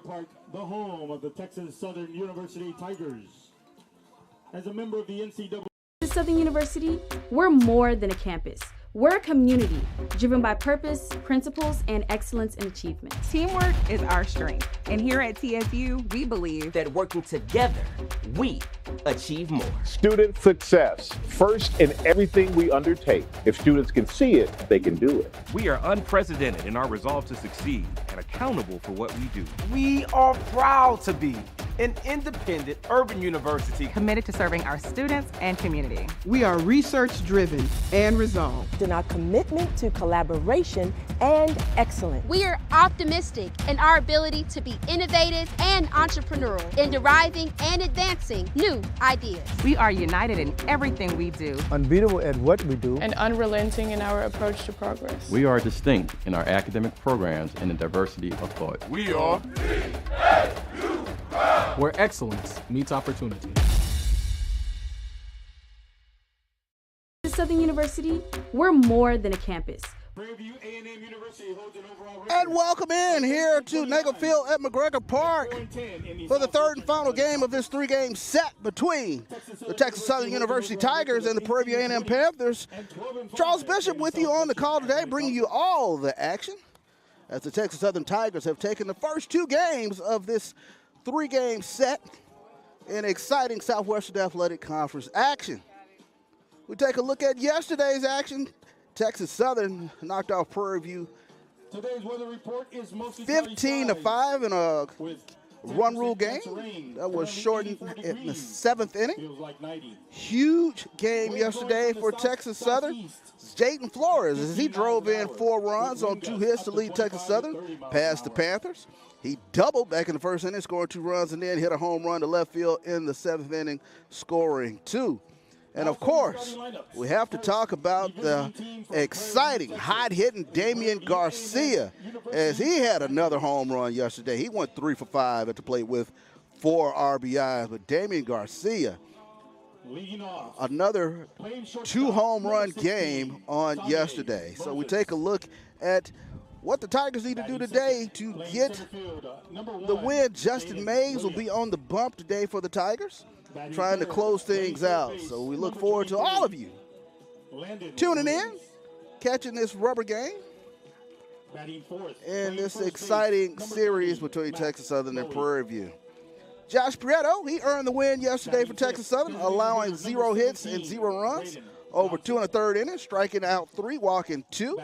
Park, the home of the Texas Southern University Tigers. As a member of the NCAA Southern University, we're more than a campus. We're a community driven by purpose, principles, and excellence in achievement. Teamwork is our strength. And here at TSU, we believe that working together, we achieve more. Student success, first in everything we undertake. If students can see it, they can do it. We are unprecedented in our resolve to succeed and accountable for what we do. We are proud to be an independent urban university committed to serving our students and community. We are research-driven and resolved in our commitment to collaboration and excellence. We are optimistic in our ability to be innovative and entrepreneurial in deriving and advancing new ideas. We are united in everything we do, unbeatable at what we do, and unrelenting in our approach to progress. We are distinct in our academic programs and the diversity of thought. We are TSU, where excellence meets opportunity. Southern University, we're more than a campus. And welcome in here to Nagel Field at McGregor Park for the third and final game of this three-game set between the Texas Southern University Tigers and the Prairie View A&M Panthers. Charles Bishop with you on the call today, bringing you all the action as the Texas Southern Tigers have taken the first two games of this three-game set in exciting Southwestern Athletic Conference action. We take a look at yesterday's action. Texas Southern knocked off Prairie View Today's weather report is mostly 15-5 in a run rule game that was shortened in the seventh inning. Huge game yesterday for Texas Southern. Jayden Flores, as he drove in 4 runs on 2 hits to lead Texas Southern past the Panthers. He doubled back in the first inning, scored 2 runs, and then hit a home run to left field in the 7th inning, scoring 2. And, of course, we have to talk about the exciting, hot-hitting Damian Garcia, as he had another home run yesterday. He went 3 for 5 at the plate with 4 RBIs. But Damian Garcia, another 2-home-run game on yesterday. So we take a look at what the Tigers need to do today to get the win. Justin Mays will be on the bump today for the Tigers, trying to close things out. So we look forward to all of you tuning in, catching this rubber game in this exciting series between Texas Southern and Prairie View. Josh Prieto, he earned the win yesterday for Texas Southern, allowing 0 hits and 0 runs over 2 1/3 innings, striking out 3, walking 2.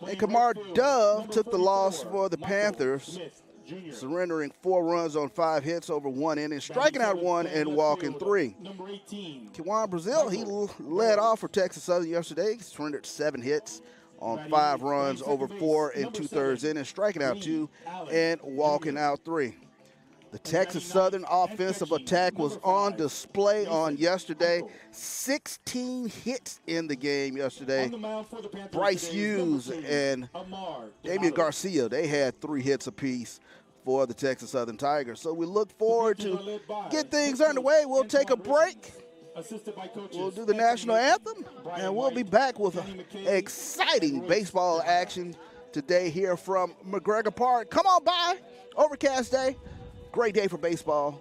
And Kamar Dove took the loss for the Panthers, surrendering 4 runs on 5 hits over 1 inning, striking out 1 and walking 3. Kiwan Brazil, he led off for Texas Southern yesterday. He surrendered 7 hits on 5 runs over 4 2/3 innings, striking out 2 and walking out 3. The Texas Southern offensive attack was on display on yesterday. 16 hits in the game yesterday. Bryce Hughes and Damian Garcia, they had 3 hits apiece for the Texas Southern Tigers. So we look forward to get things underway. We'll take a break. We'll do the national anthem, and we'll be back with exciting baseball action today here from McGregor Park. Come on by. Overcast day. Great day for baseball.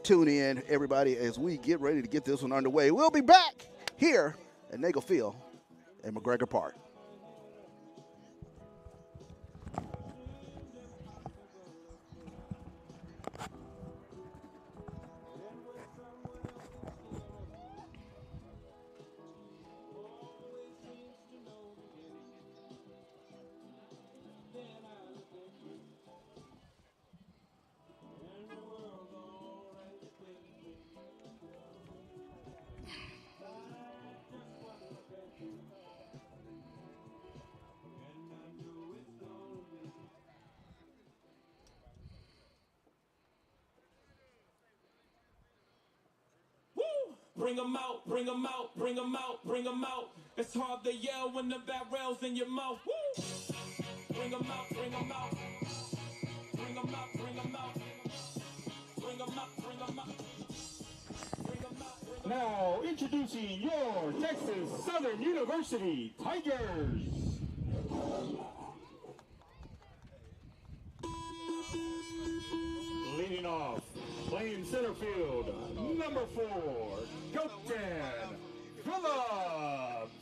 Tune in, everybody, as we get ready to get this one underway. We'll be back here at Nagel Field at McGregor Park. Bring 'em out, bring 'em out, bring 'em out, bring 'em out. It's hard to yell when the barrel's in your mouth. Woo! Bring 'em out, bring 'em out. Bring 'em out, bring 'em out. Bring 'em out, bring 'em out. Bring 'em out. Now introducing your Texas Southern University Tigers. center field, number 4, Captain Phillips.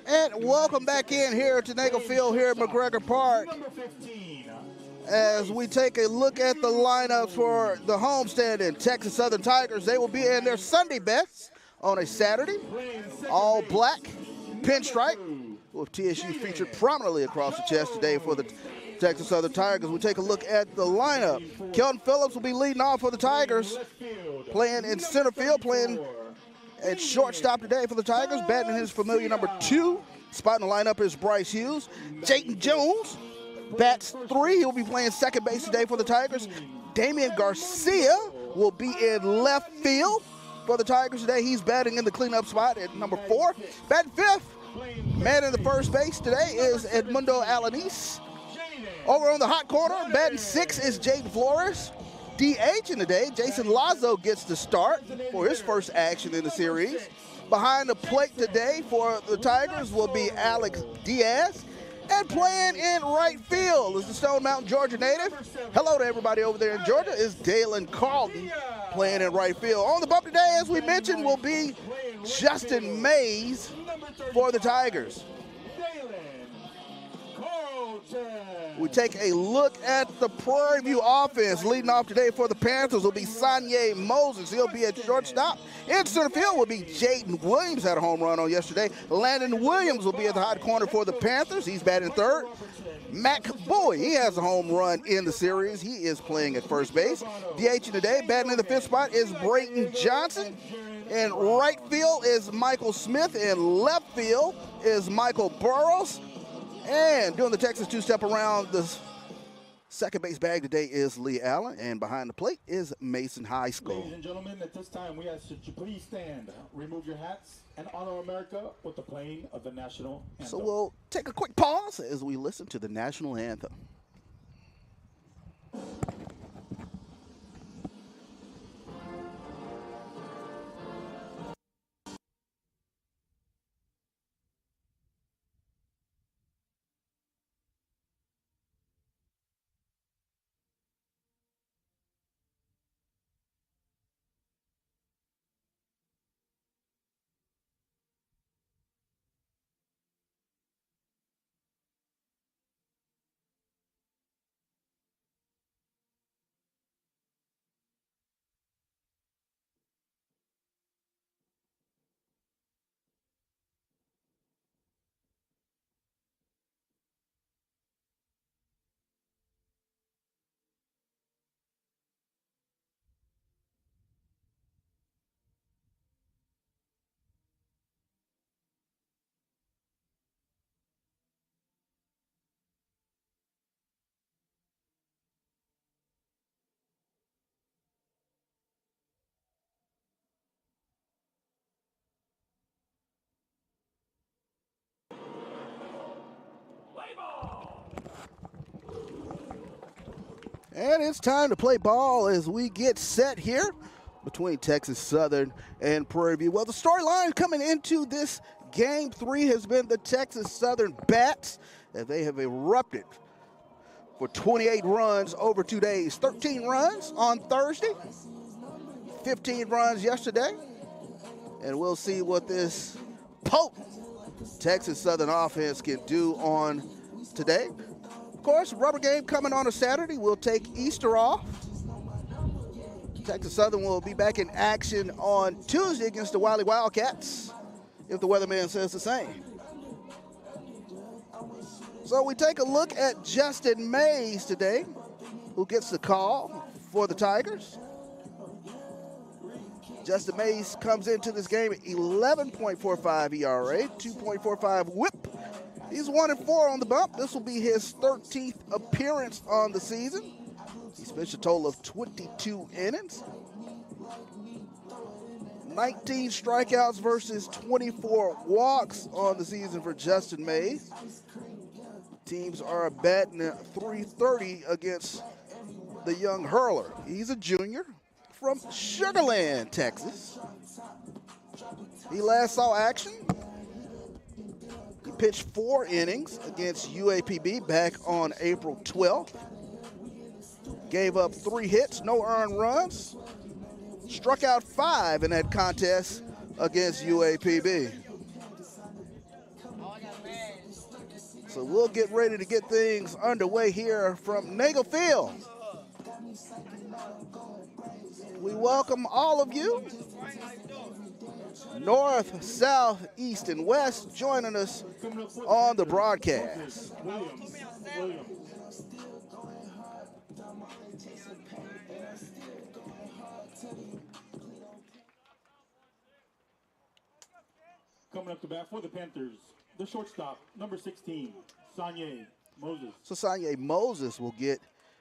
And welcome back in here to Nagel Field here at McGregor Park. As we take a look at the lineups for the homestand in Texas Southern Tigers, they will be in their Sunday best on a Saturday. All black, pinstripe, with TSU featured prominently across the chest today for the Texas Southern Tigers. We take a look at the lineup. Kelton Phillips will be leading off for the Tigers, playing in center field, playing at shortstop today for the Tigers, batting in his familiar number 2. Spot in the lineup is Bryce Hughes. Jayton Jones bats 3. He will be playing second base today for the Tigers. Damian Garcia will be in left field for the Tigers today. He's batting in the cleanup spot at number 4. Batting 5th, man in the first base today is Edmundo Alanis. Over on the hot corner, batting 6 is Jaden Flores. DH in the day, Jason Lazo gets the start for his first action in the series. Behind the plate today for the Tigers will be Alex Diaz. And playing in right field is the Stone Mountain, Georgia native. Hello to everybody over there in Georgia. Is Dalen Carlton playing in right field. On the bump today, as we mentioned, will be Justin Mays for the Tigers. We take a look at the Prairie View offense. Leading off today for the Panthers will be Sanye Moses. He'll be at shortstop. In center field will be Jaden Williams, had a home run on yesterday. Landon Williams will be at the hot corner for the Panthers. He's batting third. Mac Bowie, he has a home run in the series. He is playing at first base. DH in the day, batting in the 5th spot is Brayton Johnson. In right field is Michael Smith. In left field is Michael Burrows. And doing the Texas two-step around the second base bag today is Lee Allen. And behind the plate is Mason High School. Ladies and gentlemen, at this time, we ask that you please stand, remove your hats, and honor America with the playing of the national anthem. So we'll take a quick pause as we listen to the national anthem. And it's time to play ball as we get set here between Texas Southern and Prairie View. Well, the storyline coming into this Game 3 has been the Texas Southern Bats, as they have erupted for 28 runs over 2 days. 13 runs on Thursday, 15 runs yesterday. And we'll see what this potent Texas Southern offense can do on today. Of course, rubber game coming on a Saturday. We'll take Easter off. Texas Southern will be back in action on Tuesday against the Wiley Wildcats, if the weatherman says the same. So we take a look at Justin Mays today, who gets the call for the Tigers. Justin Mays comes into this game at 11.45 ERA, 2.45 whip. He's 1-4 on the bump. This will be his 13th appearance on the season. He's pitched a total of 22 innings. 19 strikeouts versus 24 walks on the season for Justin Mays. Teams are batting at .330 against the young hurler. He's a junior from Sugar Land, Texas. He last saw action. He pitched 4 innings against UAPB back on April 12th. gave up 3 hits, no earned runs, struck out 5 in that contest against UAPB. So we'll get ready to get things underway here from Nagel Field. We welcome all of you, north, south, east, and west, joining us on the broadcast. Coming up to bat for the Panthers, the shortstop, number 16, Sanye Moses. So Sanye Moses will get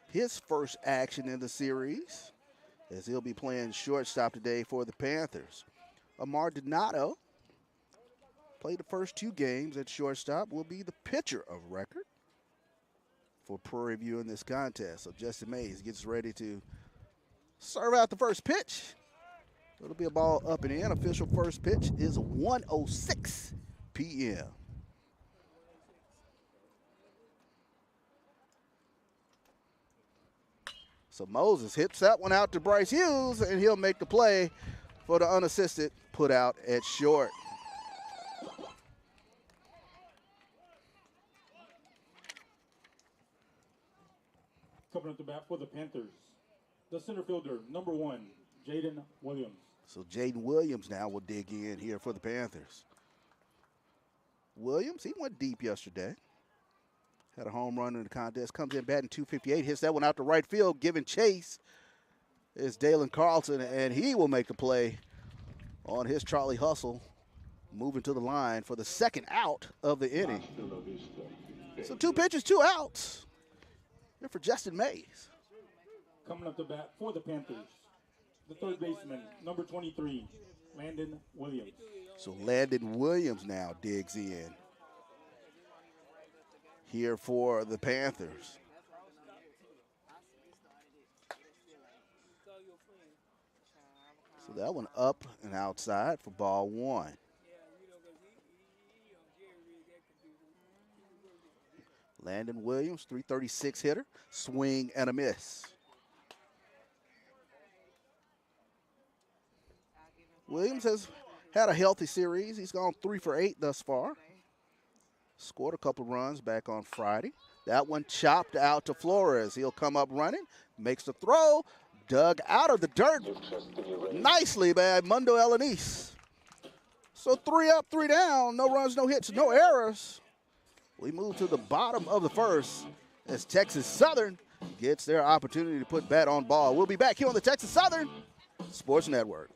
his first action in the series as he'll be playing shortstop today for the Panthers. Amar Donato played the first 2 games at shortstop, will be the pitcher of record for Prairie View in this contest. So Justin Mays gets ready to serve out the first pitch. It'll be a ball up and in. Official first pitch is 1:06 p.m. So Moses hits that one out to Bryce Hughes, and he'll make the play for the unassisted put out at short. Coming up to bat for the Panthers, the center fielder, number 1, Jaden Williams. So Jaden Williams now will dig in here for the Panthers. Williams, he went deep yesterday. Had a home run in the contest. Comes in batting .258. Hits that one out to right field. Giving chase is Dalen Carlton, and he will make the play on his Charlie Hustle, moving to the line for the second out of the inning. So 2 pitches, 2 outs. Here for Justin Mays. Coming up to bat for the Panthers, the third baseman, number 23, Landon Williams. So Landon Williams now digs in here for the Panthers. So that one up and outside for ball 1. Landon Williams, 336 hitter, swing and a miss. Williams has had a healthy series. He's gone 3 for 8 thus far. Scored a couple runs back on Friday. That one chopped out to Flores. He'll come up running, makes the throw, dug out of the dirt nicely by Mundo Elanise. So 3 up, 3 down, no runs, no hits, no errors. We move to the bottom of the first as Texas Southern gets their opportunity to put bat on ball. We'll be back here on the Texas Southern Sports Network.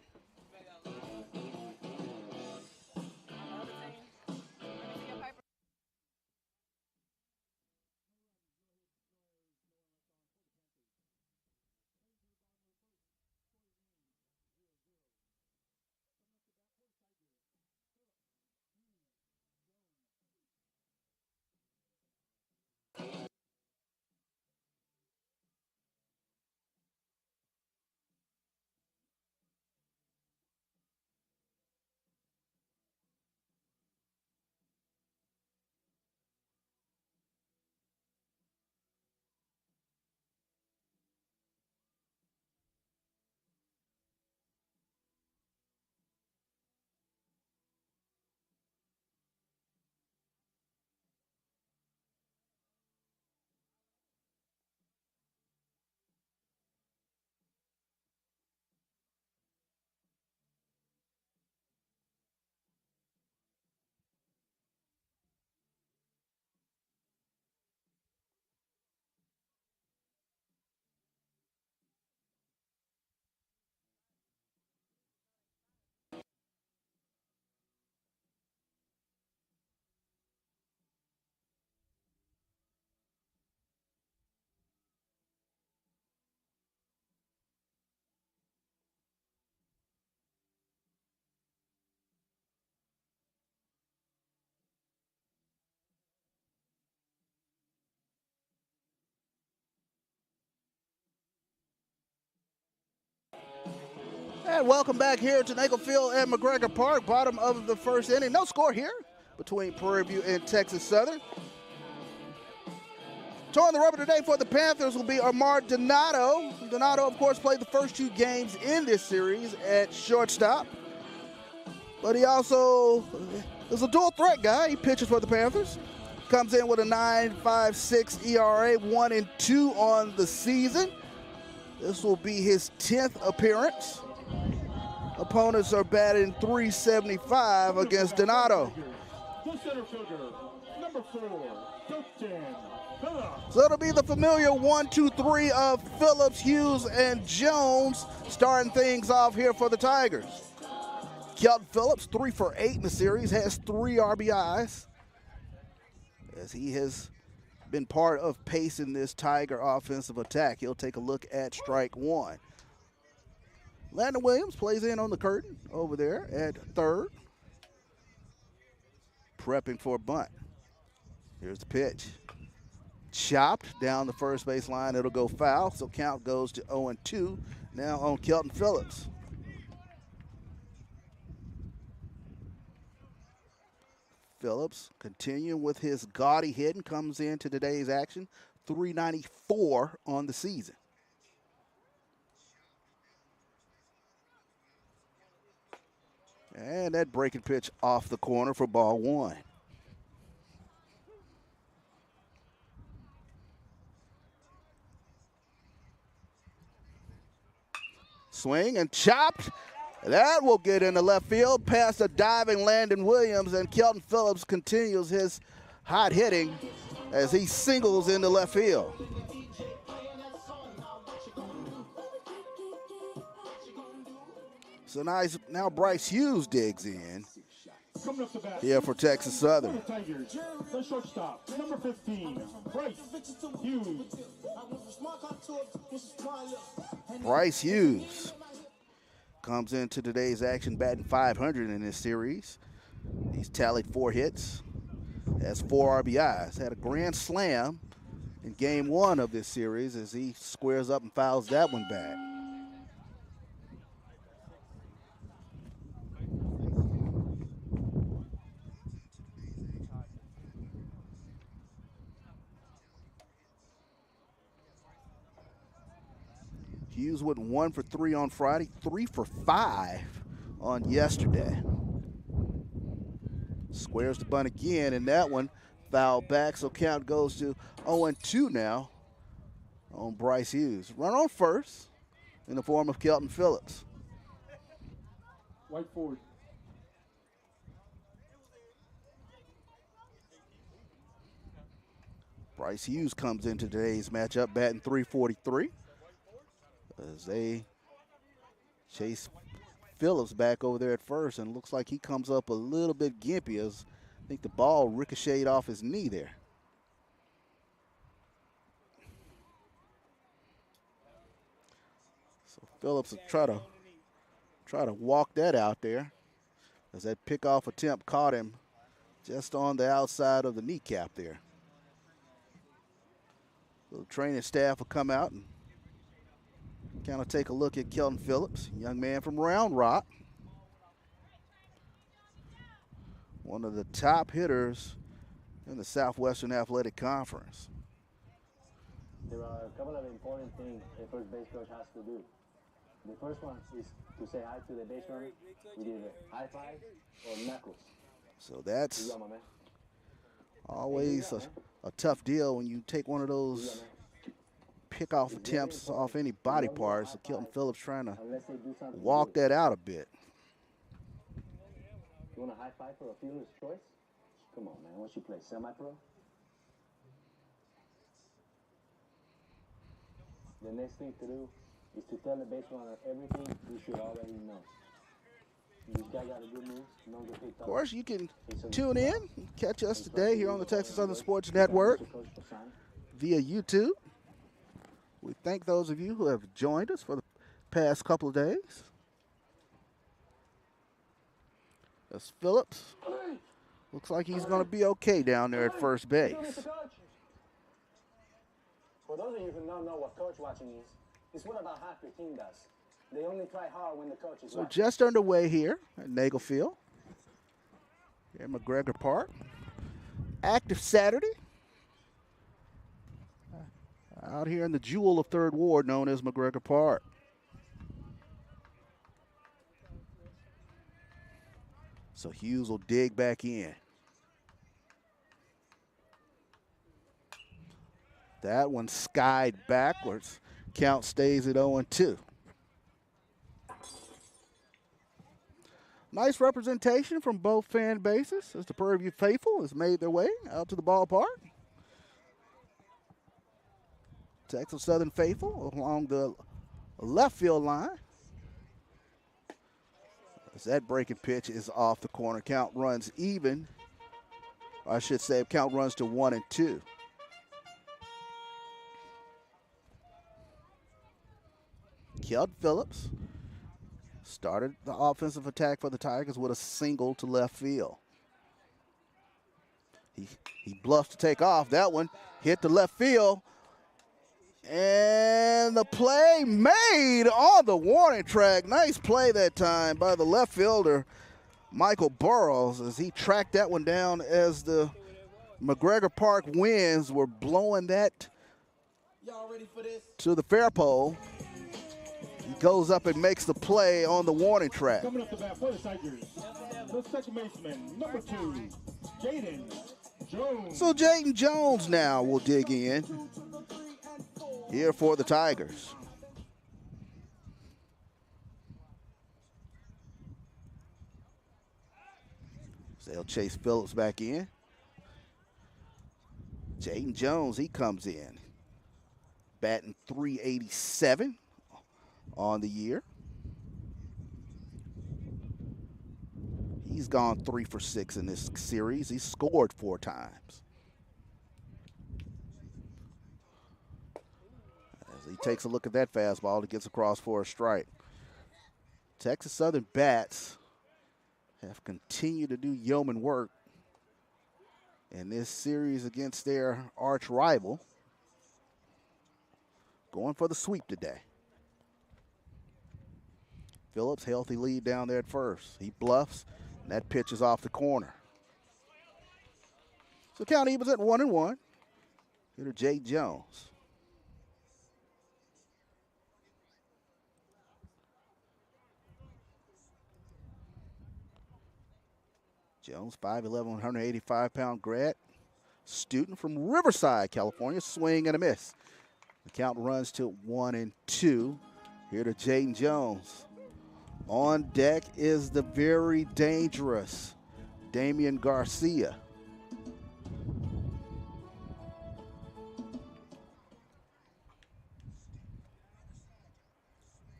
And welcome back here to Nagel Field at McGregor Park, bottom of the first inning. No score here between Prairie View and Texas Southern. Towing the rubber today for the Panthers will be Amar Donato. Donato, of course, played the first 2 games in this series at shortstop. But he also is a dual threat guy. He pitches for the Panthers. Comes in with a 9.56 ERA, 1-2 on the season. This will be his 10th appearance. Opponents are batting .375 against Donato. The center fielder, number 4, Dustin Phillips. So it'll be the familiar 1-2-3 of Phillips, Hughes, and Jones starting things off here for the Tigers. Kelton Phillips, 3 for 8 in the series, has 3 RBIs. As he has been part of pacing this Tiger offensive attack. He'll take a look at strike 1. Landon Williams plays in on the curtain over there at third. Prepping for a bunt. Here's the pitch. Chopped down the first base line. It'll go foul, so count goes to 0-2 now on Kelton Phillips. Phillips continuing with his gaudy hitting, comes into today's action, .394 on the season. And that breaking pitch off the corner for ball 1. Swing and chopped. That will get into left field past a diving Landon Williams, and Kelton Phillips continues his hot hitting as he singles into left field. So now Bryce Hughes digs in here for Texas Southern. Tigers, the shortstop, number 15, Bryce Hughes. Bryce Hughes comes into today's action batting .500 in this series. He's tallied 4 hits, has 4 RBIs, had a grand slam in game 1 of this series as he squares up and fouls that one back. Hughes went 1 for 3 on Friday, 3 for 5 on yesterday. Squares the bunt again, and that one fouled back, so count goes to 0-2 now on Bryce Hughes. Run on first in the form of Kelton Phillips. White forward. Bryce Hughes comes into today's matchup batting .343 as they chase Phillips back over there at first, and looks like he comes up a little bit gimpy as I think the ball ricocheted off his knee there. So Phillips will try to walk that out there as that pickoff attempt caught him just on the outside of the kneecap there. The training staff will come out and kind of take a look at Kelton Phillips, young man from Round Rock. One of the top hitters in the Southwestern Athletic Conference. There are a couple of important things the first base coach has to do. The first one is to say hi to the base runner with either high five or knuckles. So that's always a tough deal when you take one of those pick-off attempts off any body parts. So Kelton Phillips trying to walk that out a bit. You want a high five for a fielder's choice? Come on, man. Once you play semi-pro. The next thing to do is to tell the base runner everything you should already know. This guy got a good move. Of course, you can tune in, catch us today here on the Texas Southern Sports Network via YouTube. We thank those of you who have joined us for the past couple of days. That's Phillips. Looks like he's going to be okay down there at first base. For those of you who don't know what coach watching is, it's what about half your team does. They only try hard when the coach is So just underway here at Nagel Field, here at McGregor Park. Active Saturday. out here in the jewel of 3rd Ward known as McGregor Park. So Hughes will dig back in. That one skied backwards. Count stays at 0-2. Nice representation from both fan bases as the Prairie View faithful has made their way out to the ballpark. Texas Southern faithful along the left field line. As that breaking pitch is off the corner. Count runs even. I should say count runs to 1-2. Kelton Phillips started the offensive attack for the Tigers with a single to left field. He bluffs to take off. That one hit the left field. And the play made on the warning track. Nice play that time by the left fielder, Michael Burrows, as he tracked that one down as the McGregor Park winds were blowing that to the fair pole. He goes up and makes the play on the warning track. Coming up the bat for the Tigers, the second baseman, number 2, Jaden Jones. So Jaden Jones now will dig in here for the Tigers. So they'll chase Phillips back in. Jaden Jones, he comes in, batting .387 on the year. He's gone 3 for 6 in this series. He's scored 4 times. As he takes a look at that fastball, it gets across for a strike. Texas Southern bats have continued to do yeoman work in this series against their arch rival. Going for the sweep today. Phillips, healthy lead down there at first. He bluffs, and that pitch is off the corner. So count evens at 1-1. Hitter Jay Jones. Jones, 5'11", 185-pound grad student from Riverside, California. Swing and a miss. The count runs to 1-2. Here to Jaden Jones. On deck is the very dangerous Damian Garcia.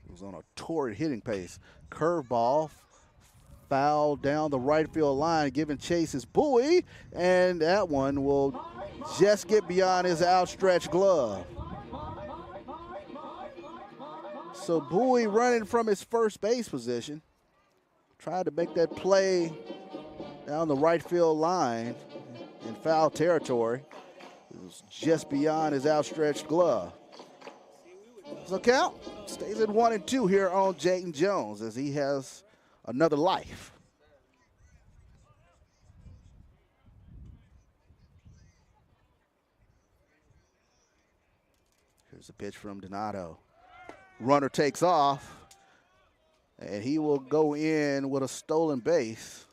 He was on a torrid hitting pace. Curveball, foul down the right field line, giving chase his Bowie, and that one will just get beyond his outstretched glove. So Bowie running from his first base position, tried to make that play down the right field line in foul territory. It was just beyond his outstretched glove. So count stays at 1-2 here on Jaden Jones as he has another life. Here's a pitch from Donato. Runner takes off, and he will go in with a stolen base.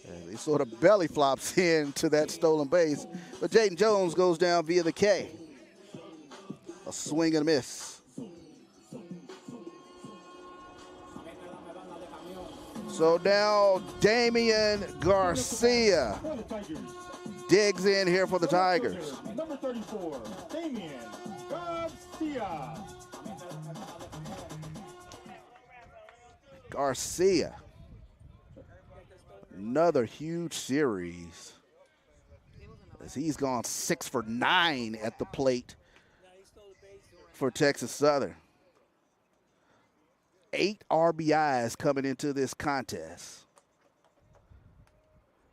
And he sort of belly flops into that stolen base, but Jaden Jones goes down via the K. A swing and a miss. So now Damian Garcia digs in here for the Tigers. Number 34, Damian Garcia. Garcia, another huge series as he's gone 6 for 9 at the plate for Texas Southern. 8 RBIs coming into this contest.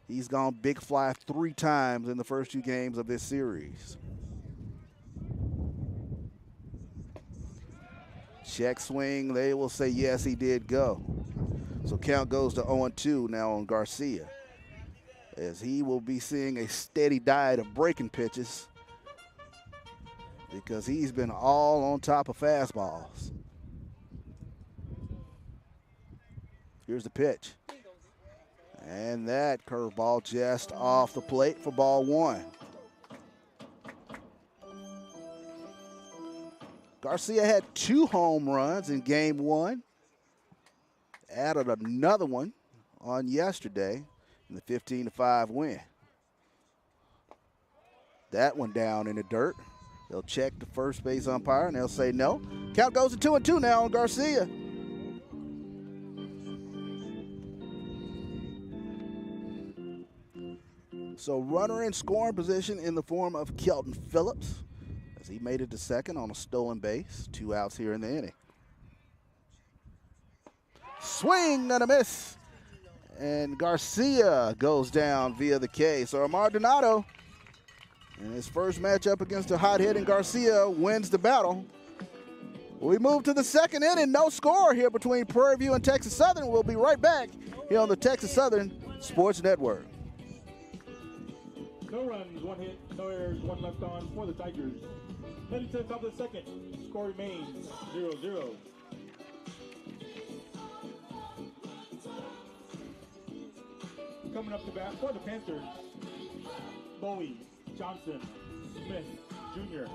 He's gone big fly 3 times in the first 2 games of this series. Check swing, they will say yes, he did go. So count goes to 0-2 now on Garcia, as he will be seeing a steady diet of breaking pitches because he's been all on top of fastballs. Here's the pitch. And that curveball just off the plate for ball one. Garcia had 2 home runs in game 1. Added another one on yesterday in the 15-5 win. That one down in the dirt. They'll check the first base umpire and they'll say no. Count goes to 2-2 now on Garcia. So runner in scoring position in the form of Kelton Phillips, as he made it to second on a stolen base. 2 outs here in the inning. Swing and a miss. And Garcia goes down via the K. So Amar Donato, in his first matchup against a hot-hitting Garcia, wins the battle. We move to the second inning. No score here between Prairie View and Texas Southern. We'll be right back here on the Texas Southern Sports Network. No runs, 1 hit, no errors, 1 left on for the Tigers. Heading to the top of the second. Score remains 0-0. Coming up to bat for the Panthers, Bowie, Johnson, Smith, Jr.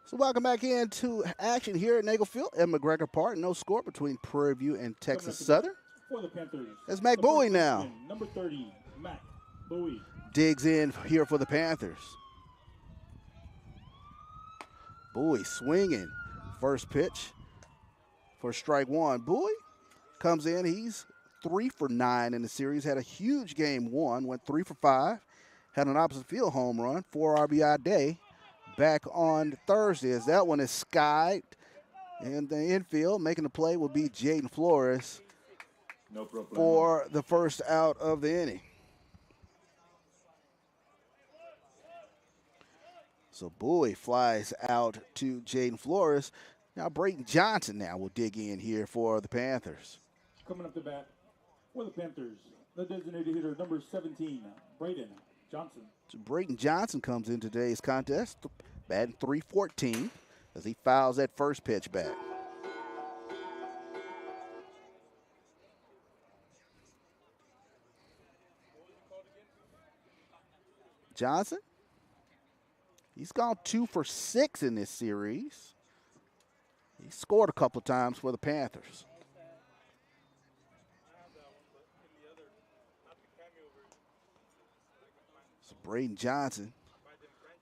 So welcome back into action here at Nagel Field at McGregor Park. No score between Prairie View and Texas Southern. For the Panthers. That's Mac Bowie now. Number 30, Mac Bowie. Digs in here for the Panthers. Bowie swinging. First pitch for strike 1. Bowie comes in. He's 3 for 9 in the series. Had a huge game 1. Went 3 for 5. Had an opposite field home run. 4 RBI day back on Thursday, as that one is skied in the infield. Making the play will be Jaden Flores for the first out of the inning. So Bowie flies out to Jaden Flores. Now Brayton Johnson now will dig in here for the Panthers. Coming up to bat for the Panthers, the designated hitter, number 17, Brayton Johnson. So Brayton Johnson comes in today's contest, batting .314 as he fouls that first pitch back. Johnson, he's gone 2 for 6 in this series. He scored a couple of times for the Panthers. So Brayden Johnson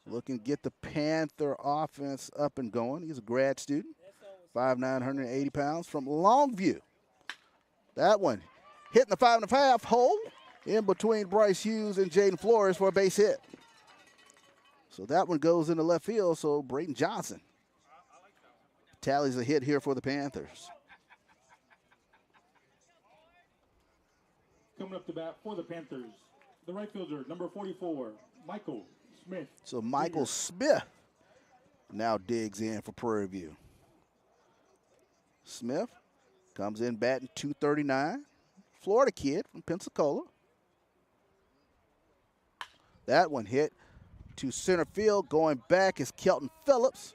looking to get the Panther offense up and going. He's a grad student, 5'9", 180 pounds from Longview. That one hitting the 5.5 hole in between Bryce Hughes and Jaden Flores for a base hit. So that one goes into left field, so Brayden Johnson tallies a hit here for the Panthers. Coming up to bat for the Panthers, the right fielder, number 44, Michael Smith. So Michael Smith now digs in for Prairie View. Smith comes in batting .239. Florida kid from Pensacola. That one hit to center field. Going back is Kelton Phillips.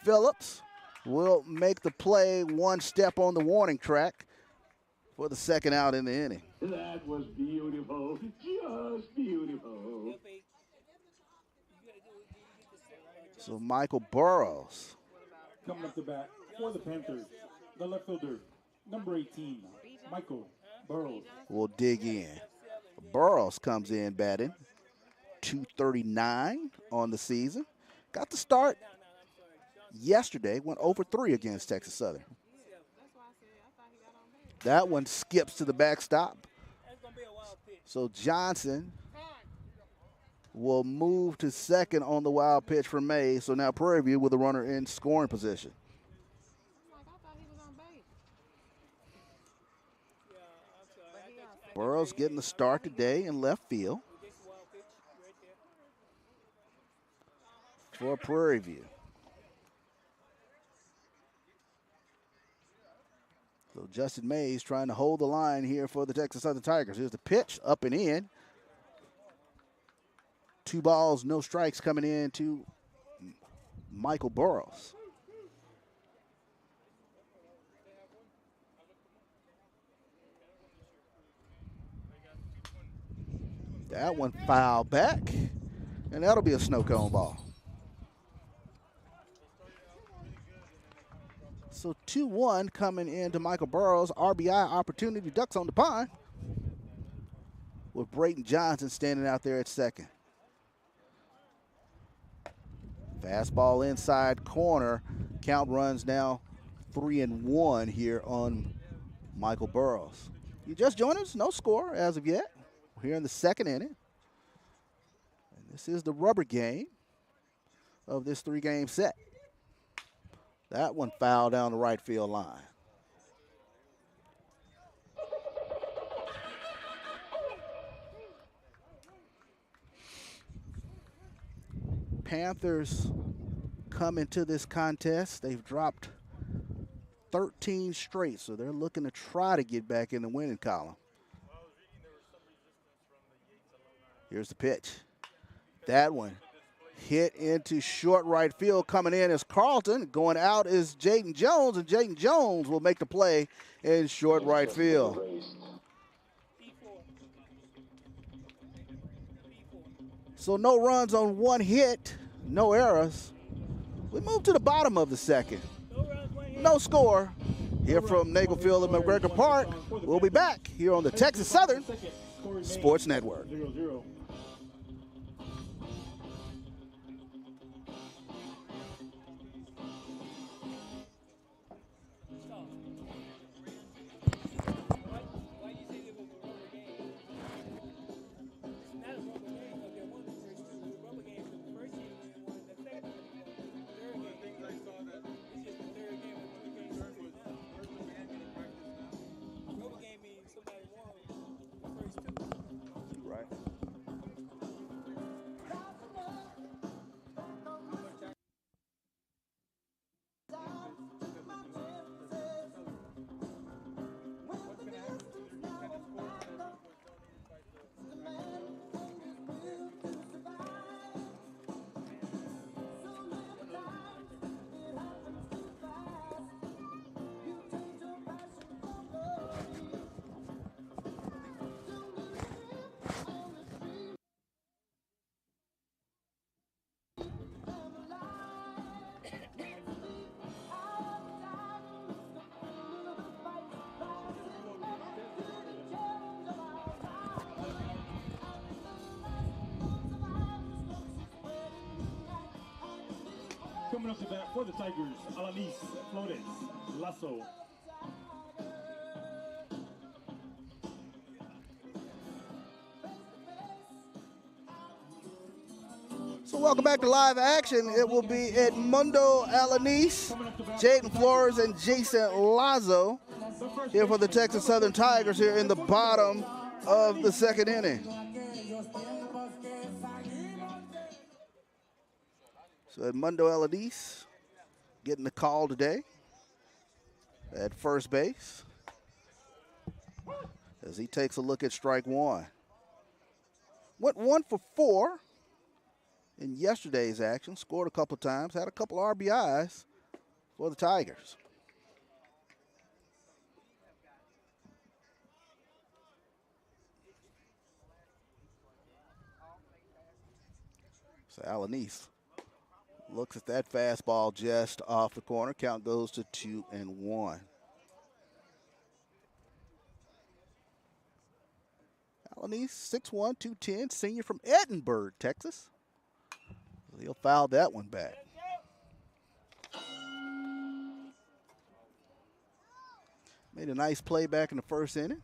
Phillips will make the play, one step on the warning track for the second out in the inning. That was beautiful, just beautiful. So Michael Burrows coming up the bat for the Panthers, the left fielder, number 18, Michael Burrows. will dig in. Burrows comes in batting, 239 on the season. Got the start yesterday, went over 3 against Texas Southern. That one skips to the backstop. So Johnson will move to second on the wild pitch from Mays. So now Prairie View with a runner in scoring position. Burrows getting the start today in left field for Prairie View. So Justin Mays trying to hold the line here for the Texas Southern Tigers. Here's the pitch, up and in. 2 balls, no strikes coming in to Michael Burrows. That one fouled back, and that'll be a snow cone ball. So 2-1 coming into Michael Burrows. RBI opportunity, Ducks on the pond, with Brayton Johnson standing out there at second. Fastball inside corner. Count runs now 3-1 here on Michael Burrows. You just joined us, no score as of yet. We're here in the second inning. And this is the rubber game of this 3-game set. That one fouled down the right field line. Panthers come into this contest. They've dropped 13 straight, so they're looking to try to get back in the winning column. Here's the pitch. That one hit into short right field. Coming in is Carlton. Going out is Jaden Jones, and Jaden Jones will make the play in short right field. So no runs on 1 hit, no errors. We move to the bottom of the second. No score here from Nagel Field at McGregor Park. We'll be back here on the Texas Southern Sports Network. Coming up to bat for the Tigers, Alanis Flores Lasso. So welcome back to live action. It will be Edmundo Alanis, Jaden Flores, and Jason Lazo here for the Texas Southern Tigers here in the bottom of the second inning. So Edmundo Alanis getting the call today at first base as he takes a look at strike one. went 1 for 4 in yesterday's action, scored a couple times, had a couple RBIs for the Tigers. So Alanis looks at that fastball just off the corner. Count goes to 2-1. Alanis, 6'1", 210, senior from Edinburgh, Texas. He'll foul that one back. Made a nice play back in the first inning.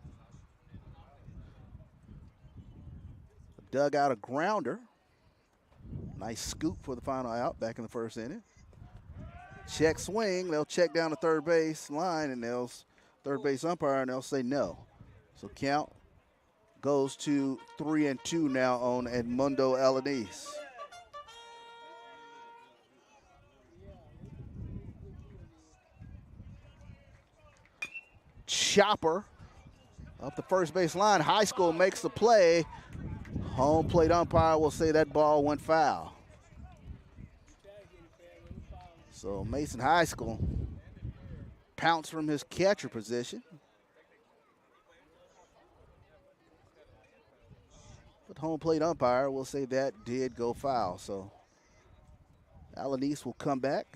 Dug out a grounder. Nice scoop for the final out back in the first inning. Check swing. They'll check down the third base line, and third base umpire, and they'll say no. So count goes to 3-2 now on Edmundo Alanis. Chopper up the first base line. High School makes the play. Home plate umpire will say that ball went foul. So Mason High School pounced from his catcher position. But home plate umpire will say that did go foul. So Alanis will come back.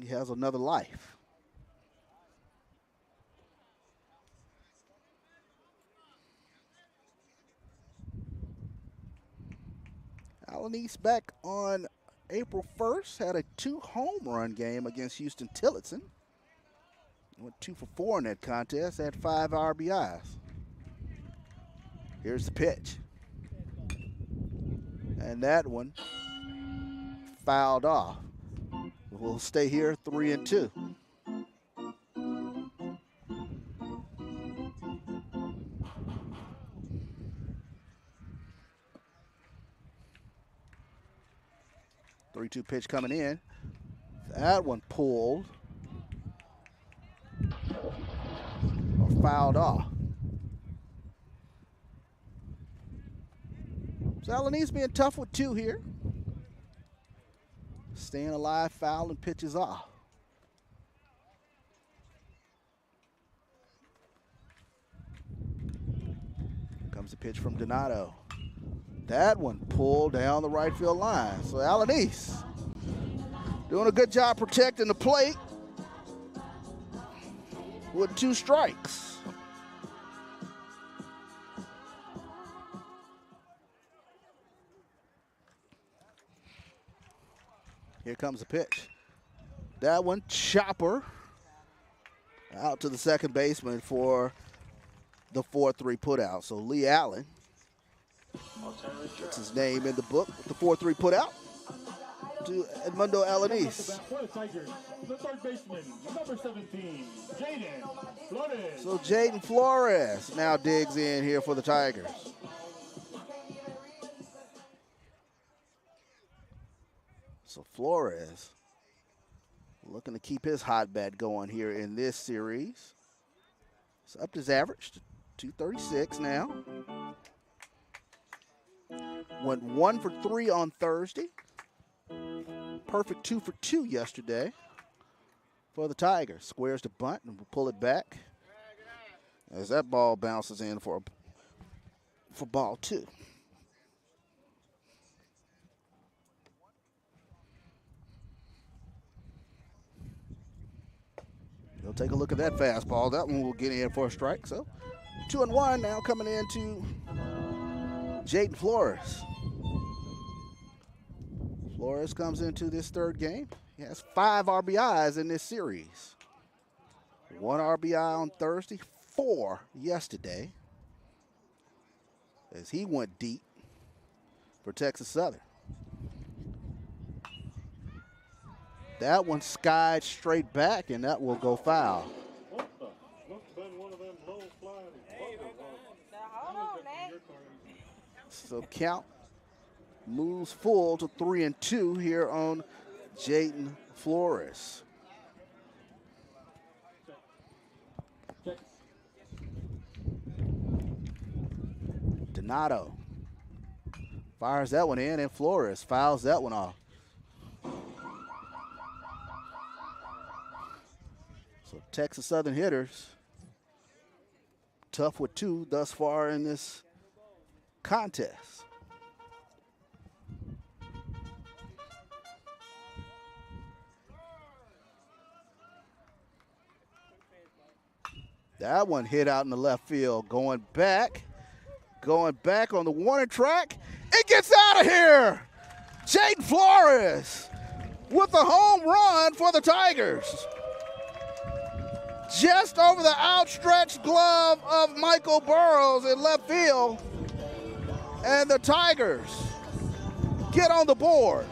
He has another life. Alanis back on April 1st had a 2-home run game against Houston Tillotson. Went 2 for 4 in that contest, had 5 RBIs. Here's the pitch. And that one fouled off. We'll stay here 3-2. Three-two pitch coming in. That one pulled or fouled off. So Alanis being tough with 2 here. Staying alive, foul, and pitches off. Comes a pitch from Donato. That one pulled down the right field line. So Alanis doing a good job protecting the plate with 2 strikes. Here comes the pitch. That one, chopper, out to the second baseman for the 4-3 putout. So Lee Allen gets his name in the book with the 4-3 putout to Edmundo Alanis. The third baseman, number 17, Jaden Flores. So Jaden Flores now digs in here for the Tigers. So Flores looking to keep his hot bat going here in this series. It's upped his average to 236 now. Went 1 for 3 on Thursday. Perfect 2 for 2 yesterday for the Tigers. Squares to bunt and will pull it back as that ball bounces in for ball 2. He'll take a look at that fastball. That one will get in for a strike. So 2-1 now coming into Jaden Flores. Flores comes into this third game. He has 5 RBIs in this series. 1 RBI on Thursday, 4 yesterday, as he went deep for Texas Southern. That one skied straight back, and that will go foul. So count moves full to 3-2 here on Jaden Flores. Donato Fires that one in, and Flores fouls that one off. So Texas Southern hitters, tough with 2 thus far in this contest. That one hit out in the left field, going back on the warning track. It gets out of here. Jaden Flores with a home run for the Tigers. Just over the outstretched glove of Michael Burrows in left field. And the Tigers get on the board.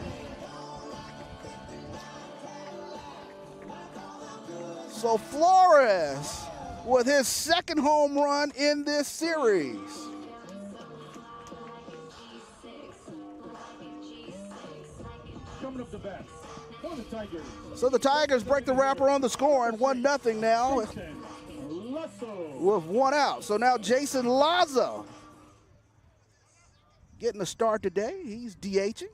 So Flores with his second home run in this series. Coming up the bat for the Tigers. So the Tigers break the wrapper on the score and 1-0 now with 1 out. So now Jason Lazo getting a start today. He's DHing.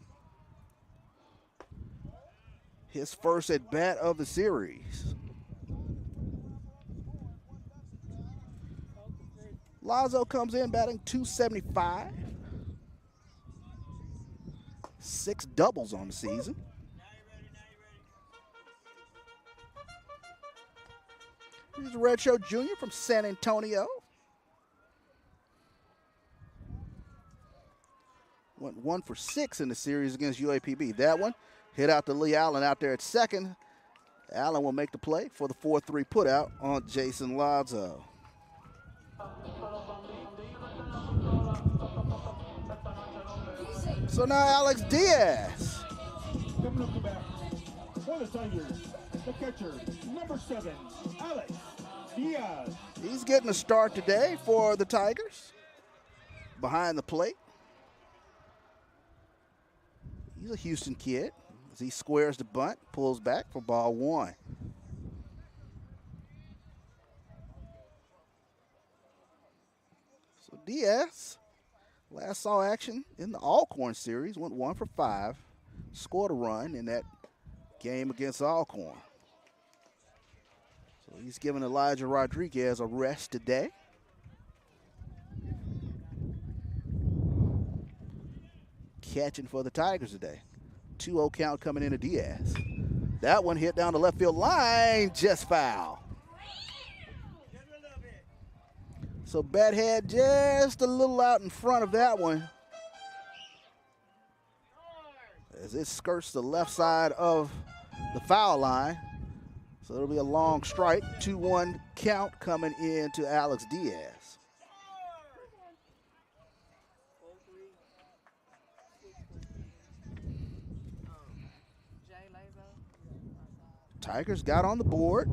His first at bat of the series. Lazo comes in batting .275. 6 doubles on the season. He's a redshirt junior from San Antonio. Went 1 for 6 in the series against UAPB. That one hit out to Lee Allen out there at second. Allen will make the play for the 4-3 putout on Jason Lazo. So now Alex Diaz. Coming up the bat for the Tigers, the catcher, number 7, Alex Diaz. He's getting a start today for the Tigers. Behind the plate. He's a Houston kid. As he squares the bunt, pulls back for ball 1. So Diaz, last saw action in the Alcorn series, went 1 for 5, scored a run in that game against Alcorn. So he's giving Elijah Rodriguez a rest today. Catching for the Tigers today. 2-0 count coming into Diaz. That one hit down the left field line, just foul. So bat head just a little out in front of that one as it skirts the left side of the foul line. So it'll be a long strike. 2-1 count coming into Alex Diaz. Tigers got on the board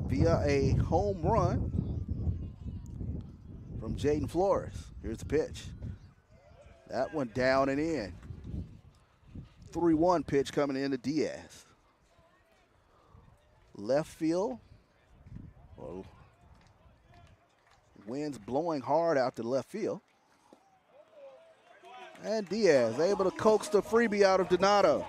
via a home run from Jaden Flores. Here's the pitch. That one down and in. 3-1 pitch coming into Diaz. Left field. Well, wind's blowing hard out to left field. And Diaz able to coax the freebie out of Donato.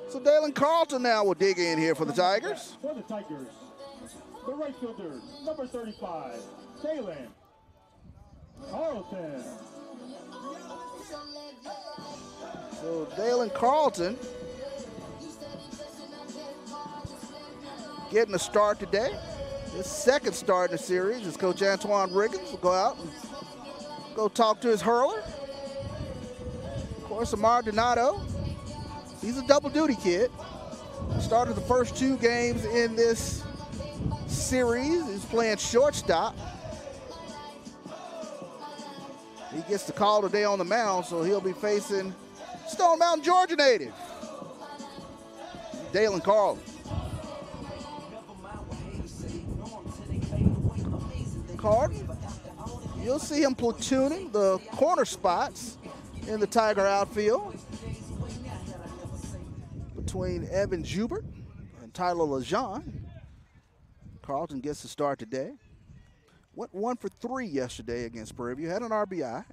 So Dalen Carlton now will dig in here for the Tigers. For the Tigers, the right fielder, number 35, Dalen Carlton. So Dalen Carlton getting a start today. His second start in the series as Coach Antoine Riggins will go out and go talk to his hurler. Of course, Amar Donato. He's a double duty kid. Started the first 2 games in this series. He's playing shortstop. He gets the call today on the mound, so he'll be facing Stone Mountain, Georgia native, Dalen Carlton. Carlton, you'll see him platooning the corner spots in the Tiger outfield between Evan Jubert and Tyler Lejean. Carlton gets the start today. Went 1 for 3 yesterday against Prairie View. Had an RBI.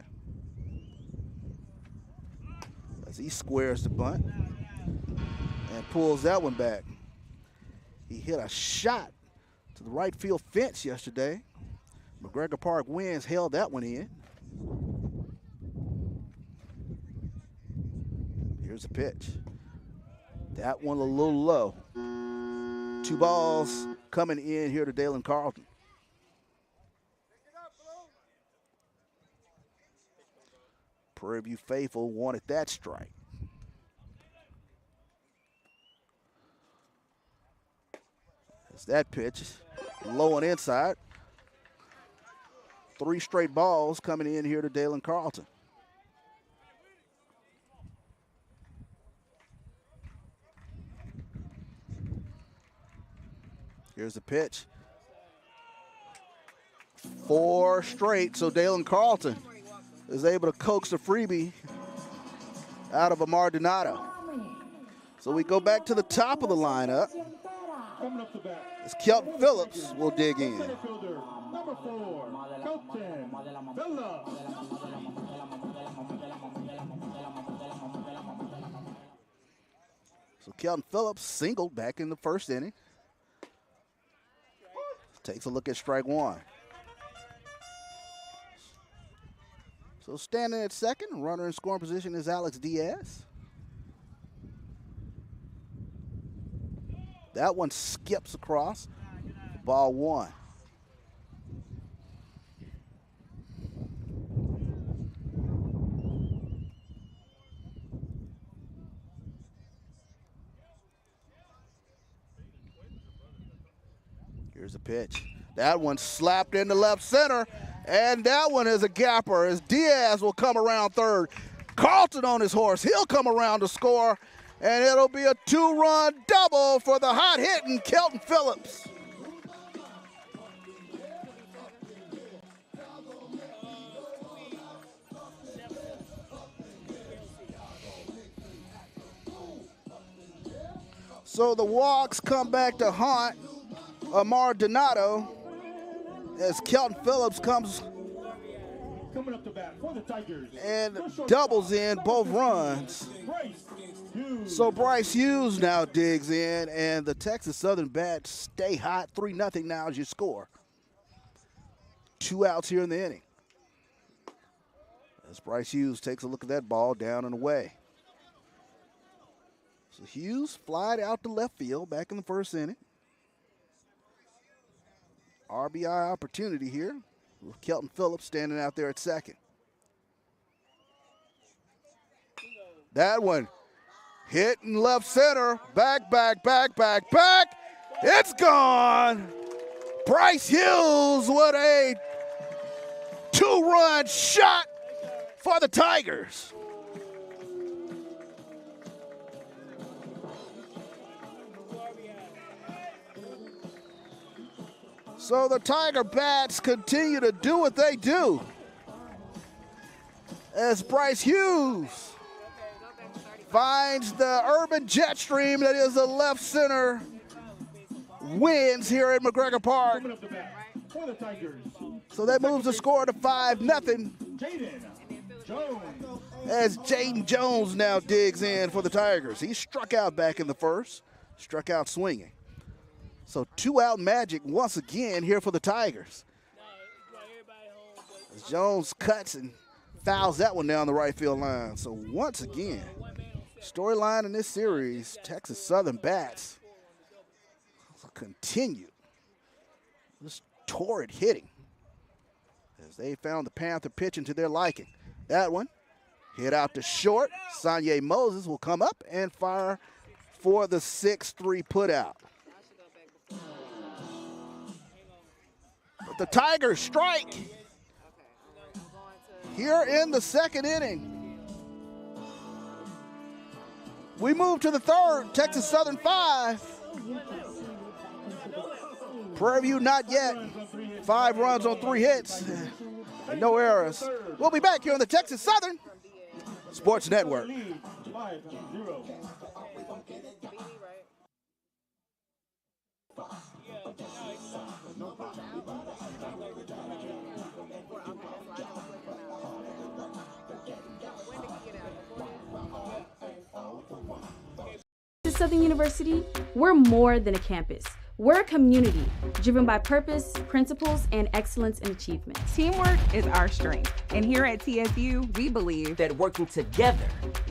As he squares the bunt and pulls that one back. He hit a shot to the right field fence yesterday. McGregor Park Winds held that one in. Here's a pitch. That one a little low. 2 balls coming in here to Dalen Carlton. Prairie View faithful wanted that strike. As that pitch low and inside. 3 straight balls coming in here to Dalen Carlton. Here's the pitch. 4 straight, so Dalen Carlton is able to coax the freebie out of Amar Donato. So we go back to the top of the lineup. As Kelton Phillips will dig in. Number 4, Kelton Phillips. So Kelton Phillips singled back in the first inning. Takes a look at strike 1. So standing at second, runner in scoring position is Alex Diaz. That one skips across. Ball 1. Here's a pitch. That one slapped into left center, and that one is a gapper as Diaz will come around third. Carlton on his horse. He'll come around to score, and it'll be a 2-run double for the hot-hitting Kelton Phillips. So the walks come back to haunt Amar Donato as Kelton Phillips comes Coming up to bat for the Tigers and doubles in both runs. So Bryce Hughes now digs in, and the Texas Southern bats stay hot. 3-0 now as you score. 2 outs here in the inning. As Bryce Hughes takes a look at that ball down and away. So Hughes flied out to left field back in the first inning. RBI opportunity here with Kelton Phillips standing out there at second. That one hit in left center. Back. It's gone. Bryce Hughes with a 2-run shot for the Tigers. So the Tiger bats continue to do what they do. As Bryce Hughes finds the urban jet stream that is the left center wins here at McGregor Park. So that moves the score to 5-0. As Jaden Jones now digs in for the Tigers. He struck out back in the first, struck out swinging. So 2-out magic once again here for the Tigers. As Jones cuts and fouls that one down the right field line. So once again, storyline in this series, Texas Southern bats continue this torrid hitting as they found the Panther pitching to their liking. That one hit out to short. Sanye Moses will come up and fire for the 6-3 putout. But the Tigers strike here in the second inning. We move to the third. Texas Southern 5. Prairie View not yet. 5 runs on 3 hits and no errors. We'll be back here on the Texas Southern Sports Network. At Southern University, we're more than a campus. We're a community driven by purpose, principles, and excellence in achievement. Teamwork is our strength. And here at TSU, we believe that working together,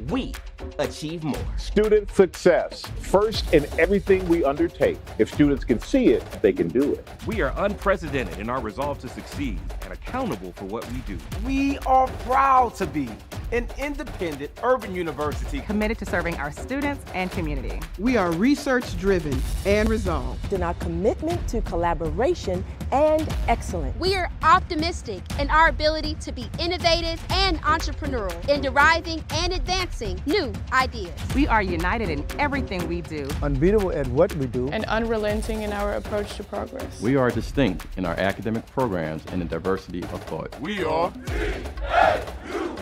we achieve more. Student success, first in everything we undertake. If students can see it, they can do it. We are unprecedented in our resolve to succeed and accountable for what we do. We are proud to be an independent urban university committed to serving our students and community. We are research-driven and resolved in our commitment to collaboration and excellence. We are optimistic in our ability to be innovative and entrepreneurial in deriving and advancing new ideas. We are united in everything we do, unbeatable at what we do, and unrelenting in our approach to progress. We are distinct in our academic programs and the diversity of thought. We are TSU,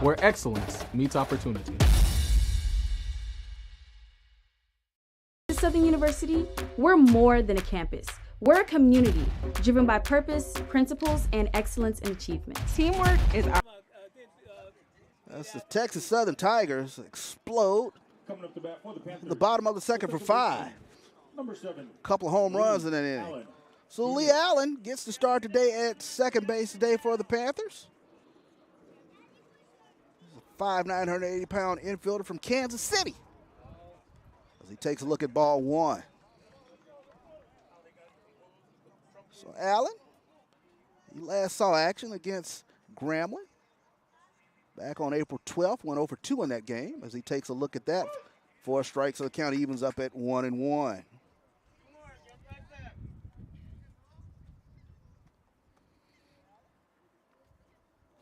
where excellence meets opportunity. At Southern University, we're more than a campus. We're a community driven by purpose, principles, and excellence in achievement. Teamwork is our... That's the Texas Southern Tigers explode. Coming up to bat for the Panthers. The bottom of the second for 5. Number 7. Couple of home runs in that inning. So Lee Allen gets to start today at second base today for the Panthers. He's a 5'9", 180-pound infielder from Kansas City. As he takes a look at ball 1. So Allen, he last saw action against Grambling back on April 12th, went over 2 in that game. As he takes a look at that, 4 strikes, so the count evens up at 1-1.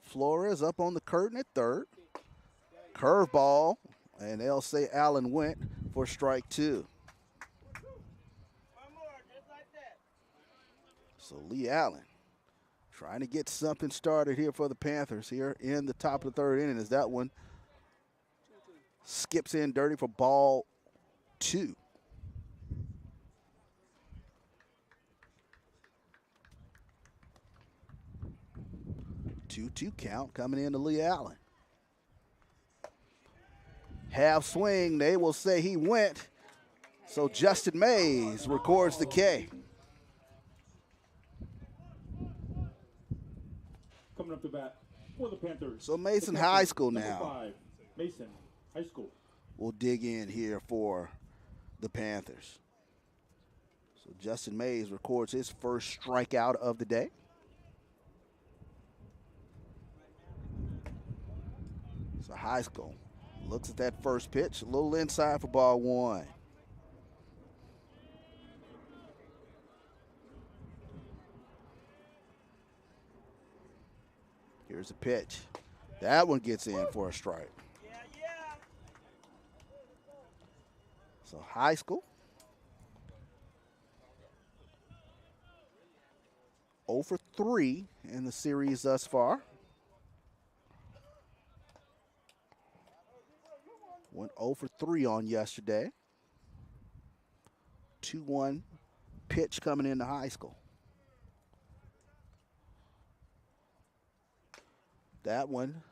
Flores up on the curtain at third. Curveball, and they'll say Allen went for strike 2. So Lee Allen trying to get something started here for the Panthers here in the top of the third inning as that one skips in dirty for ball 2. Two count coming in to Lee Allen. Half swing, they will say he went. So Justin Mays records the K. Coming up to bat for the Panthers. So Mason High School now. 5, Mason High School. We'll dig in here for the Panthers. So Justin Mays records his first strikeout of the day. So High School looks at that first pitch, a little inside for ball 1. Here's a pitch. That one gets in for a strike. So High School 0 for 3 in the series thus far. Went 0 for 3 on yesterday. 2-1 pitch coming into High School. That one,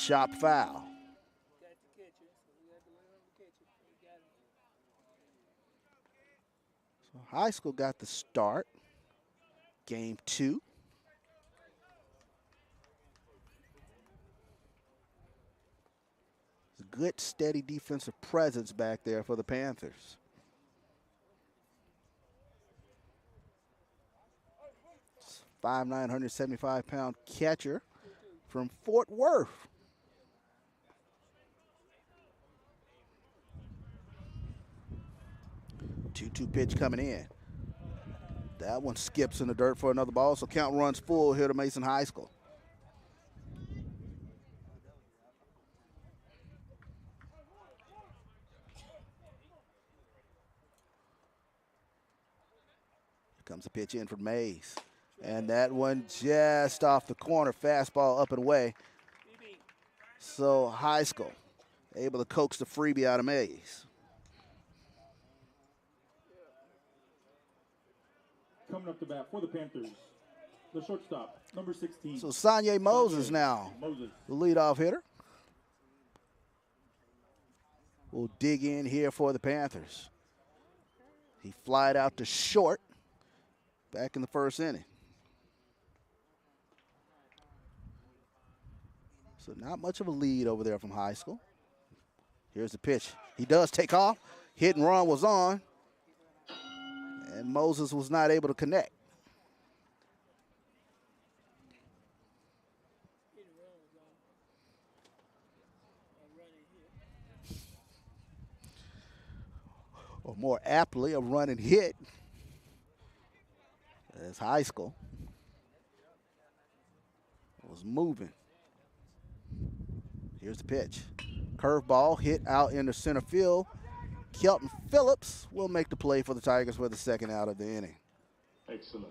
chop foul. So High School got the start. Game 2. It's a good, steady defensive presence back there for the Panthers. It's 5'9", 175-pound catcher from Fort Worth. Two pitch coming in. That one skips in the dirt for another ball, so count runs full here to Mason High School. Here comes a pitch in for Mays. And that one just off the corner, fastball up and away. So High School able to coax the freebie out of Mays. Coming up to bat for the Panthers, the shortstop, number 16. So Sanye Moses now, the leadoff hitter. Will dig in here for the Panthers. He flied out to short back in the first inning. So not much of a lead over there from high school. Here's the pitch. He does take off. Hit and run was on. And Moses was not able to connect. Or more aptly, a run and hit. As high school was moving. Here's the pitch. Curveball hit out into center field. Kelton Phillips will make the play for the Tigers for the second out of the inning. Excellent.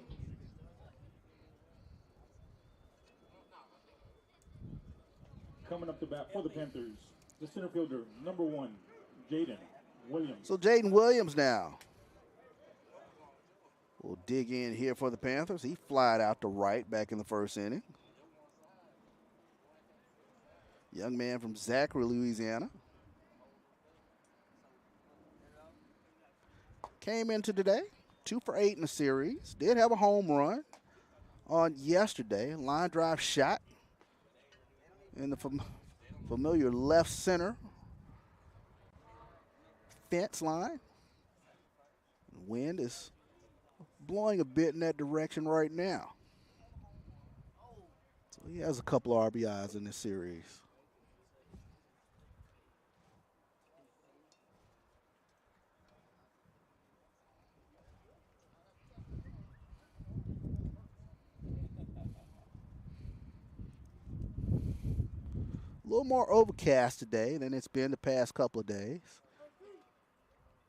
Coming up to bat for the Panthers, the center fielder, number 1, Jaden Williams. So Jaden Williams now will dig in here for the Panthers. He flied out to right back in the first inning. Young man from Zachary, Louisiana. Came into today, 2 for 8 in the series. Did have a home run on yesterday. Line drive shot in the familiar left center fence line. The wind is blowing a bit in that direction right now. So he has a couple of RBIs in this series. A little more overcast today than it's been the past couple of days.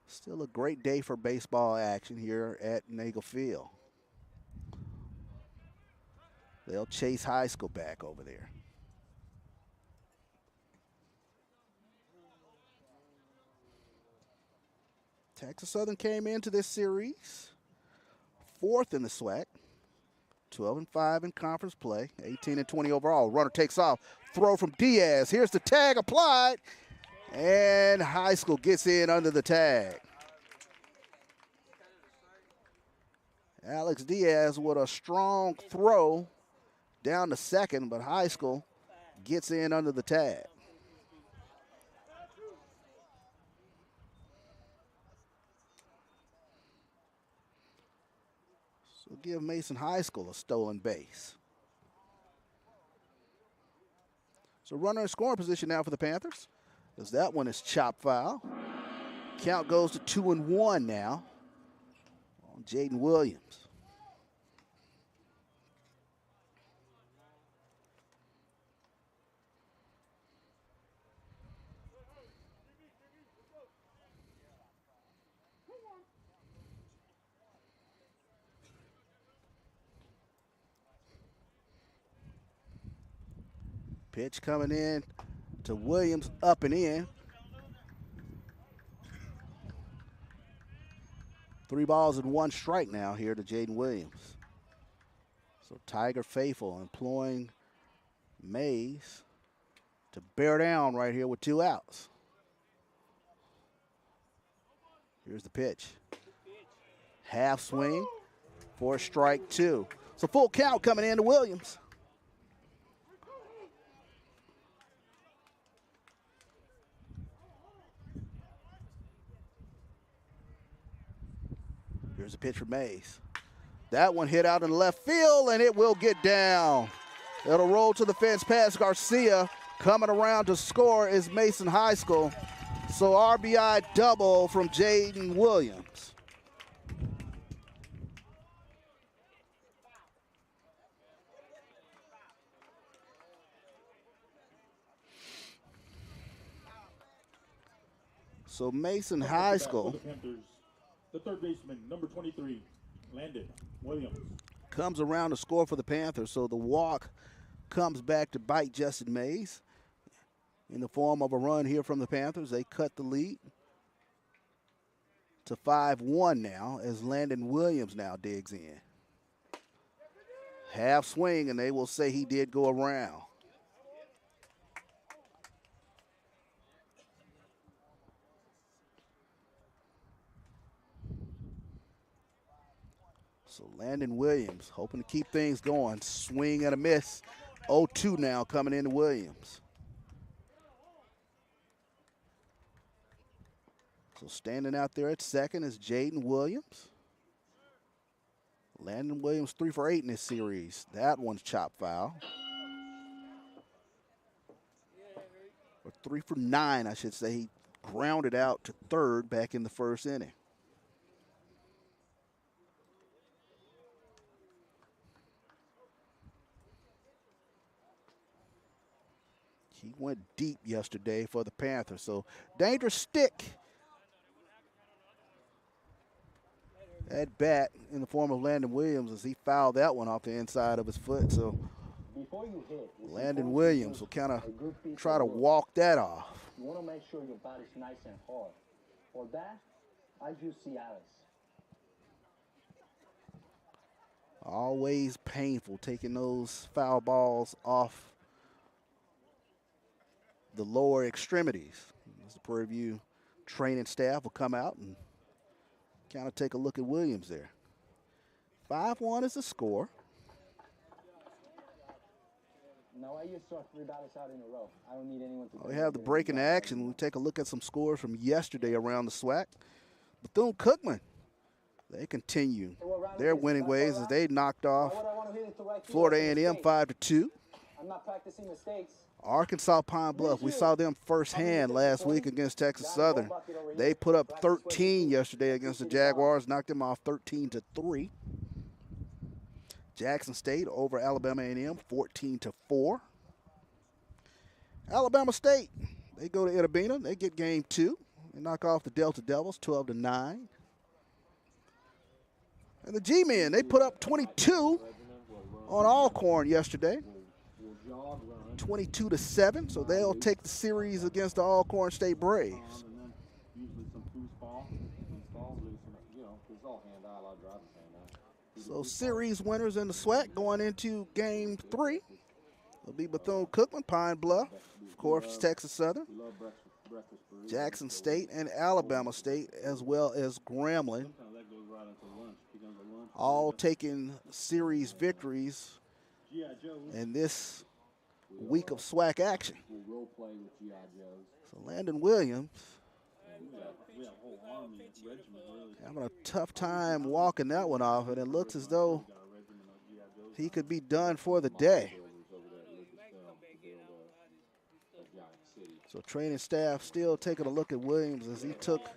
Still a great day for baseball action here at Nagel Field. They'll chase high school back over there. Texas Southern came into this series 4th in the SWAC. 12-5 in conference play, 18-20 overall. Runner takes off, throw from Diaz. Here's the tag applied, and high school gets in under the tag. Alex Diaz with a strong throw down to second, but high school gets in under the tag. So give Mason High School a stolen base. So runner in scoring position now for the Panthers, as that one is chopped foul. Count goes to 2-1 now on Jaden Williams. Pitch coming in to Williams, up and in. 3 balls and 1 strike now here to Jaden Williams. So Tiger faithful employing Mays to bear down right here with 2 outs. Here's the pitch. Half swing for strike 2. So full count coming in to Williams. Here's a pitch for Mays. That one hit out in left field, and it will get down. It'll roll to the fence past Garcia. Coming around to score is Mason High School. So RBI double from Jaden Williams. So Mason High School, the third baseman, number 23, Landon Williams, comes around to score for the Panthers. So the walk comes back to bite Justin Mays in the form of a run here from the Panthers. They cut the lead to 5-1 now as Landon Williams now digs in. Half swing, and they will say he did go around. So Landon Williams hoping to keep things going. Swing and a miss. 0-2 now coming into Williams. So standing out there at second is Jaden Williams. Landon Williams 3 for 8 in this series. That one's chopped foul. Or 3 for 9, I should say. He grounded out to third back in the first inning. He went deep yesterday for the Panthers. So dangerous stick at bat in the form of Landon Williams as he fouled that one off the inside of his foot. So Landon Williams will kind of try to walk that off. You want to make sure your body's nice and hard. For that, I use Cialis. Always painful taking those foul balls off the lower extremities. As the Prairie View training staff will come out and kind of take a look at Williams there. 5-1 is the score. Now I used to have 3 batters out in a row. I don't need anyone to. We have the break in action. We take a look at some scores from yesterday around the SWAC. Bethune-Cookman, they continue their winning ways as they knocked off Florida A&M 5-2. I'm not practicing mistakes. Arkansas Pine Bluff, we saw them firsthand last week against Texas Southern. They put up 13 yesterday against the Jaguars, knocked them off 13-3. Jackson State over Alabama A&M 14-4. Alabama State, they go to Itabena, they get game 2. They knock off the Delta Devils 12-9. And the G-Men, they put up 22 on Alcorn yesterday. 22-7, so they'll take the series against the Alcorn State Braves. So series winners in the SWAC going into game 3 will be Bethune-Cookman, Pine Bluff, of course Texas Southern, Jackson State, and Alabama State, as well as Grambling, all taking series victories in this week of SWAC action. So Landon Williams having a tough time walking that one off, and it looks as though he could be done for the day. So training staff still taking a look at Williams as he took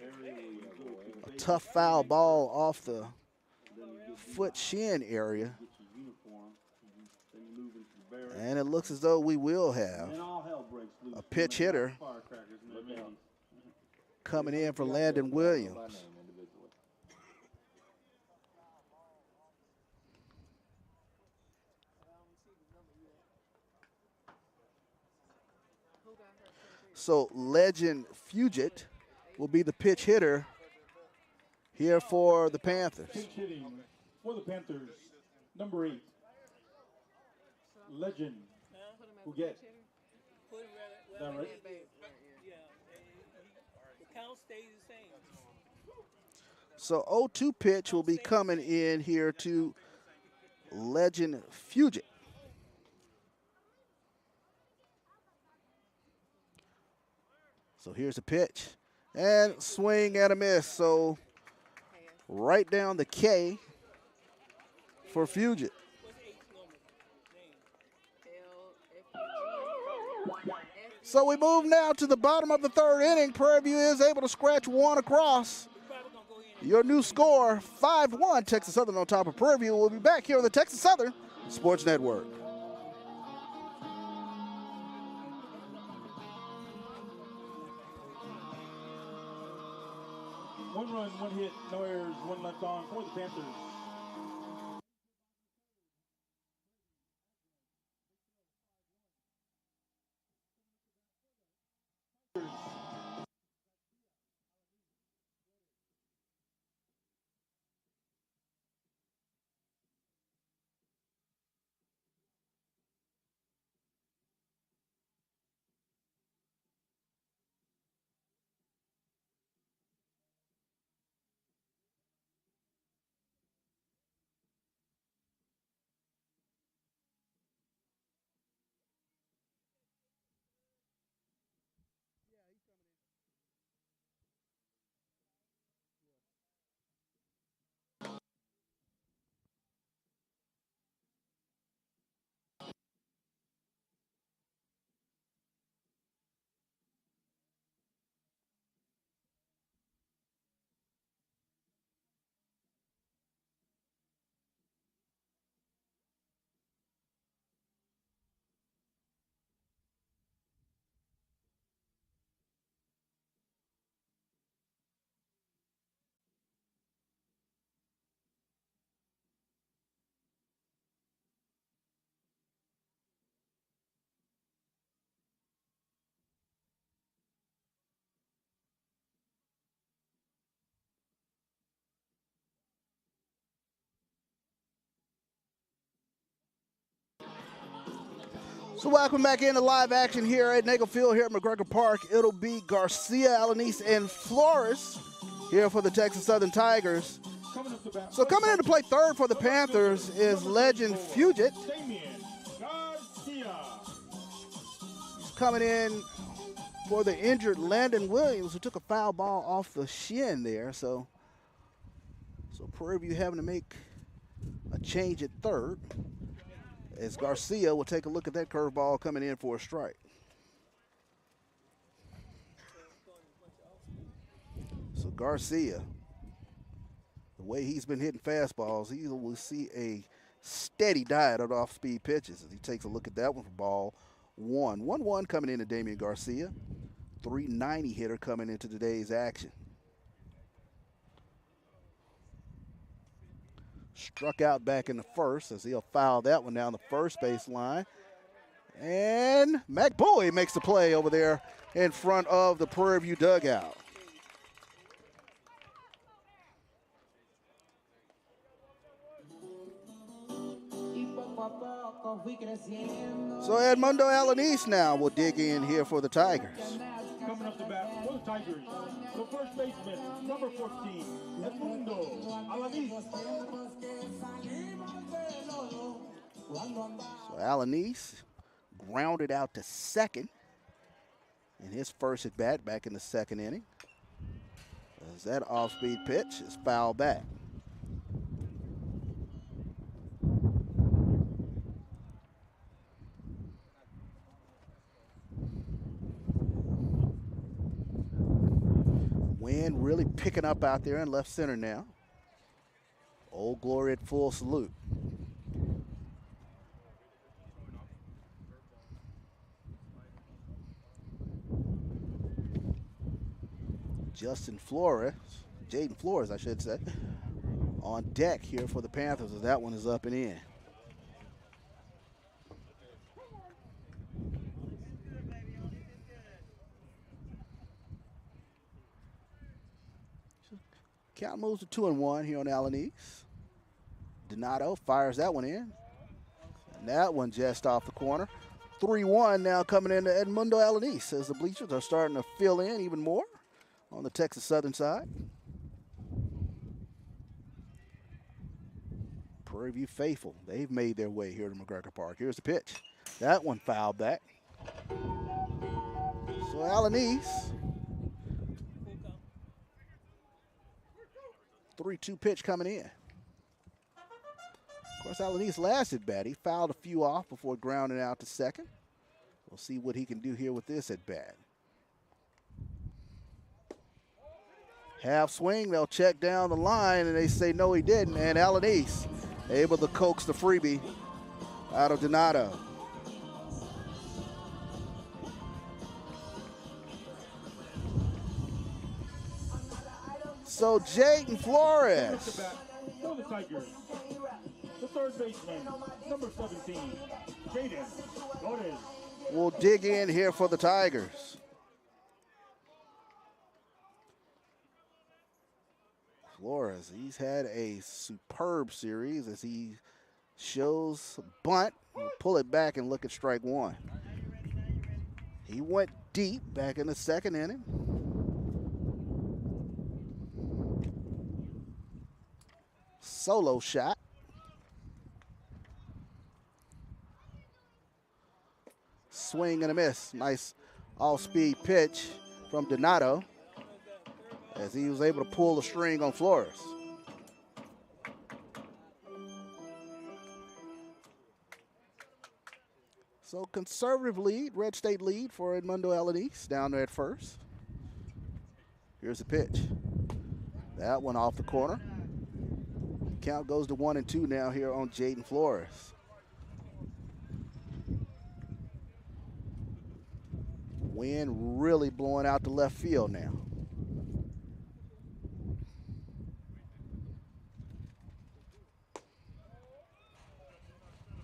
a tough foul ball off the foot shin area. And it looks as though we will have a pitch hitter coming in for Landon Williams. So Legend Fugit will be the pitch hitter here for the Panthers. Pitch hitting for the Panthers, number 8. Legend will get that right? So 0-2 pitch will be coming in here to Legend Fugit. So here's a pitch and swing and a miss. So right down the K for Fugit. So we move now to the bottom of the 3rd inning. Prairie View is able to scratch one across. Your new score, 5-1, Texas Southern on top of Prairie View. We'll be back here on the Texas Southern Sports Network. One run, 1 hit, no errors, 1 left on for the Panthers. So welcome back into live action here at Nagel Field here at McGregor Park. It'll be Garcia, Alanis, and Flores here for the Texas Southern Tigers. So coming in to play third for the Panthers is legend Fugit. He's coming in for the injured Landon Williams, who took a foul ball off the shin there. So Prairie View having to make a change at third, as Garcia will take a look at that curveball coming in for a strike. So Garcia, the way he's been hitting fastballs, he will see a steady diet of off-speed pitches as he takes a look at that one for ball one. 1-1 coming into Damian Garcia. 390 hitter coming into today's action. Struck out back in the first as he'll foul that one down the first base line. And Mac Bowie makes the play over there in front of the Prairie View dugout. So Edmundo Alanis now will dig in here for the Tigers. Coming up to bat for the Tigers, the first baseman, number 14, Edmundo Alanis. So Alanis grounded out to second in his first at bat back in the second inning, as that off-speed pitch is fouled back. Wind really picking up out there in left center now. Old Glory at full salute. Jaden Flores, I should say, on deck here for the Panthers as that one is up and in. Count moves to 2-1 here on Alanis. Donato fires that one in. And that one just off the corner. 3-1 now coming into Edmundo Alanis as the bleachers are starting to fill in even more on the Texas Southern side. Prairie View faithful, they've made their way here to McGregor Park. Here's the pitch. That one fouled back. So Alanis, 3-2 pitch coming in. Of course, Alanis last at bat, he fouled a few off before grounding out to second. We'll see what he can do here with this at bat. Half swing, they'll check down the line, and they say no, he didn't. And Alanis able to coax the freebie out of Donato. So Jaden Flores. For the Tigers, the third baseman, number 17, Jaden Flores. Will dig in here for the Tigers. Flores, he's had a superb series as he shows bunt, pull it back and look at strike one. He went deep back in the second inning. Solo shot. Swing and a miss. Nice off-speed pitch from Donato as he was able to pull the string on Flores. So conservative lead, Red State lead for Edmundo Alanis down there at first. Here's the pitch. That one off the corner. Count goes to 1-2 now here on Jaden Flores. Wind really blowing out to left field now.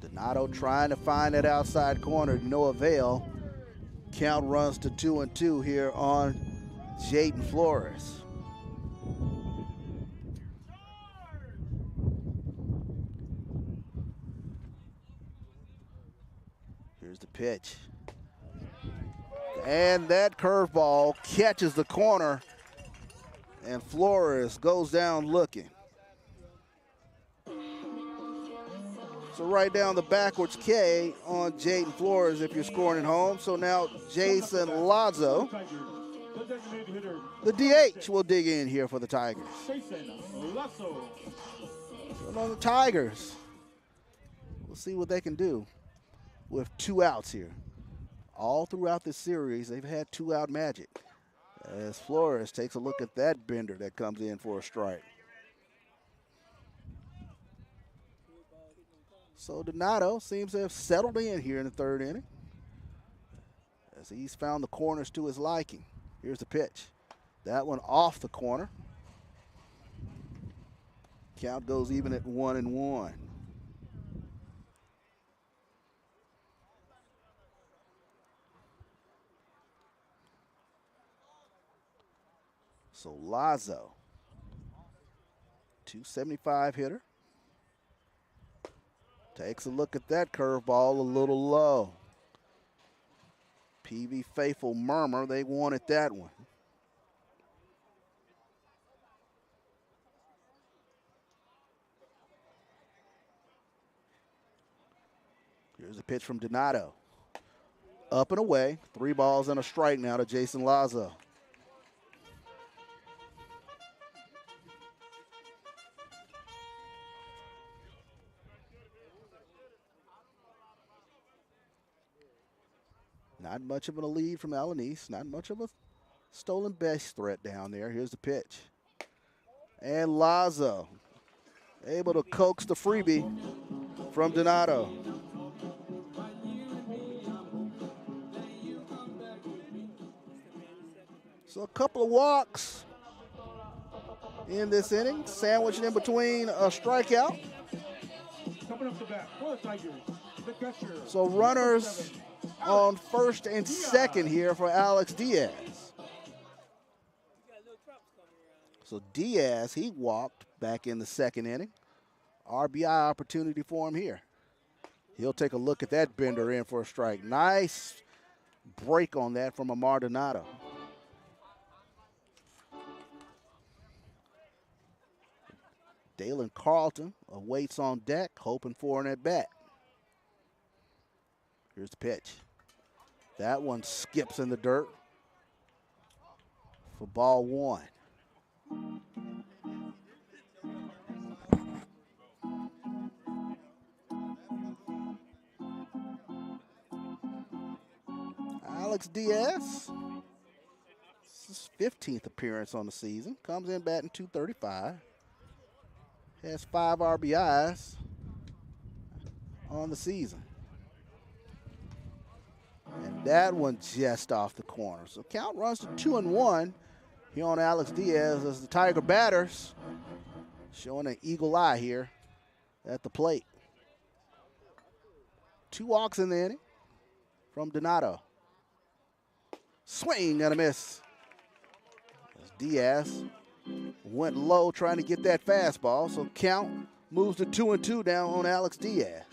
Donato trying to find that outside corner, no avail. Count runs to 2-2 here on Jaden Flores. Here's the pitch. And that curveball catches the corner, and Flores goes down looking. So right down the backwards K on Jaden Flores if you're scoring at home. So now Jason Lazo, the DH, will dig in here for the Tigers. So on the Tigers, we'll see what they can do with 2 outs here. All throughout this series, they've had 2-out magic. As Flores takes a look at that bender that comes in for a strike. So Donato seems to have settled in here in the 3rd inning, as he's found the corners to his liking. Here's the pitch. That one off the corner. Count goes even at 1-1. So Lazo, 275 hitter. Takes a look at that curveball, a little low. PV faithful murmur, they wanted that one. Here's a pitch from Donato. Up and away, 3 balls and a strike now to Jason Lazo. Not much of a lead from Alanis. Not much of a stolen base threat down there. Here's the pitch. And Lazo able to coax the freebie from Donato. So a couple of walks in this inning, sandwiched in between a strikeout. Coming up the bat for the Tigers, the catcher. So runners on 1st and 2nd here for Alex Diaz. So Diaz, he walked back in the 2nd inning. RBI opportunity for him here. He'll take a look at that bender in for a strike. Nice break on that from Amar Donato. Dalen Carlton awaits on deck, hoping for an at-bat. Here's the pitch. That one skips in the dirt for ball 1. Alex Diaz, this is his 15th appearance on the season. Comes in batting .235. Has 5 RBIs on the season. And that one just off the corner. So count runs to 2-1 here on Alex Diaz as the Tiger batters showing an eagle eye here at the plate. 2 walks in the inning from Donato. Swing and a miss. As Diaz went low trying to get that fastball, so count moves to 2-2 down on Alex Diaz.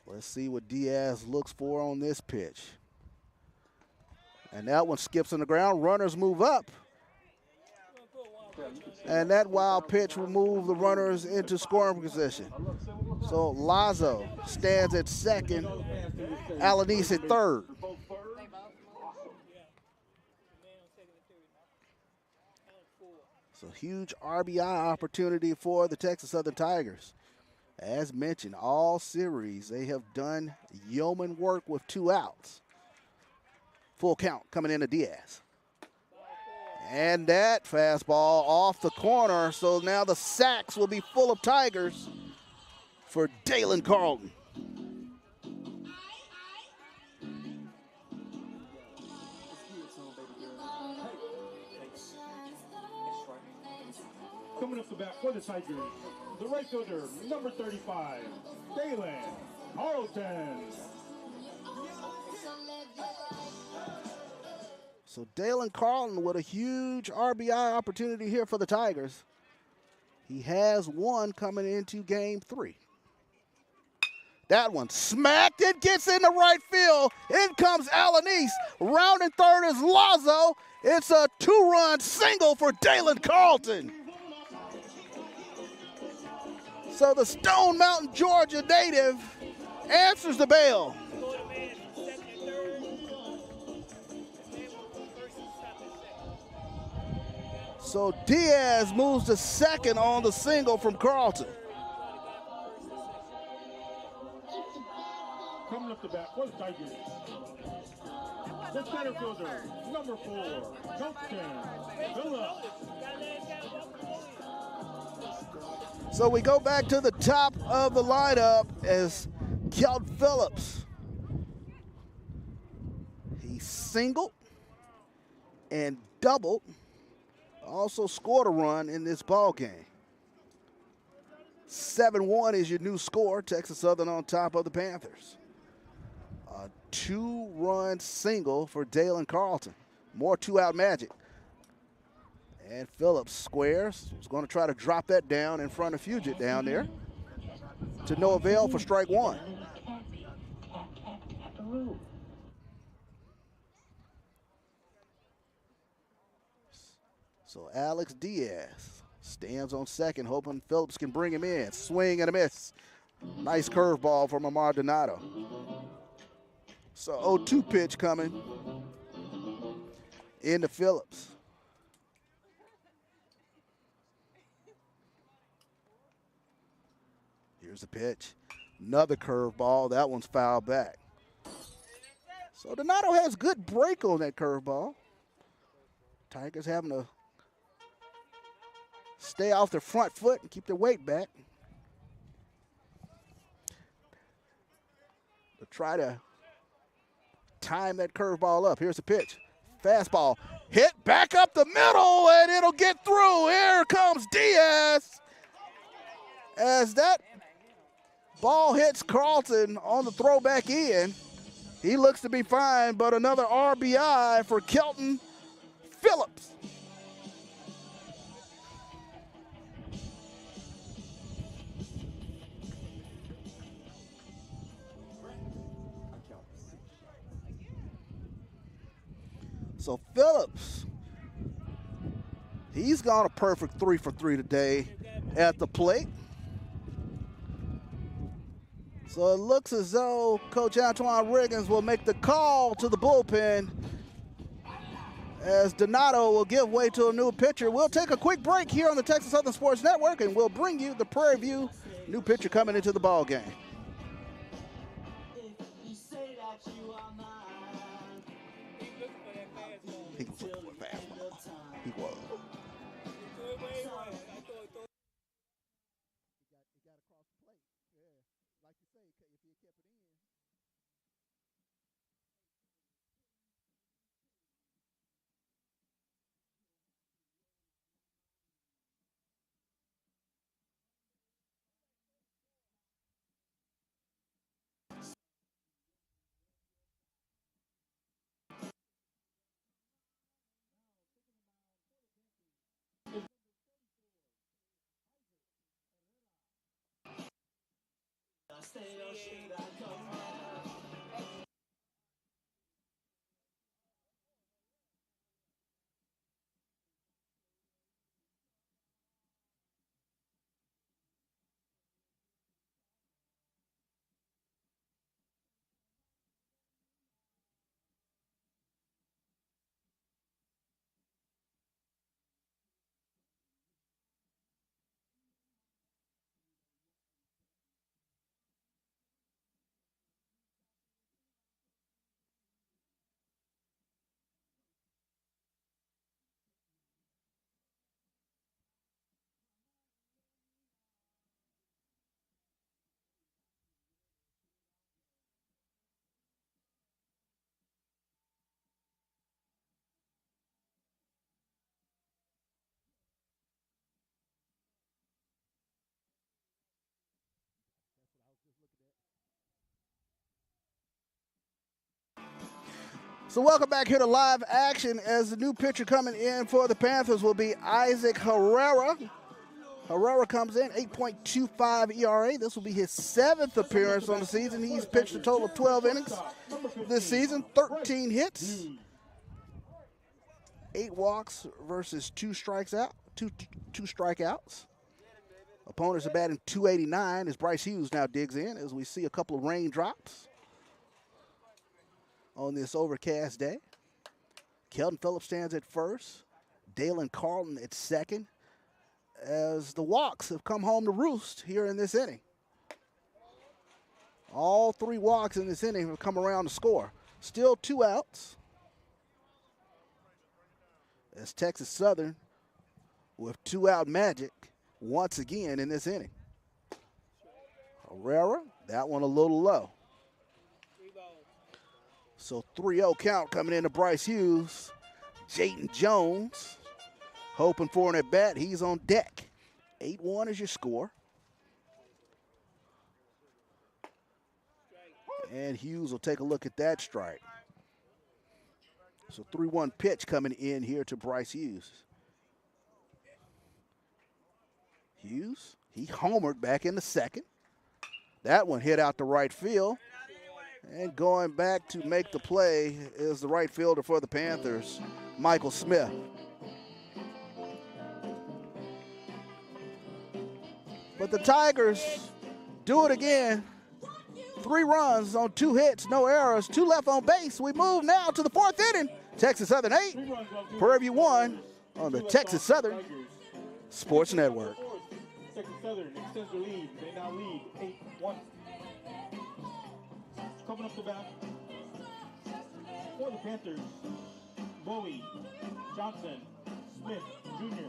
Let's see what Diaz looks for on this pitch. And that one skips on the ground. Runners move up. And that wild pitch will move the runners into scoring position. So Lazo stands at 2nd, Alanis at 3rd. So huge RBI opportunity for the Texas Southern Tigers. As mentioned, all series, they have done yeoman work with 2 outs. Full count coming into Diaz. And that fastball off the corner, so now the sacks will be full of Tigers for Dalen Carlton. Coming up the bat for the Tigers, the right fielder, number 35, Dalen Carlton. So Dalen Carlton with a huge RBI opportunity here for the Tigers. He has one coming into game 3. That one smacked. It gets into right field. In comes Alanis. Rounding third is Lazo. It's a 2-run single for Dalen Carlton. So the Stone Mountain, Georgia native answers the bell. So Diaz moves to second on the single from Carlton. Coming up the bat for the Tigers. The center fielder, number 4, Justin Phillips. So we go back to the top of the lineup as Kelton Phillips. He singled and doubled. Also scored a run in this ball game. 7-1 is your new score. Texas Southern on top of the Panthers. A 2-run single for Dalen Carlton. More 2-out magic. And Phillips squares. He's going to try to drop that down in front of Fugit down there. To no avail for strike 1. So Alex Diaz stands on second, hoping Phillips can bring him in. Swing and a miss. Nice curveball from Amar Donato. So 0-2 pitch coming into Phillips. Here's the pitch. Another curveball. That one's fouled back. So Donato has good break on that curveball. Tigers having to stay off their front foot and keep their weight back. They'll try to time that curveball up. Here's the pitch. Fastball. Hit back up the middle, and it'll get through. Here comes Diaz. As that ball hits Carlton on the throwback in, he looks to be fine, but another RBI for Kelton Phillips. So Phillips, he's gone a perfect 3 for 3 today at the plate. So it looks as though Coach Antoine Riggins will make the call to the bullpen as Donato will give way to a new pitcher. We'll take a quick break here on the Texas Southern Sports Network, and we'll bring you the Prairie View new pitcher coming into the ball game. He was looking for a fastball. He was. So welcome back here to live action as the new pitcher coming in for the Panthers will be Isaac Herrera. Herrera comes in, 8.25 ERA. This will be his 7th appearance on the season. He's pitched a total of 12 innings this season, 13 hits, 8 walks versus 2 strikeouts. Opponents are batting .289 as Bryce Hughes now digs in as we see a couple of raindrops on this overcast day. Kelton Phillips stands at first. Dalen Carlton at second as the walks have come home to roost here in this inning. All 3 walks in this inning have come around to score. Still 2 outs as Texas Southern with 2-out magic once again in this inning. Herrera, that one a little low. So 3-0 count coming into Bryce Hughes. Jayton Jones hoping for an at-bat. He's on deck. 8-1 is your score. And Hughes will take a look at that strike. So 3-1 pitch coming in here to Bryce Hughes. Hughes, he homered back in the second. That one hit out to right field. And going back to make the play is the right fielder for the Panthers, Michael Smith. But the Tigers do it again. 3 runs on 2 hits, no errors, 2 left on base. We move now to the 4th inning. Texas Southern 8, Prairie View 1 on the Texas Southern Sports Network. Texas Southern extends the lead. They now lead 8-1. Coming up the bat for the Panthers, Bowie, Johnson, Smith, Jr.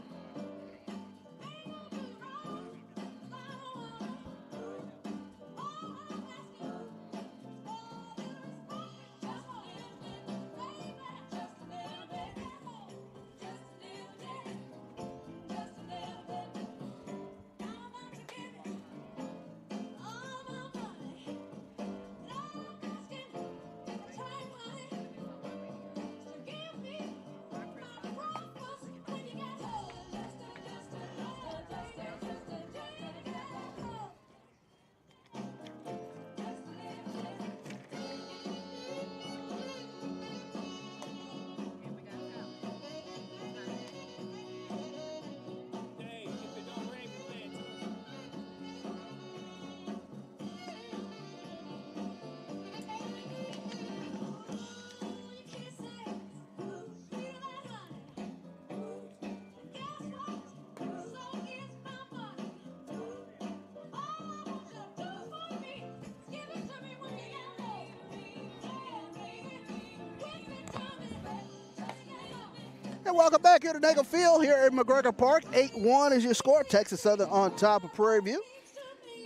And welcome back here to Nagel Field here at McGregor Park. 8-1 is your score. Texas Southern on top of Prairie View.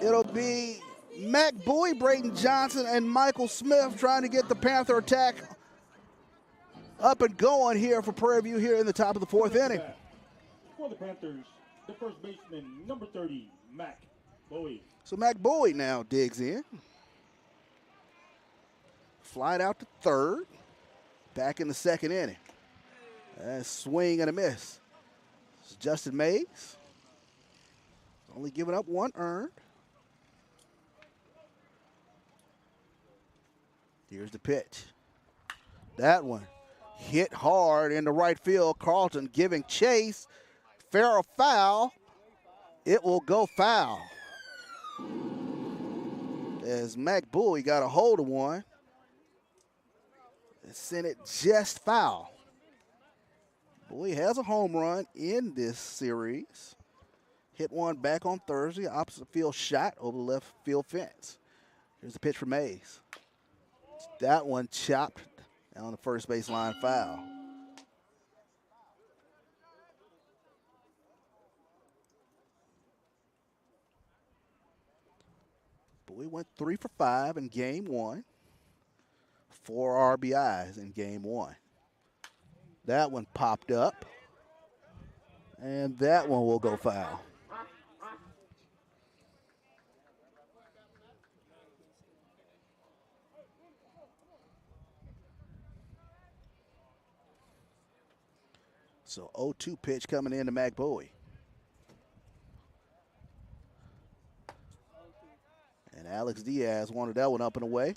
It'll be Mac Bowie, Braden Johnson, and Michael Smith trying to get the Panther attack up and going here for Prairie View here in the top of the 4th inning. For the Panthers, the first baseman, number 30, Mac Bowie. So Mac Bowie now digs in. Flied out to third. Back in the 2nd inning. A swing and a miss. It's Justin Mays. Only giving up 1 earned. Here's the pitch. That one hit hard in the right field. Carlton giving chase. Fair or foul. It will go foul. As Mac Bowie got a hold of one. And sent it just foul. Bowie has a home run in this series. Hit one back on Thursday, opposite field shot over the left field fence. Here's the pitch for Mays. That one chopped on the first baseline foul. Bowie went 3 for 5 in game 1. 4 RBIs in game 1. That one popped up. And that one will go foul. So 0-2 pitch coming in to Mac Bowie. And Alex Diaz wanted that one up and away.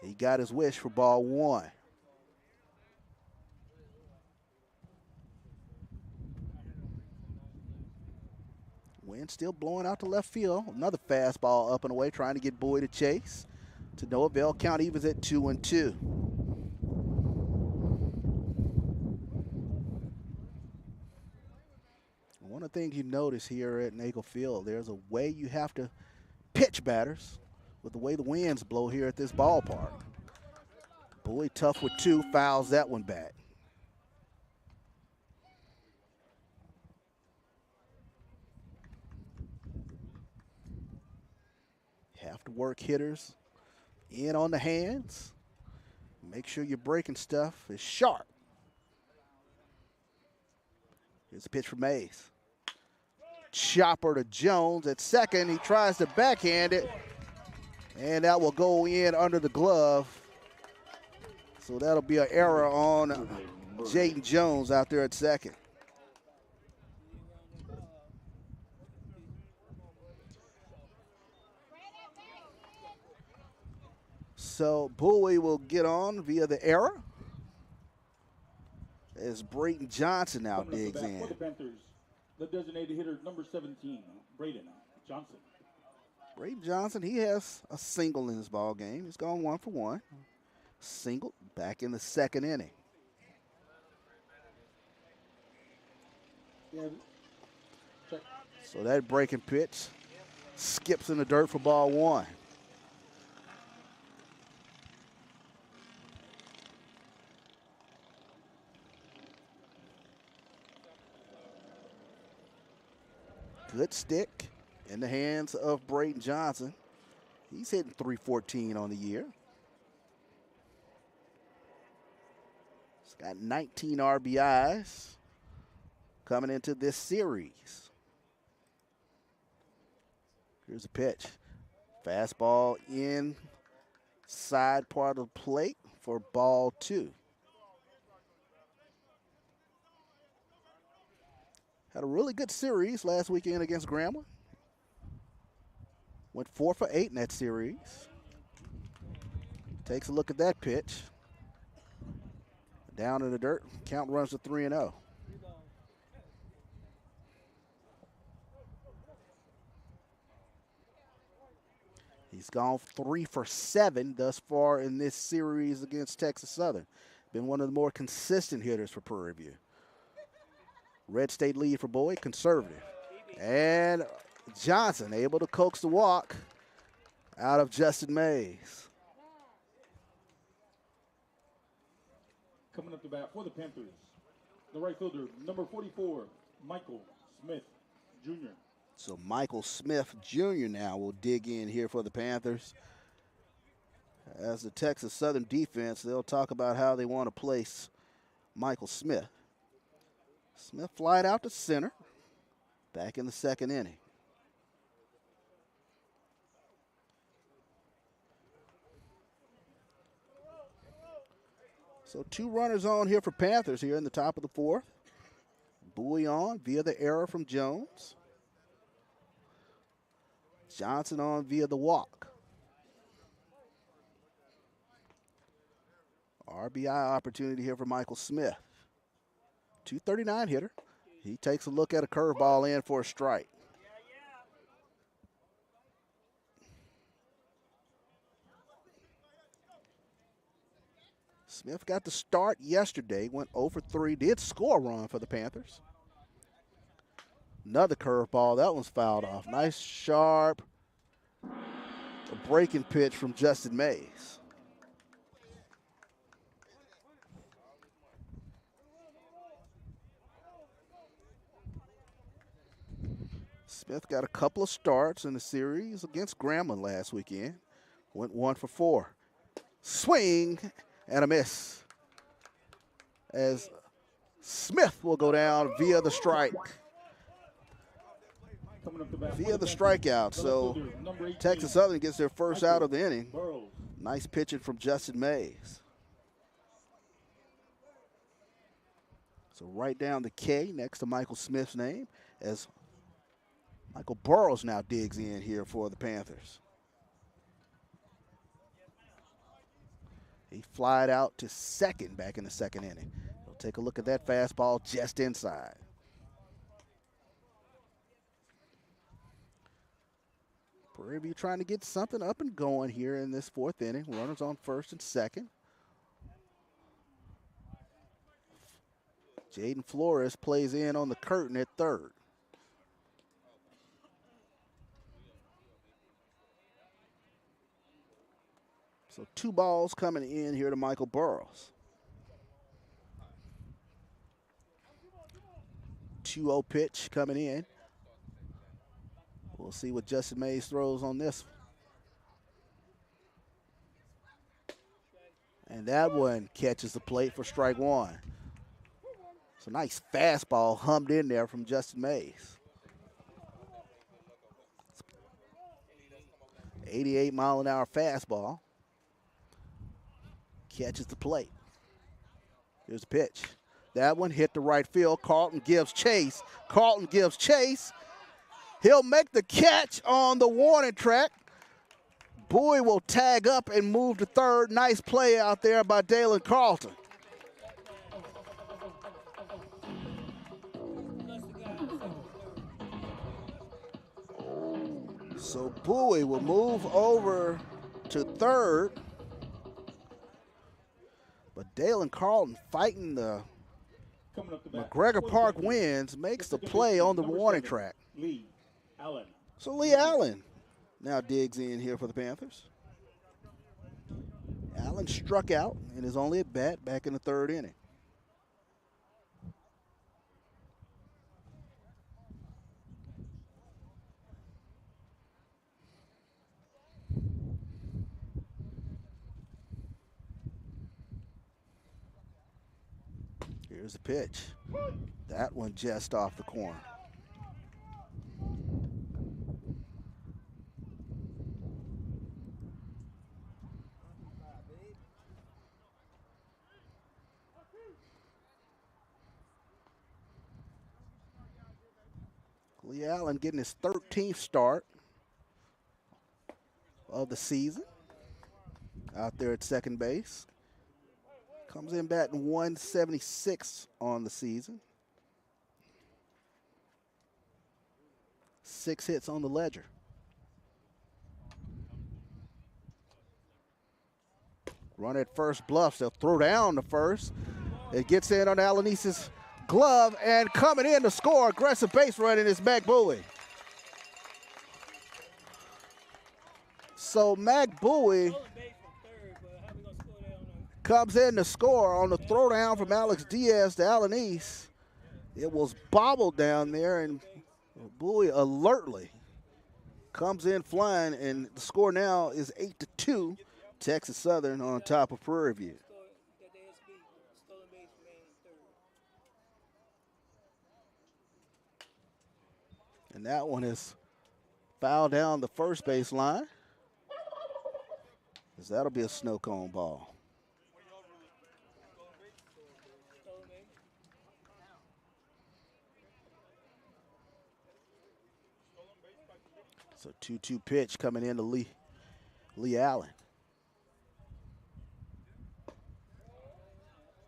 He got his wish for ball one. Wind still blowing out to left field. Another fastball up and away, trying to get Bowie to chase. To no avail. Count evens at 2-2. One of the things you notice here at Nagel Field, there's a way you have to pitch batters with the way the winds blow here at this ballpark. Bowie tough with two, fouls that one back. Have to work hitters in on the hands. Make sure your breaking stuff is sharp. Here's a pitch from Mays. Chopper to Jones at second. He tries to backhand it, and that will go in under the glove. So that'll be an error on Jaden Jones out there at second. So Bowie will get on via the error as Brayton Johnson now digs in. For the Panthers, the designated hitter, number 17, Brayton Johnson. Brayton Johnson, he has a single in his ball game. He's gone 1 for 1. Single back in the second inning. Yeah. Check. So that breaking pitch skips in the dirt for ball one. Good stick in the hands of Brayton Johnson. He's hitting .314 on the year. He's got 19 RBIs coming into this series. Here's a pitch. Fastball inside part of the plate for ball two. Had a really good series last weekend against Grambling. Went 4 for 8 in that series. Takes a look at that pitch. Down in the dirt, count runs to 3-0. He's gone 3 for 7 thus far in this series against Texas Southern. Been one of the more consistent hitters for Prairie View. Red State lead for Bowie, conservative. And Johnson able to coax the walk out of Justin Mays. Coming up to bat for the Panthers, the right fielder, number 44, Michael Smith Jr. So Michael Smith Jr. now will dig in here for the Panthers. As the Texas Southern defense, they'll talk about how they want to place Michael Smith. Smith flied out to center, back in the second inning. So 2 runners on here for Panthers here in the top of the 4th. Bowie on via the error from Jones. Johnson on via the walk. RBI opportunity here for Michael Smith. 239 hitter. He takes a look at a curveball in for a strike. Smith got the start yesterday, went 0 for 3, did score a run for the Panthers. Another curveball, that one's fouled off. Nice, sharp, breaking pitch from Justin Mays. Smith got a couple of starts in the series against Grambling last weekend. Went 1 for 4. Swing and a miss. As Smith will go down via the strike. Via the strikeout. So Texas Southern gets their first out of the inning. Nice pitching from Justin Mays. So right down the K next to Michael Smith's name as Michael Burrows now digs in here for the Panthers. He flied out to second back in the second inning. We'll take a look at that fastball just inside. Prairie View trying to get something up and going here in this fourth inning. Runners on first and second. Jaden Flores plays in on the curtain at third. So 2 balls coming in here to Michael Burrows. 2-0 pitch coming in. We'll see what Justin Mays throws on this one. And that one catches the plate for strike one. It's a nice fastball hummed in there from Justin Mays. 88-mile-an-hour fastball. Catches the plate. Here's the pitch. That one hit the right field. Carlton gives chase. Carlton gives chase. He'll make the catch on the warning track. Bowie will tag up and move to third. Nice play out there by Dalen Carlton. So Bowie will move over to third. But Dalen Carlton fighting the McGregor Park winds, makes the play on the warning track. So Lee Allen now digs in here for the Panthers. Allen struck out in his only at bat back in the third inning. Here's the pitch. That one just off the corner. Lee Allen getting his 13th start of the season out there at second base. Comes in batting 176 on the season. 6 hits on the ledger. Run at first bluffs. They'll throw down the first. It gets in on Alanis's glove, and coming in to score, aggressive base running is Mac Bowie. So Mac Bowie comes in to score on the throwdown from Alex Diaz to Alanis. It was bobbled down there, and Bowie alertly comes in flying, and the score now is 8-2. Texas Southern on top of Prairie View. And that one is fouled down the first base line, as that'll be a snow cone ball. So 2-2 pitch coming into Lee Allen.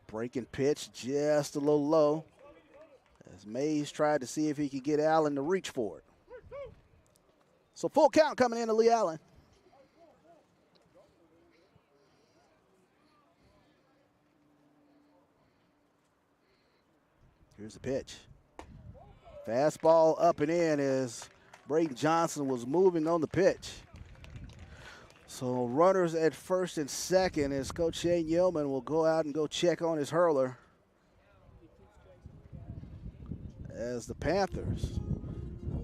Breaking pitch just a little low, as Mays tried to see if he could get Allen to reach for it. So full count coming into Lee Allen. Here's the pitch. Fastball up and in as Braden Johnson was moving on the pitch. So runners at first and second as Coach Shane Yeoman will go out and go check on his hurler. As the Panthers,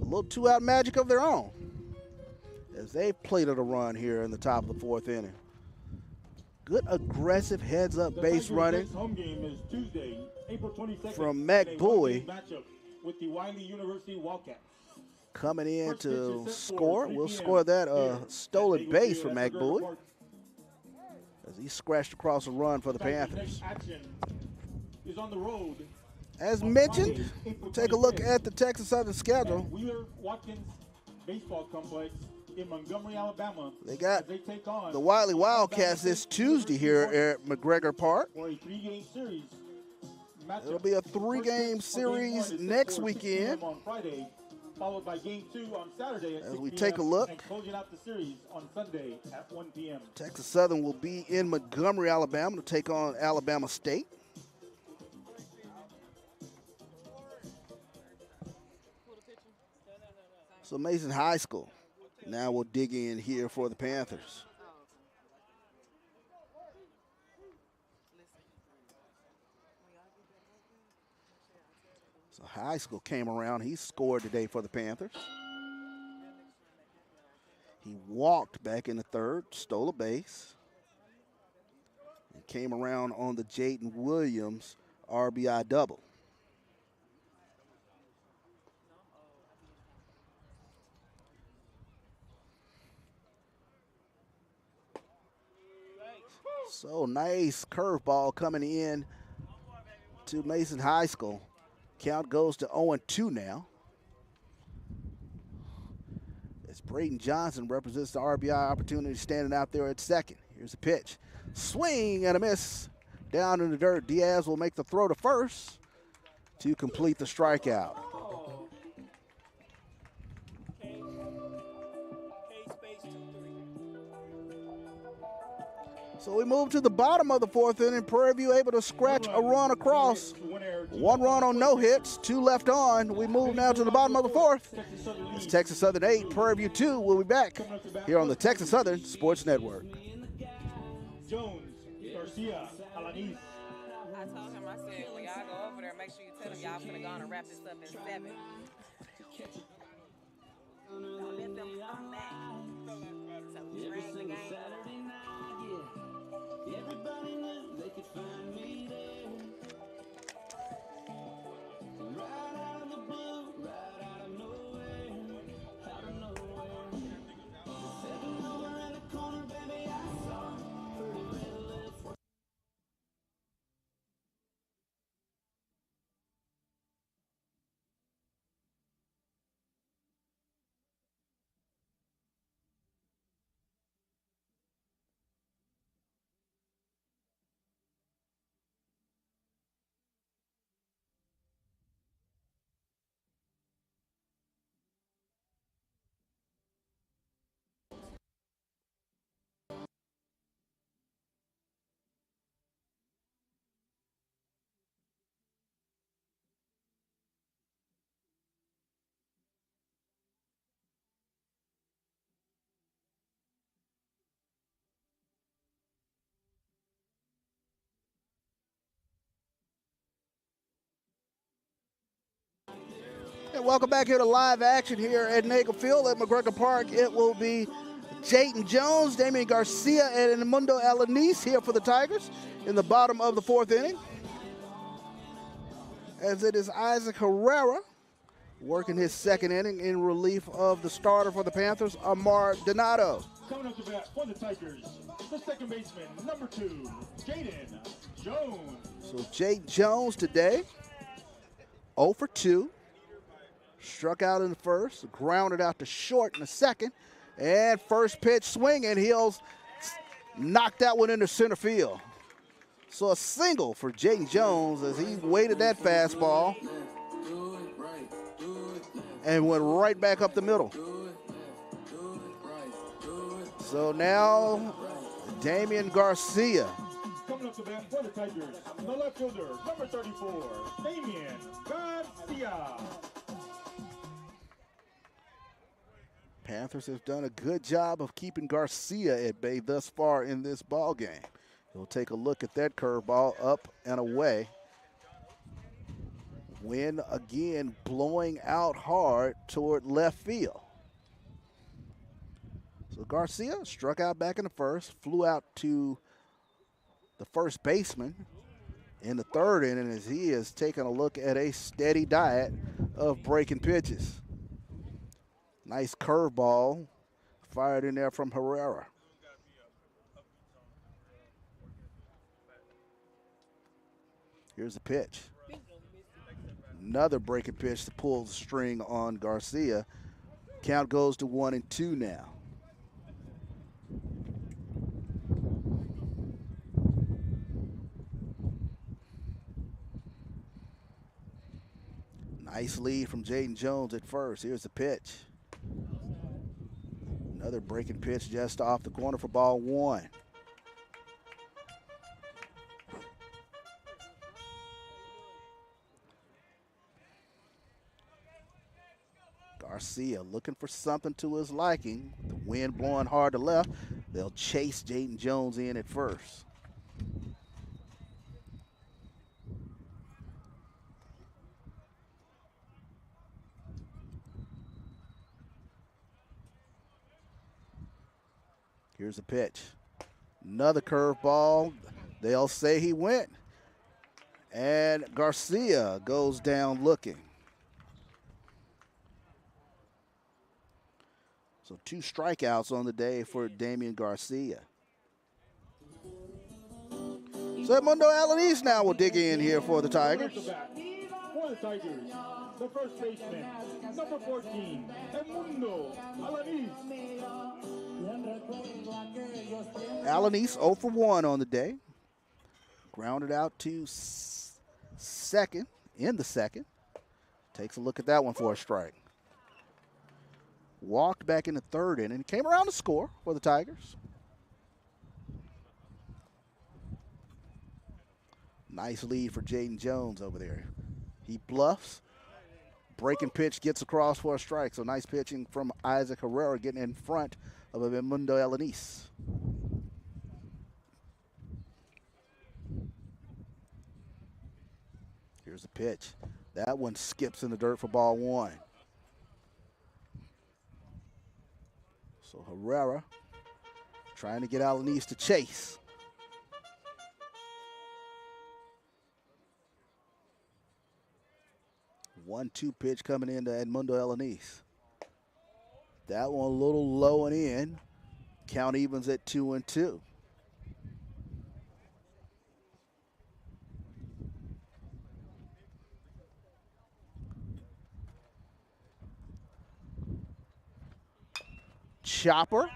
a little two-out magic of their own, as they've plated a run here in the top of the fourth inning. Good aggressive heads-up base running home game is Tuesday, April 22nd, from Mac Bowie. Matchup with the Wiley University Wildcats. Coming in to score. We'll score that stolen base for Mac Bowie, as he scratched across a run for the Panthers. Is on the road. As mentioned, take a look at the Texas Southern schedule. Wheeler Watkins Baseball Complex in Montgomery, Alabama. They got They take on the Wiley Wildcats this Tuesday here at McGregor Park. for a 3-game series. It'll be a 3-game series next weekend. On Friday, followed by game 2 on Saturday at As 6 we p.m. take a look, and closing out the series on Sunday at 1 p.m. Texas Southern will be in Montgomery, Alabama to take on Alabama State. So Mason High School now will dig in here for the Panthers. So High School came around. He scored today for the Panthers. He walked back in the third, stole a base, and came around on the Jaden Williams RBI double. So nice curveball coming in to Mason High School. Count goes to 0-2 now. As Braden Johnson represents the RBI opportunity standing out there at second. Here's a pitch. Swing and a miss. Down in the dirt. Diaz will make the throw to first to complete the strikeout. So we move to the bottom of the fourth inning. Prairie View able to scratch a run across. 1 run on no hits, 2 left on. We move now to the bottom of the fourth. It's Texas Southern 8, Prairie View 2. We'll be back here on the Texas Southern Sports Network. Jones, Garcia, Alanis. I told him, I said, when y'all go over there, make sure you tell them y'all finna go on and wrap this up in 7. Don't let them come back. So we drain the game. Everybody knew they could find me there. Right out of the blue, right out of nowhere, out of nowhere. Stepping over in the corner, baby, I saw pretty red lips. And welcome back here to live action here at Nagel Field at McGregor Park. It will be Jayden Jones, Damian Garcia, and Edmundo Alanis here for the Tigers in the bottom of the fourth inning. As it is Isaac Herrera working his second inning in relief of the starter for the Panthers, Amar Donato. Coming up to bat for the Tigers, the second baseman, number 2, Jayden Jones. So Jayden Jones today, 0 for 2. Struck out in the first, grounded out to short in the second, and first pitch swinging, he'll knock that one into center field. So a single for Jayden Jones as he waited that fastball and went right back up the middle. So now Damian Garcia. Coming up to bat for the Tigers, the left fielder, number 34, Damian Garcia. Panthers have done a good job of keeping Garcia at bay thus far in this ball game. He'll take a look at that curveball up and away. Wind again blowing out hard toward left field. So Garcia struck out back in the first, flew out to the first baseman in the third inning as he is taking a look at a steady diet of breaking pitches. Nice curveball fired in there from Herrera. Here's a pitch. Another breaking pitch to pull the string on Garcia. Count goes to 1-2 now. Nice lead from Jaden Jones at first. Here's the pitch. Another breaking pitch just off the corner for ball one. Garcia looking for something to his liking. The wind blowing hard to left. They'll chase Jaden Jones in at first. Here's a pitch. Another curveball. They'll say he went. And Garcia goes down looking. So 2 strikeouts on the day for Damian Garcia. So Edmundo Alanis now will dig in here for the Tigers. For the Tigers, the first baseman, number 14, Edmundo Alanis. Alanis 0 for 1 on the day. Grounded out to second, in the second. Takes a look at that one for a strike. Walked back in the third inning. Came around to score for the Tigers. Nice lead for Jaden Jones over there. He bluffs. Breaking pitch gets across for a strike. So nice pitching from Isaac Herrera getting in front of Edmundo Alanis. Here's the pitch. That one skips in the dirt for ball one. So Herrera trying to get Alanis to chase. One-two pitch coming into Edmundo Alanis. That one a little low and in. Count evens at 2-2. Chopper.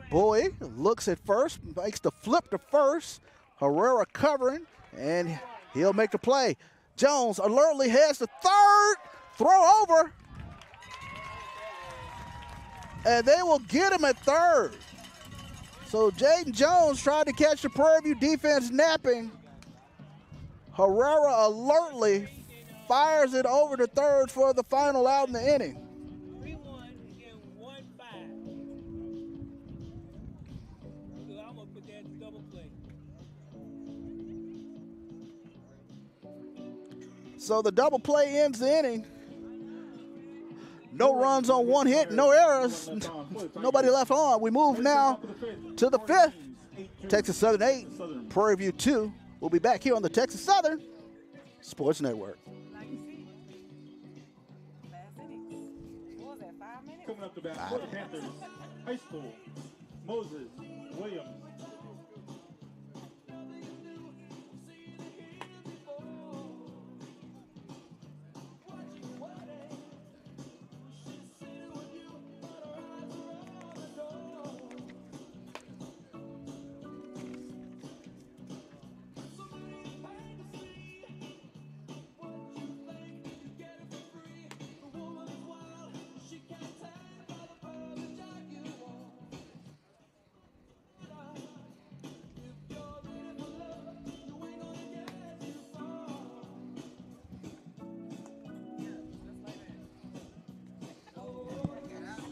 Bowie looks at first, makes the flip to first. Herrera covering, and he'll make the play. Jones alertly heads to third. Throw over. And they will get him at third. So Jaden Jones tried to catch the Prairie View defense napping. Herrera alertly fires it over to third for the final out in the inning. So the double play ends the inning. No runs on one hit, no errors, nobody left on. We move now to the fifth. Texas Southern 8, Prairie View 2. We'll be back here on the Texas Southern Sports Network. Coming up the bat for the Panthers, high school, Moses Williams.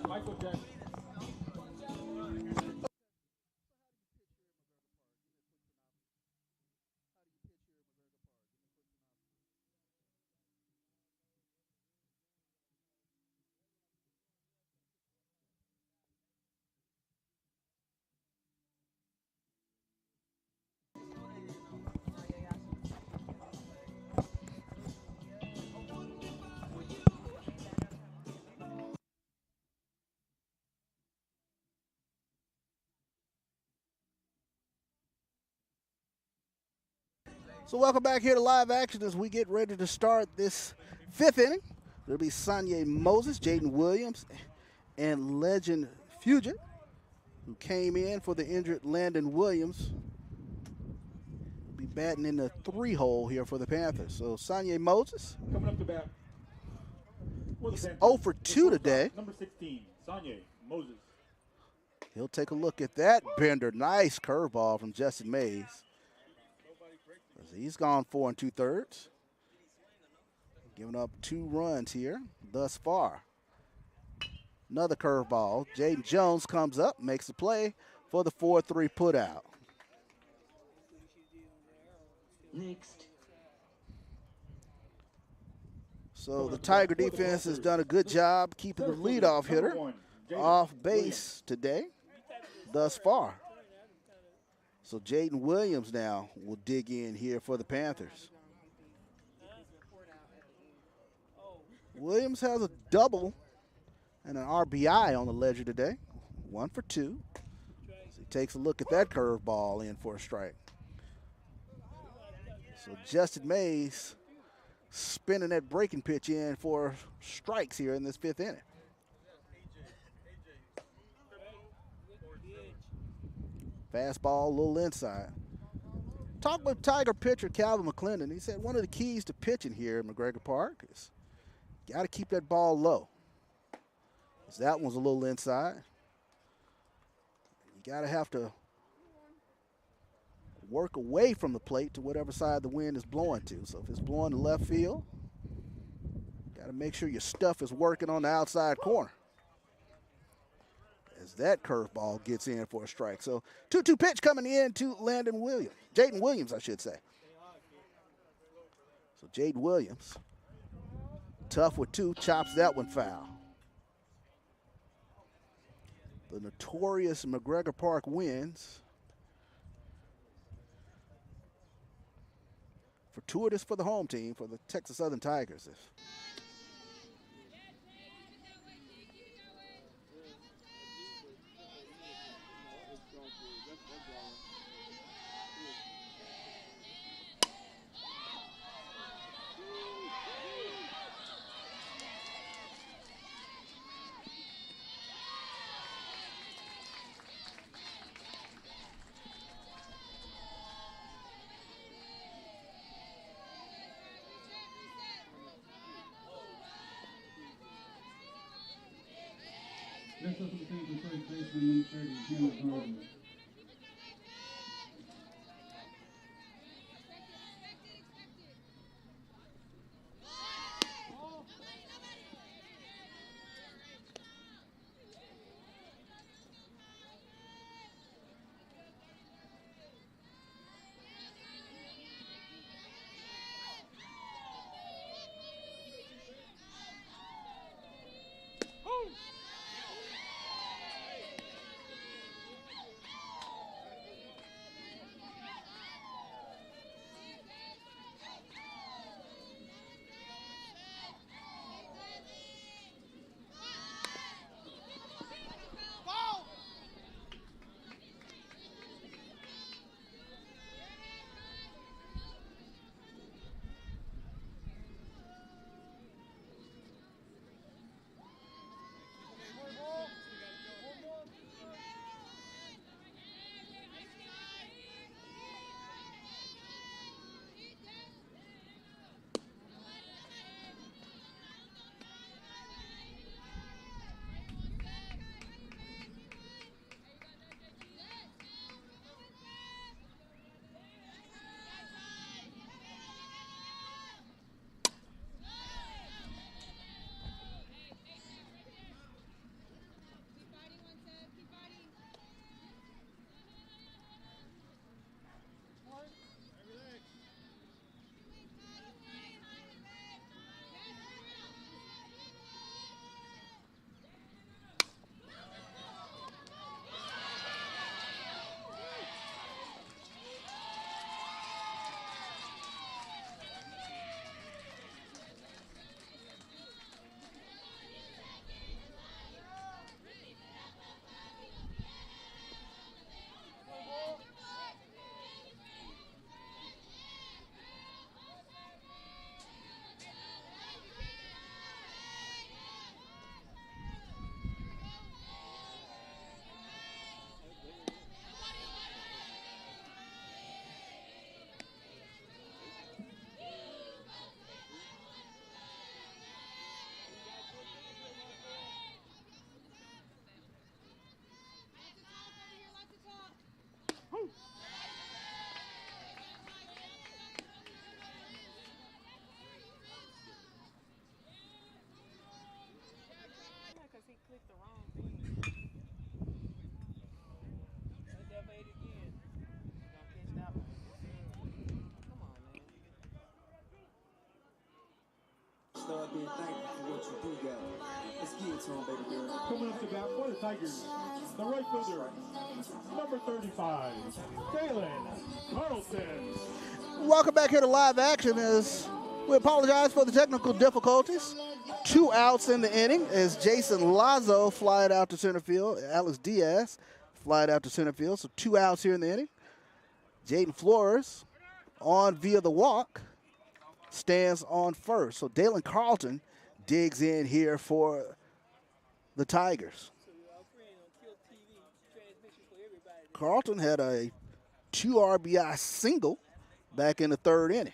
Michael Jackson. So welcome back here to live action as we get ready to start this fifth inning. There'll be Sonye Moses, Jaden Williams, and Legend Fugit, who came in for the injured Landon Williams. Will be batting in the 3-hole here for the Panthers. So Sonye Moses. Coming up to bat He's 0 for 2 today. Number 16, Sonye Moses. He'll take a look at that bender. Nice curveball from Justin Mays. He's gone 4 2/3. Giving up 2 runs here thus far. Another curveball. Jaden Jones comes up, makes the play for the 4-3 putout. Next. So the Tiger defense has done a good job keeping the leadoff hitter off base today thus far. So Jaden Williams now will dig in here for the Panthers. Williams has a double and an RBI on the ledger today. 1 for 2. So he takes a look at that curveball in for a strike. So Justin Mays spinning that breaking pitch in for strikes here in this 5th inning. Fastball, a little inside. Talked with Tiger pitcher Calvin McClendon. He said one of the keys to pitching here at McGregor Park is got to keep that ball low. So that one's a little inside. You got to have to work away from the plate to whatever side the wind is blowing to. So if it's blowing to left field, got to make sure your stuff is working on the outside corner. As that curveball gets in for a strike. So 2-2 pitch coming in to Jaden Williams, I should say. So Jaden Williams, tough with 2, chops that one foul. The notorious McGregor Park wins. Fortuitous for the home team, for the Texas Southern Tigers. Next up for the team for first baseman, number 30, James Gardner. Start being thankful for what you do got. Let's give it to him, baby girl. Coming up to bat for the Tigers, the right fielder, number 35, Dalen Carlson. Welcome back here to live action as we apologize for the technical difficulties. 2 outs in the inning as Jason Lazo flied out to center field. Alex Diaz flied out to center field. So 2 outs here in the inning. Jaden Flores on via the walk stands on first. So Dalen Carlton digs in here for the Tigers. Carlton had a 2 RBI single back in the 3rd inning.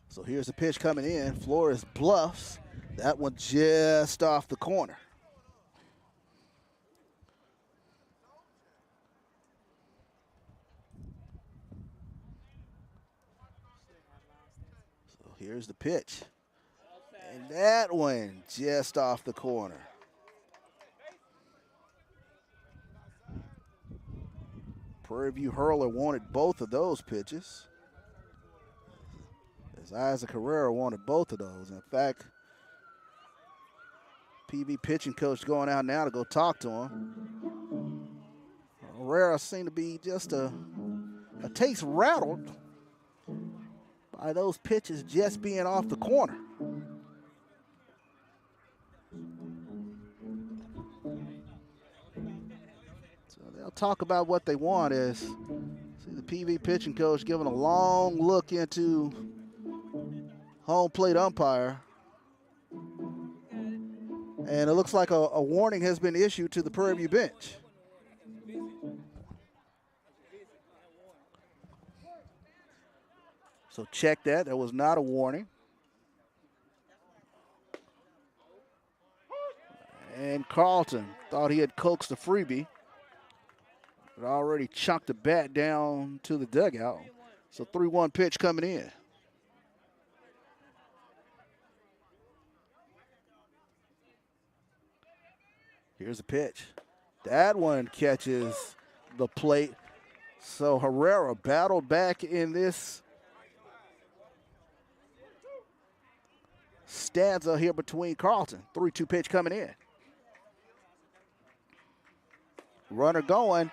So here's the pitch coming in. Flores bluffs. That one just off the corner. So here's the pitch. And that one just off the corner. Prairie View Hurler wanted both of those pitches. As Isaac Herrera wanted both of those. In fact, PV pitching coach going out now to go talk to him. Herrera seemed to be just a taste rattled by those pitches just being off the corner. So they'll talk about what they want as see the PV pitching coach giving a long look into home plate umpire. And it looks like a warning has been issued to the Prairie View bench. So check that. That was not a warning. And Carlton thought he had coaxed a freebie, but already chunked the bat down to the dugout. So 3-1 pitch coming in. Here's a pitch. That one catches the plate. So Herrera battled back in this stanza here between Carlton. 3-2 pitch coming in. Runner going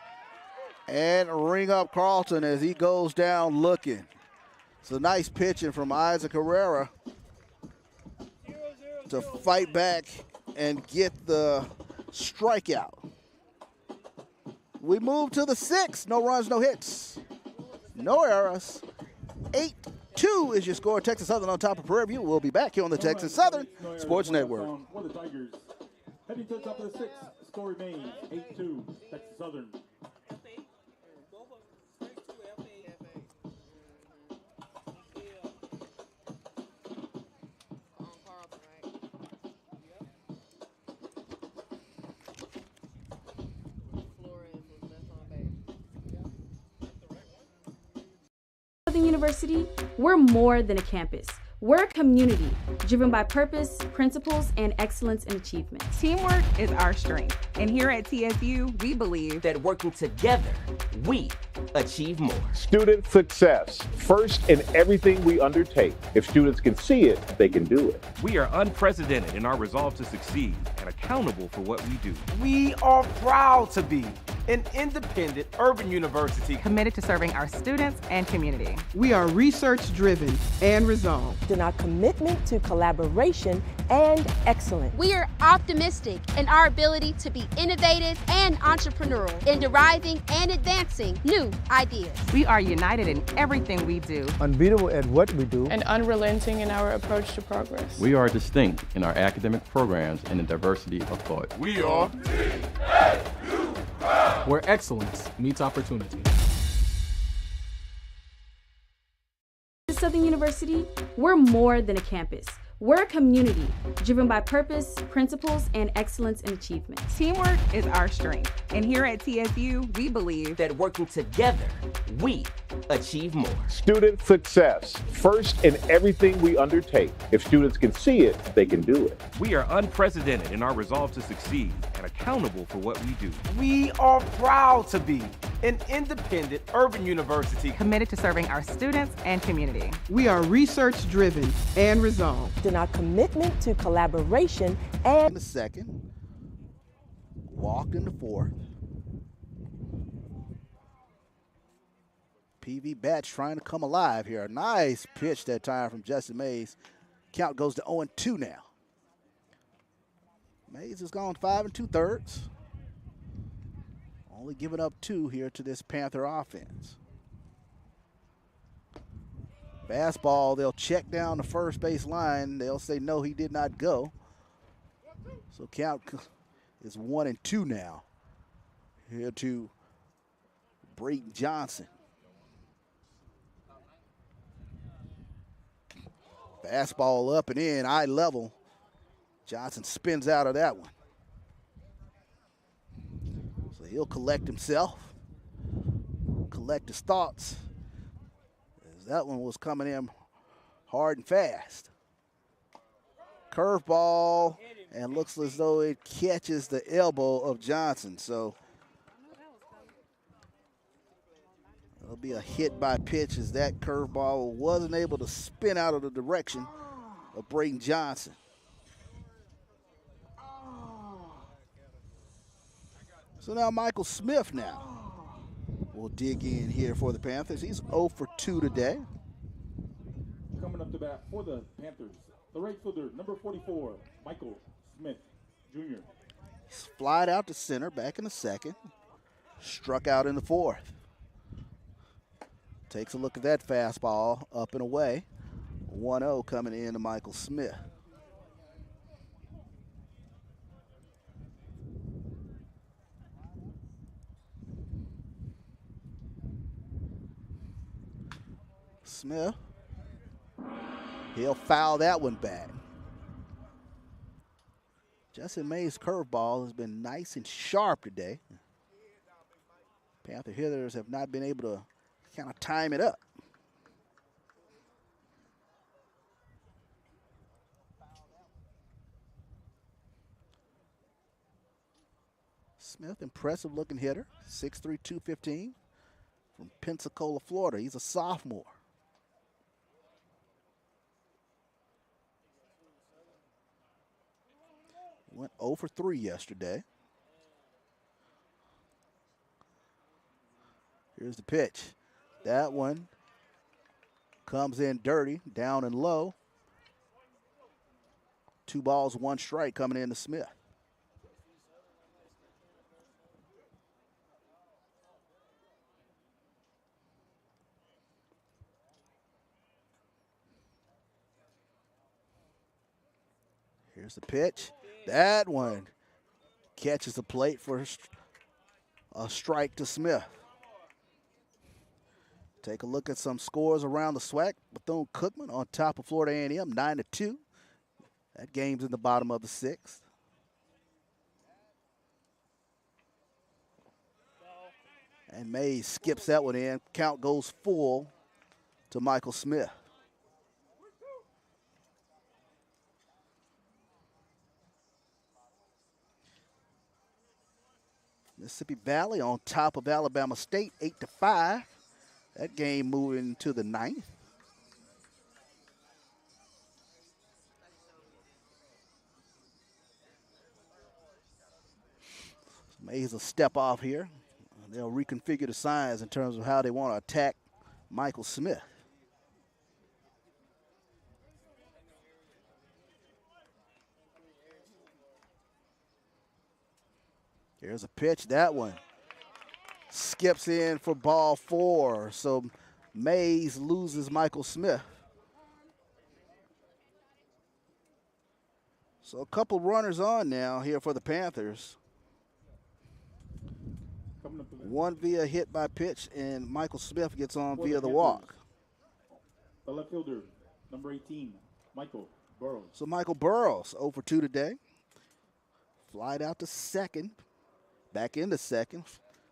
and ring up Carlton as he goes down looking. It's a nice pitching from Isaac Herrera to fight back and get the strikeout. We move to the 6th. No runs, no hits, no errors. 8-2 is your score. Texas Southern on top of Prairie View. We'll be back here on the Texas Southern Sports Network. For the Tigers, heading to the top of the 6th. Score remains 8-2. Texas Southern. Southern University, we're more than a campus. We're a community driven by purpose, principles, and excellence in achievement. Teamwork is our strength. And here at TSU, we believe that working together, we achieve more. Student success, first in everything we undertake. If students can see it, they can do it. We are unprecedented in our resolve to succeed and accountable for what we do. We are proud to be an independent urban university committed to serving our students and community. We are research-driven and resolved in our commitment to collaboration and excellence. We are optimistic in our ability to be innovative and entrepreneurial in deriving and advancing new ideas. We are united in everything we do, unbeatable at what we do, and unrelenting in our approach to progress. We are distinct in our academic programs and the diversity of thought. We are TSU, where excellence meets opportunity. At Southern University, we're more than a campus. We're a community driven by purpose, principles, and excellence in achievement. Teamwork is our strength. And here at TSU, we believe that working together, we achieve more. Student success, first in everything we undertake. If students can see it, they can do it. We are unprecedented in our resolve to succeed and accountable for what we do. We are proud to be an independent urban university committed to serving our students and community. We are research-driven and resolved. In our commitment to collaboration and in the second, walked in the fourth. PV Batch trying to come alive here. A nice pitch that time from Justin Mays. Count goes to 0-2 now. Mays has gone 5 2/3. Only giving up 2 here to this Panther offense. Fastball, they'll check down the first base line. They'll say no, he did not go. So count is 1-2 now. Here to Brayton Johnson. Fastball up and in, eye level. Johnson spins out of that one. So he'll collect himself, collect his thoughts, as that one was coming in hard and fast. Curveball, and looks as though it catches the elbow of Johnson. So it'll be a hit by pitch as that curveball wasn't able to spin out of the direction of Brayton Johnson. So now Michael Smith will dig in here for the Panthers. He's 0 for 2 today. Coming up to bat for the Panthers, the right fielder, number 44, Michael Smith, Jr. He's flied out to center, back in the second. Struck out in the fourth. Takes a look at that fastball, up and away. 1-0 coming in to Michael Smith. Smith, he'll foul that one back. Justin Mays' curveball has been nice and sharp today. Panther hitters have not been able to kind of time it up. Smith, impressive looking hitter, 6'3", 215, from Pensacola, Florida. He's a sophomore. Went 0 for 3 yesterday. Here's the pitch. That one comes in dirty, down and low. 2 balls, 1 strike coming in to Smith. Here's the pitch. That one catches the plate for a strike to Smith. Take a look at some scores around the SWAC. Bethune-Cookman on top of Florida A&M, 9-2. That game's in the bottom of the 6th. And Mays skips that one in. Count goes full to Michael Smith. Mississippi Valley on top of Alabama State, 8-5. That game moving to the 9th. Mays will step off here. They'll reconfigure the signs in terms of how they want to attack Michael Smith. Here's a pitch. That one skips in for ball 4. So Mays loses Michael Smith. So a couple runners on now here for the Panthers. One via hit by pitch, and Michael Smith gets on via the walk. The left fielder, number 18, Michael So Michael Burrows, 0 for 2 today. Flied out to second, back into second,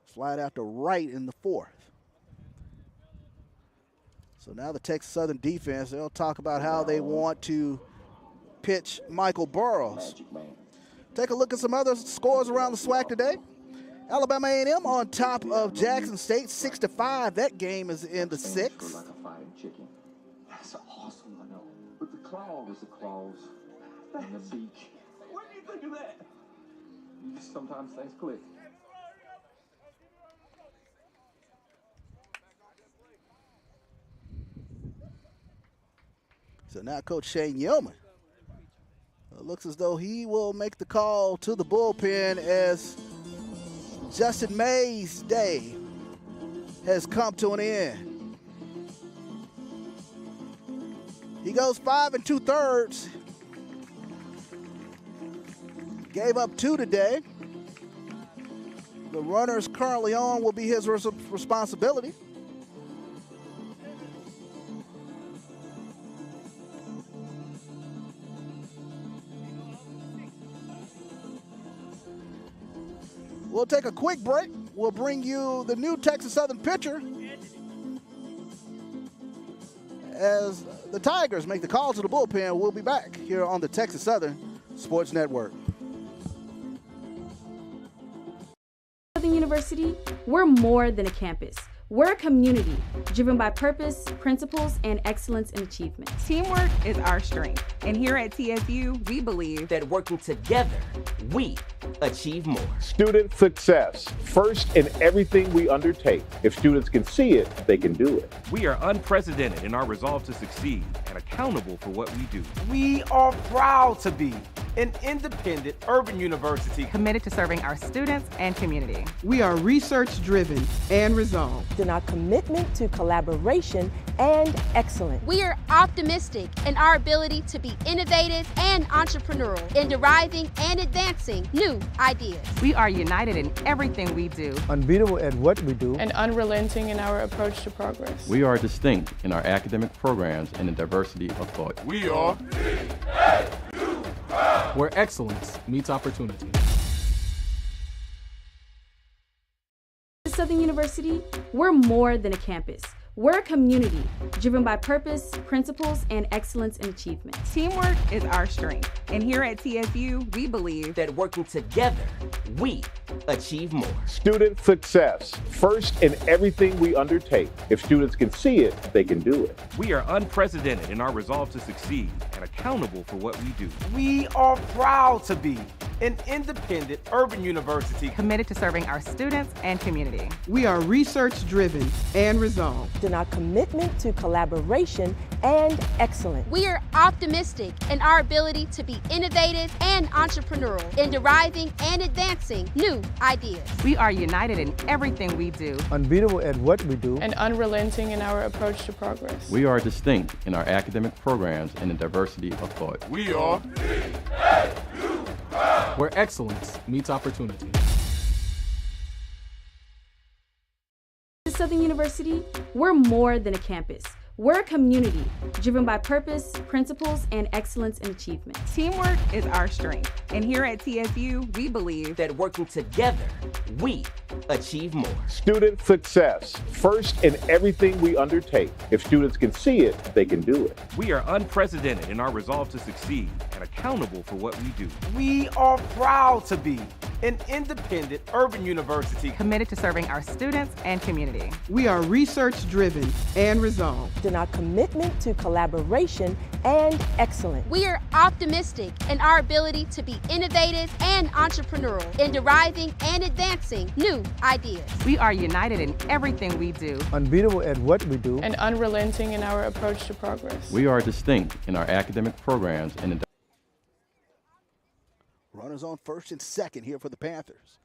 flied out to right in the fourth. So now the Texas Southern defense, they'll talk about how they want to pitch Michael Burrows. Take a look at some other scores around the SWAC today. Alabama A&M on top of Jackson State, 6-5. That game is in the 6th. Like a fried chicken. That's awesome, I know. But the claws, and the beak. What do you think of that? You just sometimes things click. So now Coach Shane Yeoman looks as though he will make the call to the bullpen as Justin May's day has come to an end. He goes 5 2/3. Gave up 2 today. The runners currently on will be his responsibility. We'll take a quick break. We'll bring you the new Texas Southern pitcher as the Tigers make the call to the bullpen. We'll be back here on the Texas Southern Sports Network. Southern University, we're more than a campus. We're a community driven by purpose, principles, and excellence in achievement. Teamwork is our strength. And here at TSU, we believe that working together, we achieve more. Student success, first in everything we undertake. If students can see it, they can do it. We are unprecedented in our resolve to succeed and accountable for what we do. We are proud to be an independent urban university committed to serving our students and community. We are research-driven and resolved in our commitment to collaboration and excellence. We are optimistic in our ability to be innovative and entrepreneurial in deriving and advancing new ideas. We are united in everything we do, unbeatable at what we do, and unrelenting in our approach to progress. We are distinct in our academic programs and the diversity of thought. We are where excellence meets opportunity. Southern University, we're more than a campus. We're a community driven by purpose, principles, and excellence in achievement. Teamwork is our strength. And here at TSU, we believe that working together, we achieve more. Student success, first in everything we undertake. If students can see it, they can do it. We are unprecedented in our resolve to succeed and accountable for what we do. We are proud to be an independent urban university committed to serving our students and community. We are research-driven and resolved in our commitment to collaboration and excellence. We are optimistic in our ability to be innovative and entrepreneurial in deriving and advancing new ideas. We are united in everything we do, unbeatable at what we do, and unrelenting in our approach to progress. We are distinct in our academic programs and the diversity of thought. We are where excellence meets opportunity. Southern University, we're more than a campus. We're a community driven by purpose, principles, and excellence in achievement. Teamwork is our strength. And here at TSU, we believe that working together, we achieve more. Student success, first in everything we undertake. If students can see it, they can do it. We are unprecedented in our resolve to succeed and accountable for what we do. We are proud to be an independent urban university committed to serving our students and community. We are research-driven and resolved in our commitment to collaboration and excellence. We are optimistic in our ability to be innovative and entrepreneurial in deriving and advancing new ideas. We are united in everything we do, unbeatable at what we do, and unrelenting in our approach to progress. We are distinct in our academic programs and the runners on first and second here for the Panthers.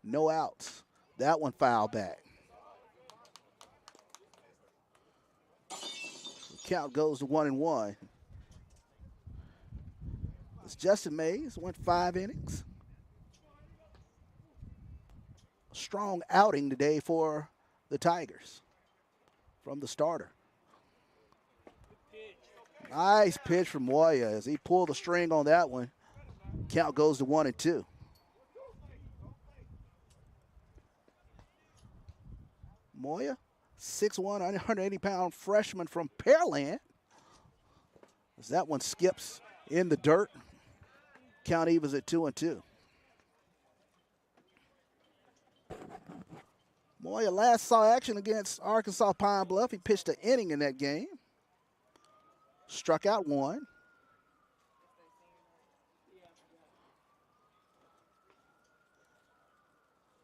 No outs. That one fouled back. The count goes to 1-1. As Justin Mays went 5 innings. A strong outing today for the Tigers from the starter. Nice pitch from Moya as he pulled the string on that one. Count goes to 1-2. Moya, 6'1", 180-pound freshman from Pearland. As that one skips in the dirt. Count evens at 2-2. Moya last saw action against Arkansas Pine Bluff. He pitched an inning in that game. Struck out one.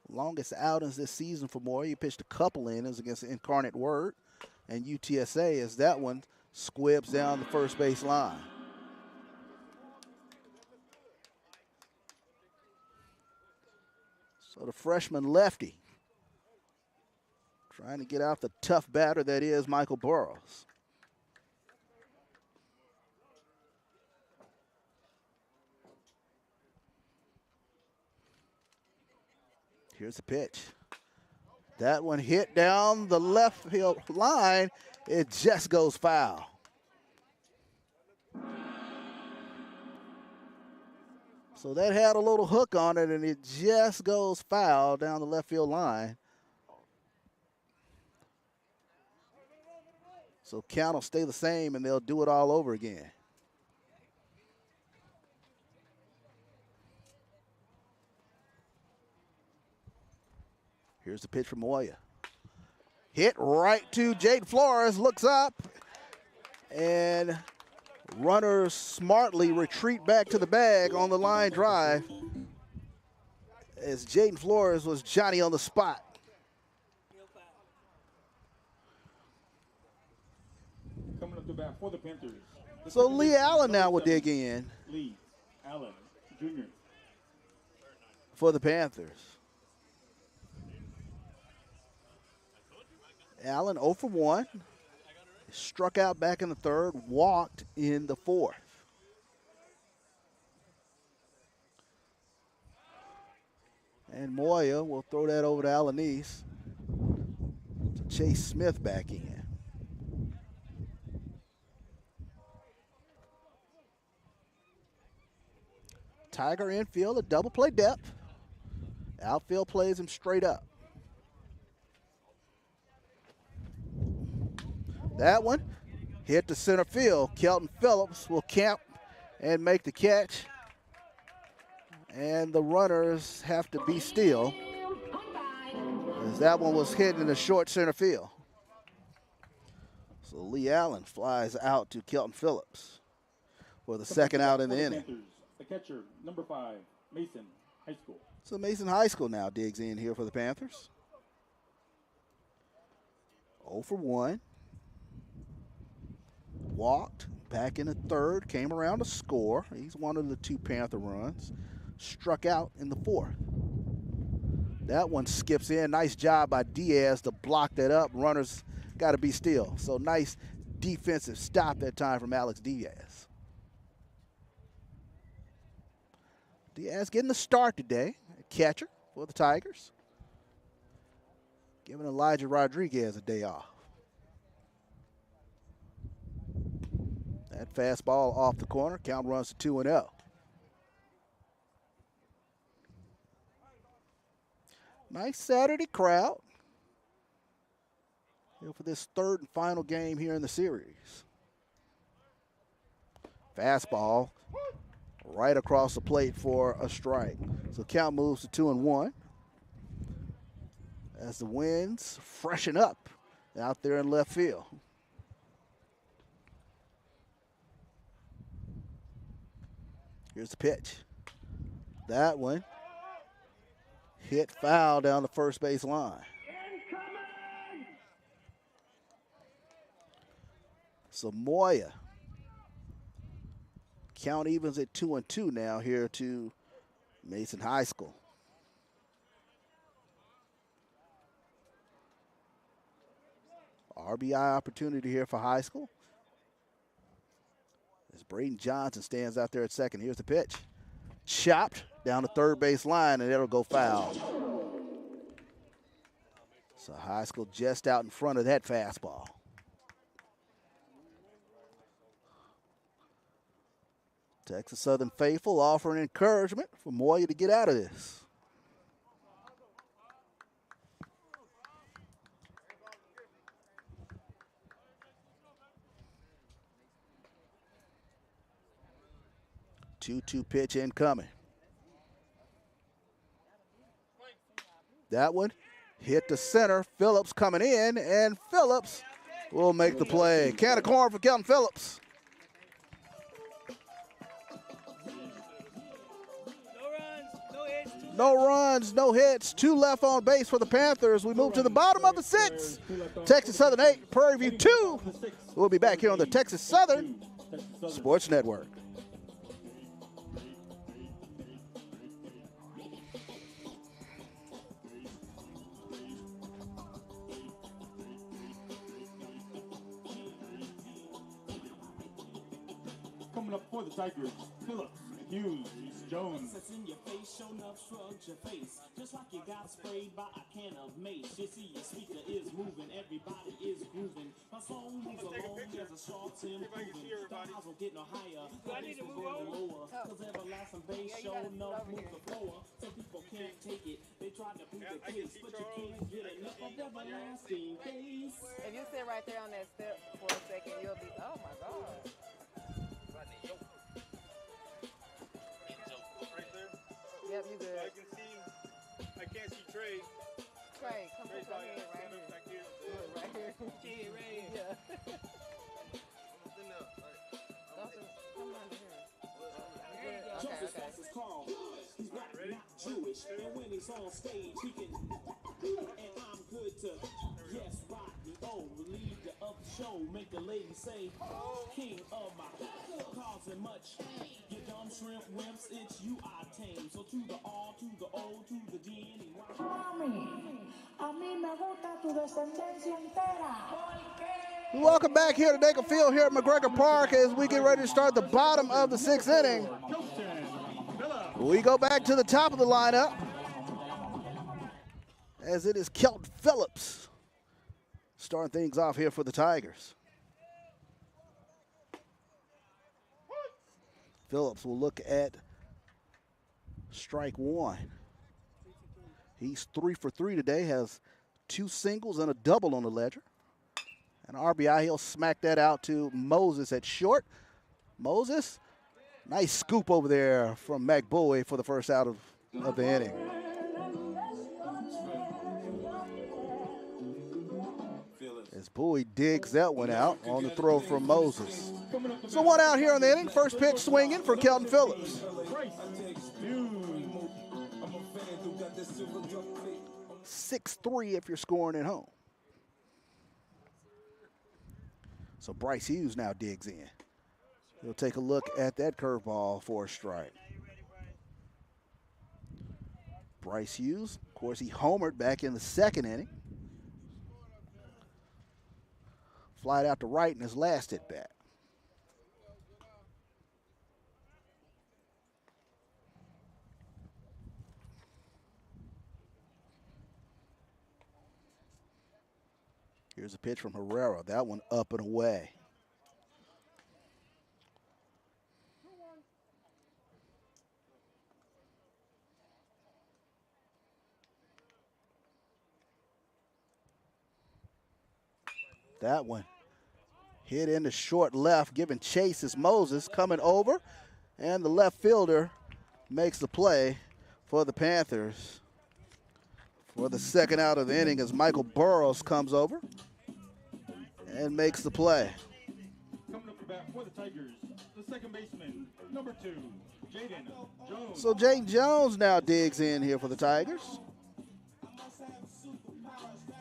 Longest outings this season for Moya. He pitched a couple innings against the Incarnate Word and UTSA as that one squibs down the first base line. So the freshman lefty trying to get out the tough batter that is Michael Burrows. Here's the pitch. That one hit down the left field line. It just goes foul. So that had a little hook on it, and it just goes foul down the left field line. So count will stay the same, and they'll do it all over again. Here's the pitch from Moya. Hit right to Jaden Flores, looks up, and runners smartly retreat back to the bag on the line drive as Jaden Flores was Johnny on the spot. Coming up to bat for the Panthers. So Lee Allen now will dig in. Lee Allen, Jr. For the Panthers. Allen 0 for 1. Struck out back in the third, walked in the fourth. And Moya will throw that over to Alanis. To Chase Smith back in. Tiger infield, a double play depth. Outfield plays him straight up. That one hit to center field. Kelton Phillips will camp and make the catch. And the runners have to be still, as that one was hit in the short center field. So Lee Allen flies out to Kelton Phillips for the second out in the inning. Panthers, the catcher, number 5, Mason High School. So Mason High School now digs in here for the Panthers. 0 for 1. Walked back in the third, came around to score. He's one of the 2 Panther runs. Struck out in the fourth. That one skips in. Nice job by Diaz to block that up. Runners got to be still. So nice defensive stop that time from Alex Diaz. Diaz getting the start today. Catcher for the Tigers. Giving Elijah Rodriguez a day off. That fastball off the corner. Count runs to 2-0. Nice Saturday crowd for this third and final game here in the series. Fastball right across the plate for a strike. So count moves to 2-1 as the winds freshen up out there in left field. Here's the pitch. That one hit foul down the first base line. So Moya, count evens at 2-2 now here to Mason High School. RBI opportunity here for High School. As Braden Johnson stands out there at second. Here's the pitch. Chopped down the third base line, and it'll go foul. So High School just out in front of that fastball. Texas Southern faithful offering encouragement for Moya to get out of this. Two-two pitch incoming. That one hit the center. Phillips coming in, and Phillips will make the play. Can of corn for Kelton Phillips. No runs, no hits. 2 left on base for the Panthers. We move to the bottom of the 6th. Texas Southern 8, Prairie View 2. We'll be back here on the Texas Southern Sports Network. Coming up for the Tigers, Phillips, Hughes, Jones. In your face, show enough shrugs your face. Just like you got sprayed by a can of mace. You see your speaker is moving, everybody is grooving. My song moves along as a short improving. The highs will get no higher, the bass will go lower. Cause everlasting bass show enough move the floor. Some people can't take it, they try to beat the case, but you can't get enough of everlasting bass. If you sit right there on that step for a second, you'll be, oh my God. Yep, you good. I can't see Trey. Trey, come put your head right here. Back here. Good, right here. Yeah, right here. Yeah. Come under here. Just as fast as Carl. He's black, not Jewish. And when he's on stage, he can. And I'm good to. Yes, rock me. Oh, relieve the up show. Make the lady say, King of my causing much. You dumb shrimp wimps, it's you I tame. So to the R, to the O, to the D, and Welcome back here to Dacre Field here at McGregor Park as we get ready to start the bottom of the 6th inning. We go back to the top of the lineup as it is Kelton Phillips starting things off here for the Tigers. Phillips will look at strike 1. He's 3 for 3 today, has 2 singles and a double on the ledger. An RBI, he'll smack that out to Moses at short. Moses, nice scoop over there from Mac Bowie for the first out of the inning. As Bowie digs that one out on the throw from Moses. So 1 out here in the inning. First pitch swinging for Kelton Phillips. 6-3 if you're scoring at home. So Bryce Hughes now digs in. He'll take a look at that curveball for a strike. Bryce Hughes, of course, he homered back in the 2nd inning. Flied out to right in his last at bat. Here's a pitch from Herrera. That one up and away. That one hit into short left, giving chase is Moses coming over, and the left fielder makes the play for the Panthers for the 2nd out of the inning as Michael Burrows comes over and makes the play. Coming up to bat for the Tigers, the second baseman, number 2, Jaden Jones. So Jaden Jones now digs in here for the Tigers.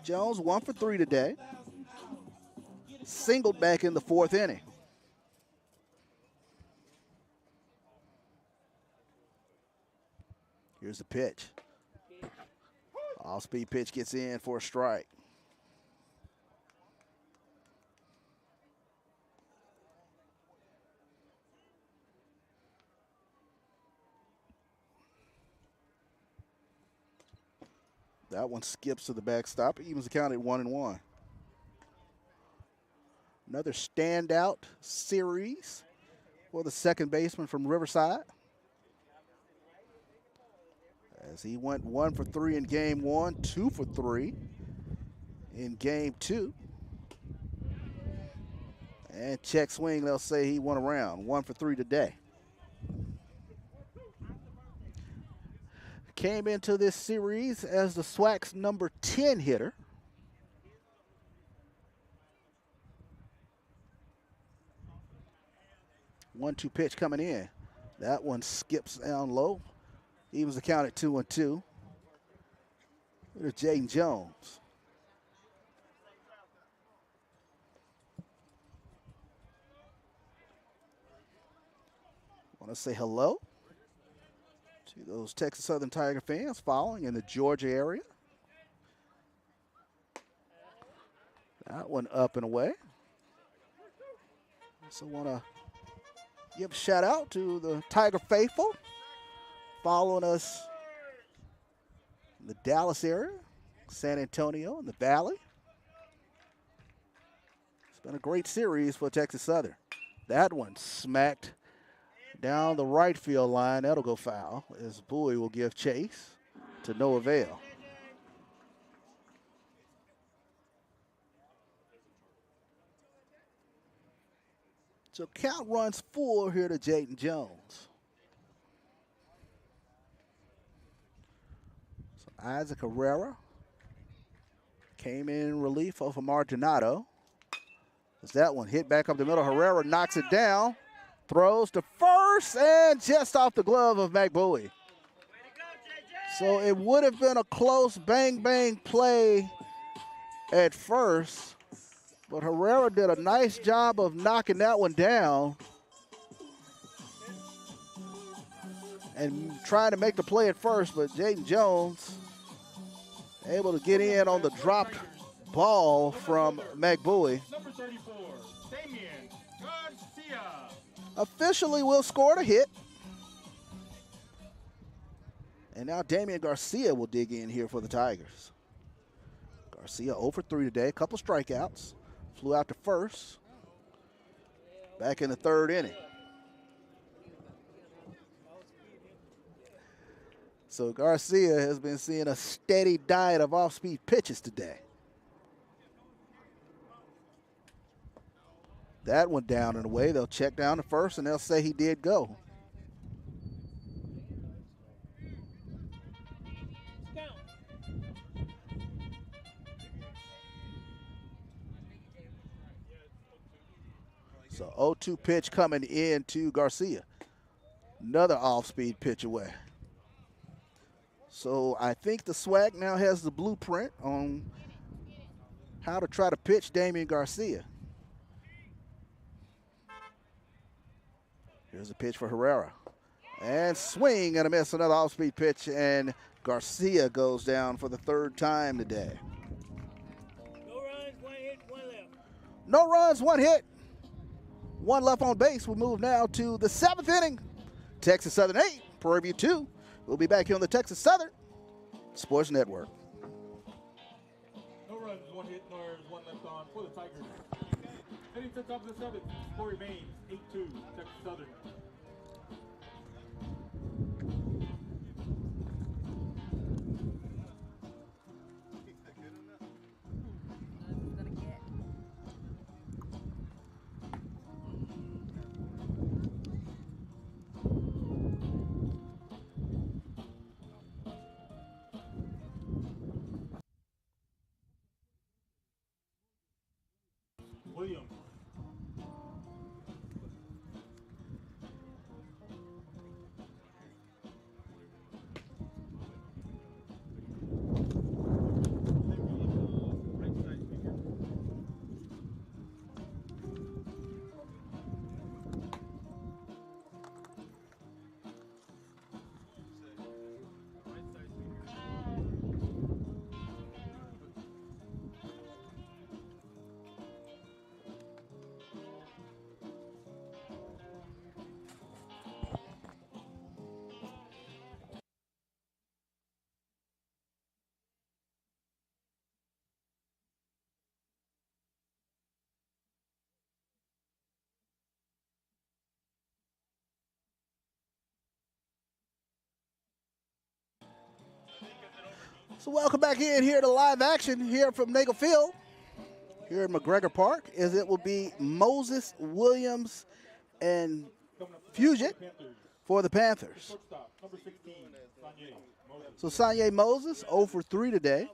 Jones 1 for 3 today. Singled back in the 4th inning. Here's the pitch. Off-speed pitch gets in for a strike. That one skips to the backstop. Evens the count at 1-1. Another standout series for the second baseman from Riverside. As he went 1 for 3 in game 1, 2 for 3 in game 2. And check swing, they'll say he went around, 1 for 3 today. Came into this series as the SWAC's number 10 hitter. One-two pitch coming in. That one skips down low. Evens the count at 2-2. There's Jaden Jones. Want to say hello to those Texas Southern Tiger fans following in the Georgia area. That one up and away. So want to give a shout out to the Tiger faithful following us in the Dallas area, San Antonio, and the Valley. It's been a great series for Texas Southern. That one smacked down the right field line. That'll go foul as Bowie will give chase to no avail. So count runs 4 here to Jaden Jones. So Isaac Herrera came in relief of Marginato. As that one hit back up the middle, Herrera knocks it down, throws to first, and just off the glove of Mac Bowie. So it would have been a close bang-bang play at first, but Herrera did a nice job of knocking that one down and trying to make the play at first, but Jaden Jones able to get in on the dropped ball from Mac Bowie. Number 34, Damian Garcia. Officially will score a hit. And now Damian Garcia will dig in here for the Tigers. Garcia 0 for 3 today, a couple strikeouts. Flew out to first. Back in the third inning. So Garcia has been seeing a steady diet of off-speed pitches today. That one down and away. They'll check down to first, and they'll say he did go. So 0-2 pitch coming in to Garcia. Another off-speed pitch away. So I think the SWAC now has the blueprint on how to try to pitch Damian Garcia. Here's a pitch for Herrera. And swing and a miss, another off-speed pitch, and Garcia goes down for the third time today. No runs, 1 hit, 1 left. No runs, 1 hit. 1 left on base. We move now to the 7th inning. Texas Southern 8, Prairie View 2. We'll be back here on the Texas Southern Sports Network. No runs, 1 hit, no errors, 1 left on for the Tigers. Heading to the top of the 7th, score remains 8-2, Texas Southern. Williams. So welcome back in here to live action here from Nagel Field here in McGregor Park, as it will be Moses, Williams, and Fugit for the Panthers. So Sanye Moses 0 for 3 today.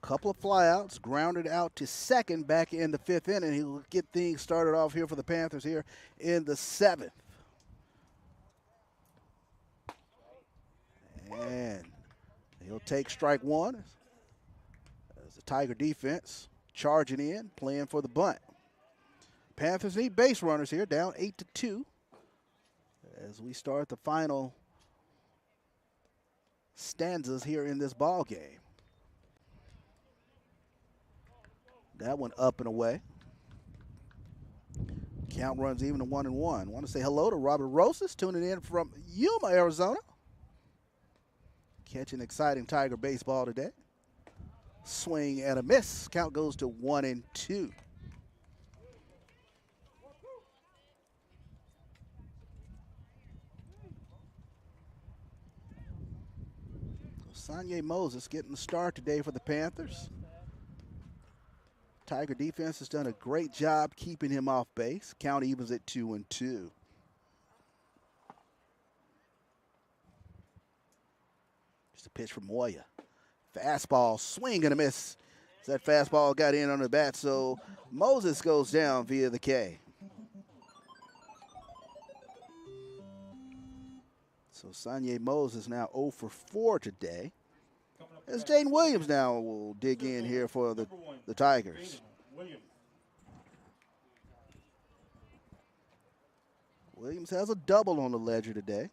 Couple of flyouts, grounded out to second back in the 5th inning. He will get things started off here for the Panthers here in the 7th. And he'll take strike one as the Tiger defense charging in, playing for the bunt. Panthers need base runners here, down 8-2 as we start the final stanzas here in this ball game. That one up and away. Count runs even to 1-1. Want to say hello to Robert Rosas, tuning in from Yuma, Arizona. Catching exciting Tiger baseball today. Swing and a miss. Count goes to 1-2. Sanye Moses getting the start today for the Panthers. Tiger defense has done a great job keeping him off base. Count evens at 2-2. Just a pitch from Moya. Fastball, swing and a miss. That fastball got in on the bat, so Moses goes down via the K. So Sanye Moses now 0 for 4 today. As Jaden Williams now will dig in here for the Tigers. Williams has a double on the ledger today.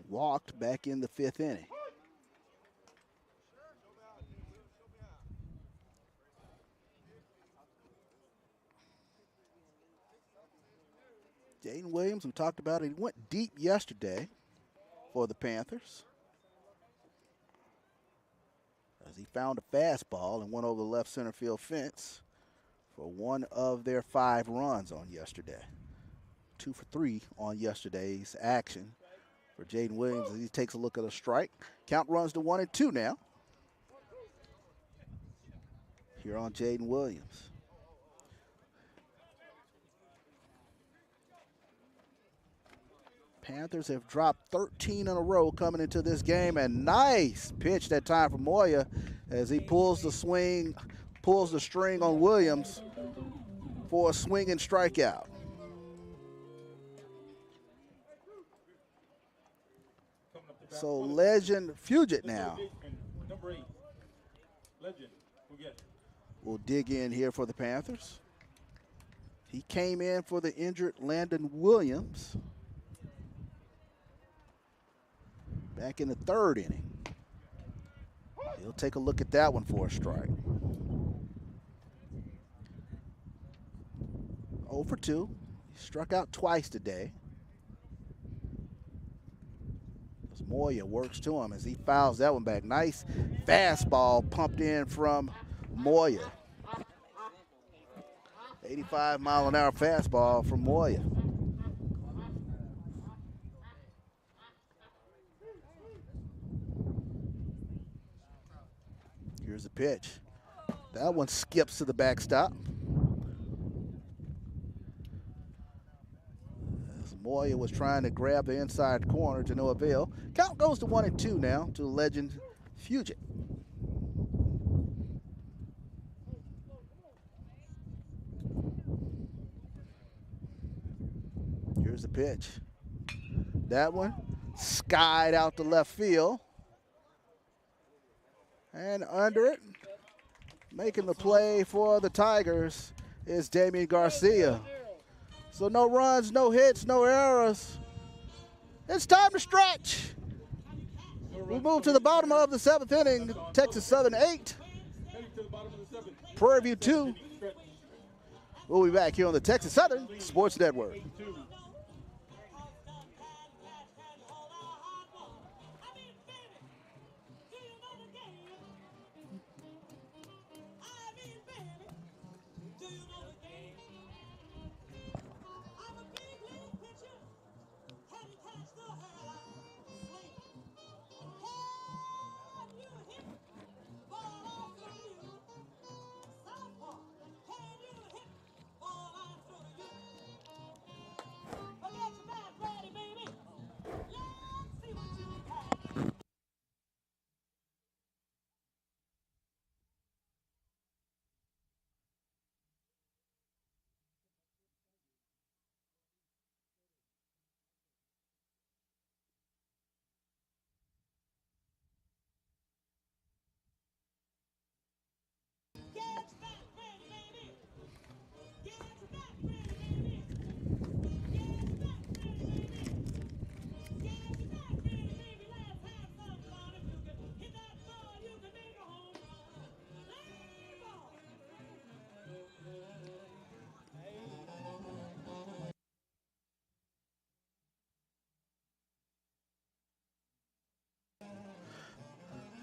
Walked back in the 5th inning. Jaden Williams, we talked about it, he went deep yesterday for the Panthers as he found a fastball and went over the left center field fence for one of their 5 runs on yesterday. 2 for 3 on yesterday's action for Jaden Williams as he takes a look at a strike. Count runs to 1-2 now. Here on Jaden Williams. Panthers have dropped 13 in a row coming into this game, and nice pitch that time for Moya as he pulls the string on Williams for a swing and strikeout. So Legend Fugit now will dig in here for the Panthers. He came in for the injured Landon Williams back in the 3rd inning. He'll take a look at that one for a strike. 0 for 2. He struck out twice today. As Moya works to him as he fouls that one back. Nice fastball pumped in from Moya. 85-mile-an-hour fastball from Moya. Here's a pitch. That one skips to the backstop. As Moya was trying to grab the inside corner to no avail. Count goes to 1-2 now to Legend Fugit. Here's the pitch. That one skied out to left field. And under it, making the play for the Tigers is Damian Garcia. So no runs, no hits, no errors. It's time to stretch. We move to the bottom of the 7th inning. Texas Southern 8, Prairie View 2. We'll be back here on the Texas Southern Sports Network.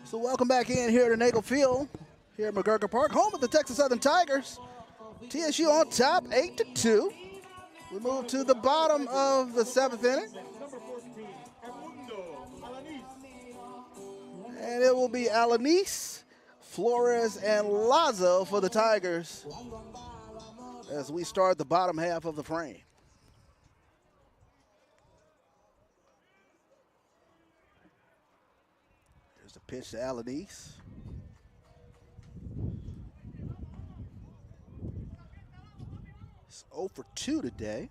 So welcome back in here to Nagel Field, here at McGregor Park, home of the Texas Southern Tigers. TSU on top, 8-2. We move to the bottom of the 7th inning. And it will be Alanis, Flores, and Lazo for the Tigers as we start the bottom half of the frame. Here's the pitch to Alanis. It's 0 for 2 today.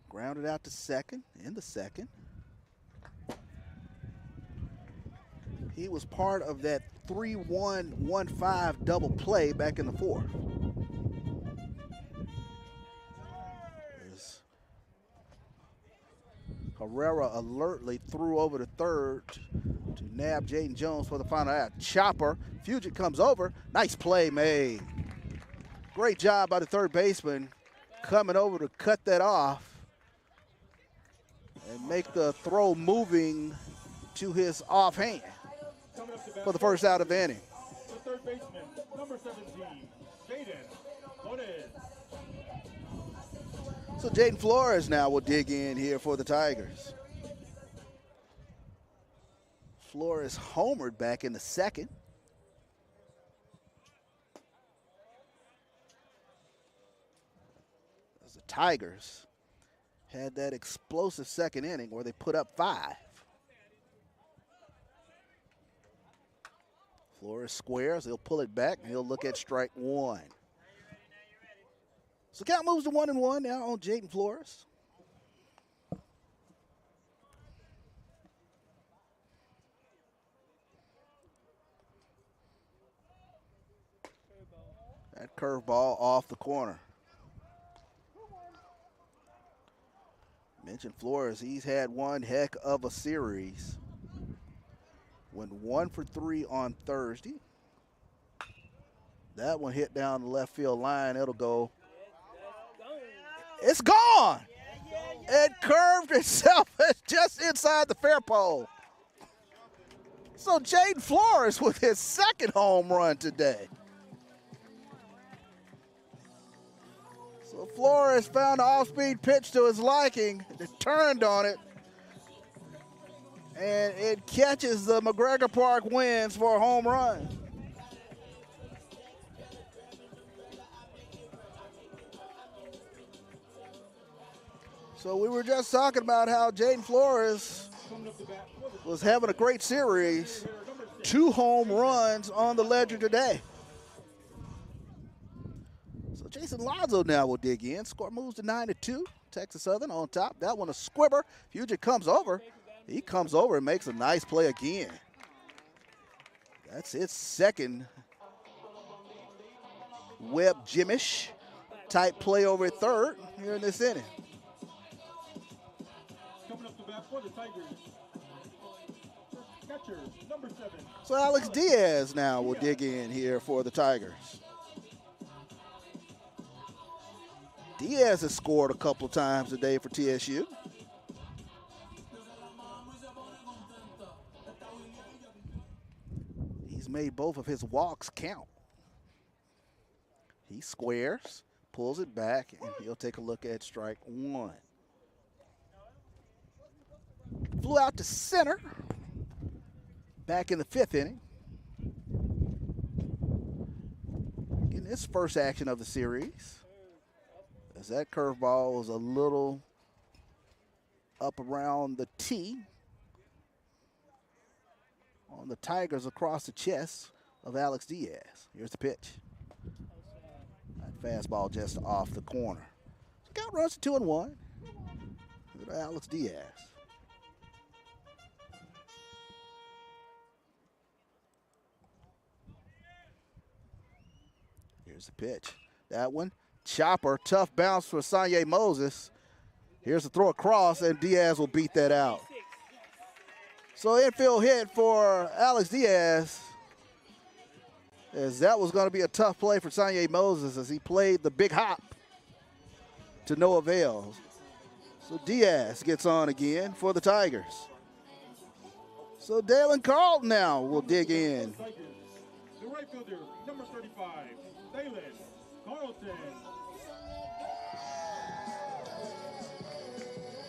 Grounded out to second in the second. He was part of that 3-1-1-5 double play back in the 4th. Herrera alertly threw over to third to nab Jaden Jones for the final out. Chopper, Fugit comes over. Nice play made. Great job by the third baseman coming over to cut that off and make the throw moving to his offhand for the first out of the inning. The third baseman, number 17, Jaden Flores. So Jaden Flores now will dig in here for the Tigers. Flores homered back in the second. As the Tigers had that explosive second inning where they put up 5. Flores squares, he'll pull it back, and he'll look at strike 1. So count moves to 1-1 now on Jaden Flores. That curveball off the corner. Mentioned Flores, he's had one heck of a series. Went 1 for 3 on Thursday. That one hit down the left field line. It'll go. It's gone. It curved itself just inside the fair pole. So Jaden Flores with his second home run today. So Flores found an off-speed pitch to his liking, turned on it, and it catches the McGregor Park Winds for a home run. So we were just talking about how Jaden Flores was having a great series. 2 home runs on the ledger today. So Jason Lazo now will dig in. Score moves to 9-2. Texas Southern on top. That one a squibber. Fugit comes over. He comes over and makes a nice play again. That's his second Webb Jimmish type play over at third here in this inning. Coming up to bat for the Tigers, catcher, number 7. So Alex Diaz now will dig in here for the Tigers. Diaz has scored a couple times today for TSU. He's made both of his walks count. He squares, pulls it back, and he'll take a look at strike 1. Flew out to center back in the 5th inning. Getting his first action of the series. As that curveball was a little up around the tee. on the Tigers across the chest of Alex Diaz. Here's the pitch. That fastball just off the corner. So count runs to 2-1. Look at Alex Diaz. Here's the pitch. That one, chopper, tough bounce for Sanye Moses. Here's the throw across, and Diaz will beat that out. So infield hit for Alex Diaz, as that was going to be a tough play for Sanye Moses as he played the big hop to no avail. So Diaz gets on again for the Tigers. So Dalen Carlton now will dig in. The right fielder, number 35, Dalen Carlton.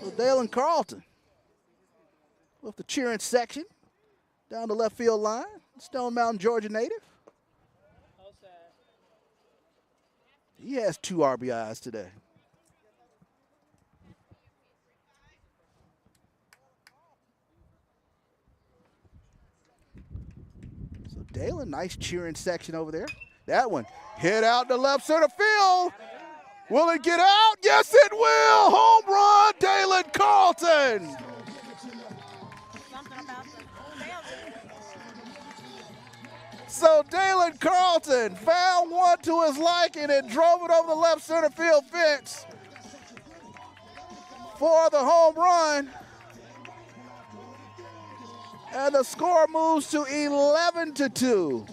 So Dalen Carlton with the cheering section down the left field line. Stone Mountain, Georgia native. He has 2 RBIs today. So Dalen, nice cheering section over there. That one hit out to left center field. Will it get out? Yes, it will. Home run, Dalen Carlton. So Dalen Carlton found one to his liking and drove it over the left center field fence for the home run. And the score moves to 11-2.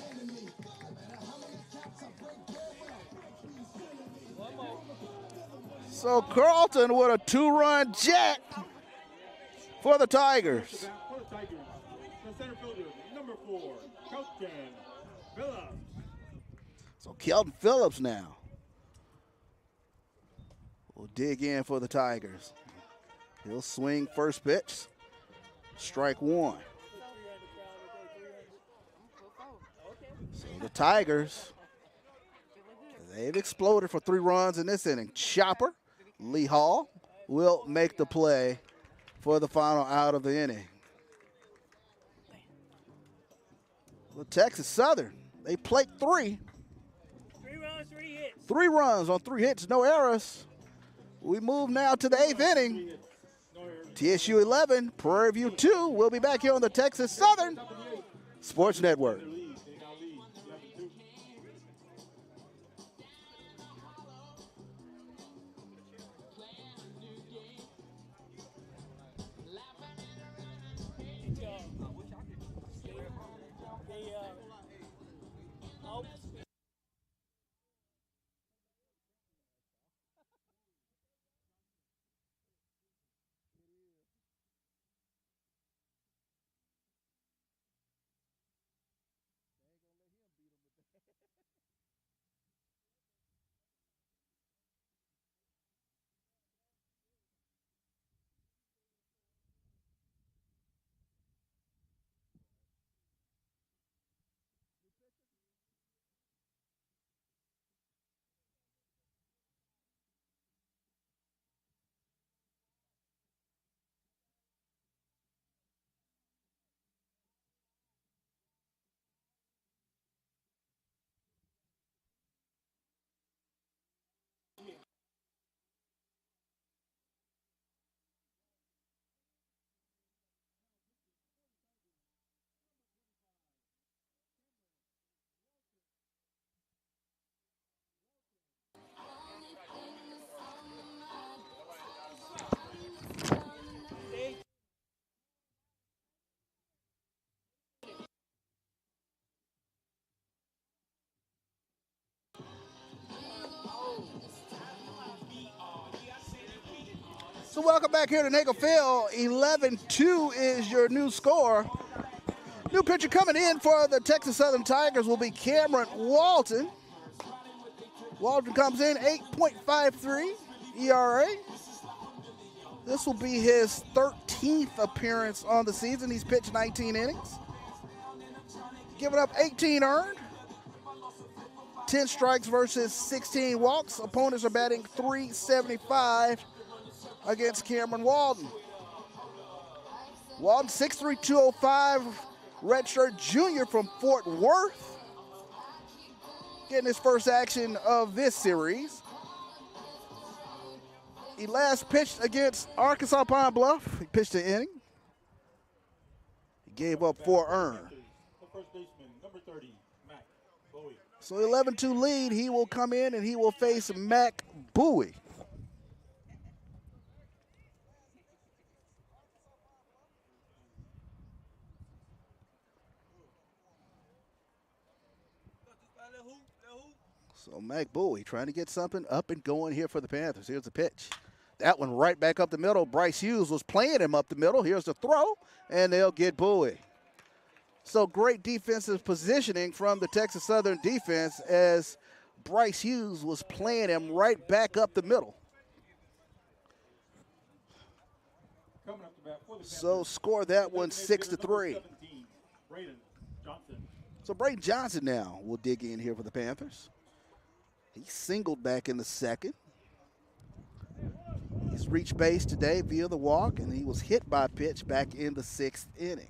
So Carlton with a 2-run jack for the Tigers. The center fielder, number 4, Kelton Phillips. So Kelton Phillips now will dig in for the Tigers. He'll swing first pitch, strike 1. So the Tigers, they've exploded for 3 runs in this inning. Chopper, Lee Hall, will make the play for the final out of the inning. Well, Texas Southern, they plate 3. 3 runs, 3 hits. 3 runs on 3 hits, no errors. We move now to the 8th inning. TSU 11, Prairie View 2. We'll be back here on the Texas Southern Sports Network. So welcome back here to Nagel Field. 11-2 is your new score. New pitcher coming in for the Texas Southern Tigers will be Cameron Walton. Walton comes in 8.53 ERA. This will be his 13th appearance on the season. He's pitched 19 innings. Giving up 18 earned. 10 strikes versus 16 walks. Opponents are batting .375 against Cameron Walton. Walton 6'3", 205, redshirt junior from Fort Worth, getting his first action of this series. He last pitched against Arkansas Pine Bluff. He pitched an inning. He gave up 4 earned. First baseman, number 30, Mac Bowie. So 11-2 lead. He will come in and he will face Mac Bowie. So Mac Bowie trying to get something up and going here for the Panthers. Here's the pitch. That one right back up the middle. Bryce Hughes was playing him up the middle. Here's the throw, and they'll get Bowie. So great defensive positioning from the Texas Southern defense as Bryce Hughes was playing him right back up the middle. So score that one 6-3. So Braden Johnson now will dig in here for the Panthers. He singled back in the second. He's reached base today via the walk, and he was hit by a pitch back in the 6th inning.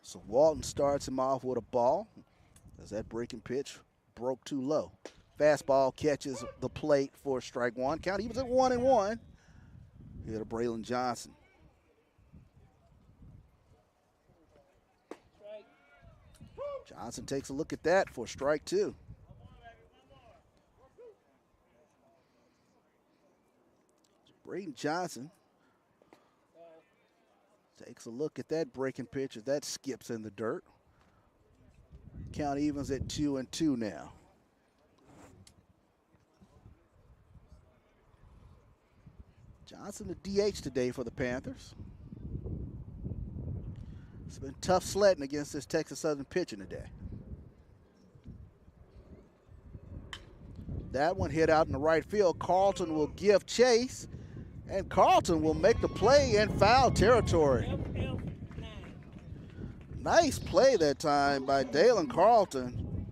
So Walton starts him off with a ball as that breaking pitch broke too low. Fastball catches the plate for strike one. Count he was at 1-1. Here to Braylon Johnson. Johnson takes a look at that for strike two. Braden Johnson takes a look at that breaking pitch as that skips in the dirt. Count evens at 2-2 now. Johnson the DH today for the Panthers. It's been tough sledding against this Texas Southern pitching today. That one hit out in the right field. Carlton will give chase, and Carlton will make the play in foul territory. Nice play that time by Dalen Carlton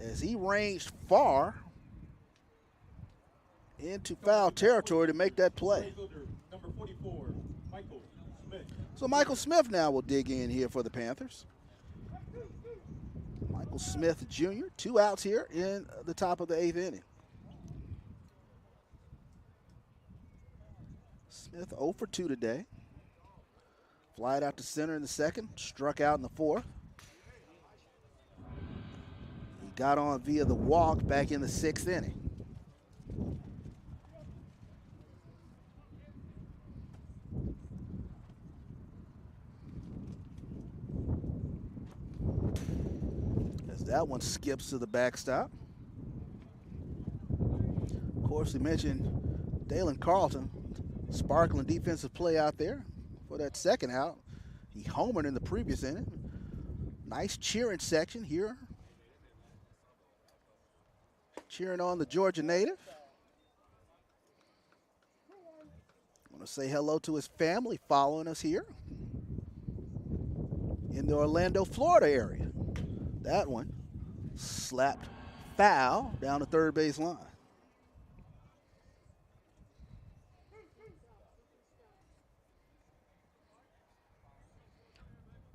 as he ranged far into foul territory to make that play. Number 44, Michael Smith. So Michael Smith now will dig in here for the Panthers. Michael Smith Jr., 2 outs here in the top of the 8th inning. Smith 0 for 2 today. Flied out to center in the second, struck out in the 4th. He got on via the walk back in the 6th inning. As that one skips to the backstop. Of course, we mentioned Dalen Carlton, sparkling defensive play out there for that second out. He homered in the previous inning. Nice cheering section here. Cheering on the Georgia native. I want to say hello to his family following us here in the Orlando, Florida area. That one slapped foul down the third base line.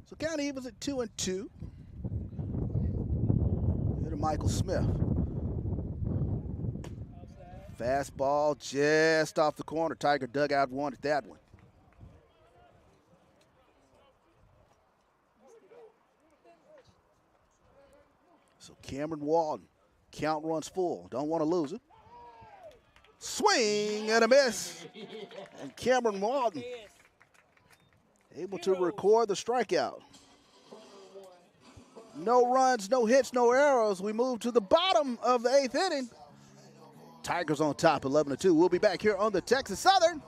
So count evens at 2-2. Here to Michael Smith. Fastball just off the corner. Tiger dugout wanted that one. So Cameron Walden, count runs full. Don't want to lose it. Swing and a miss. And Cameron Walden able to record the strikeout. No runs, no hits, no errors. We move to the bottom of the 8th inning. Tigers on top, 11-2. We'll be back here on the Texas Southern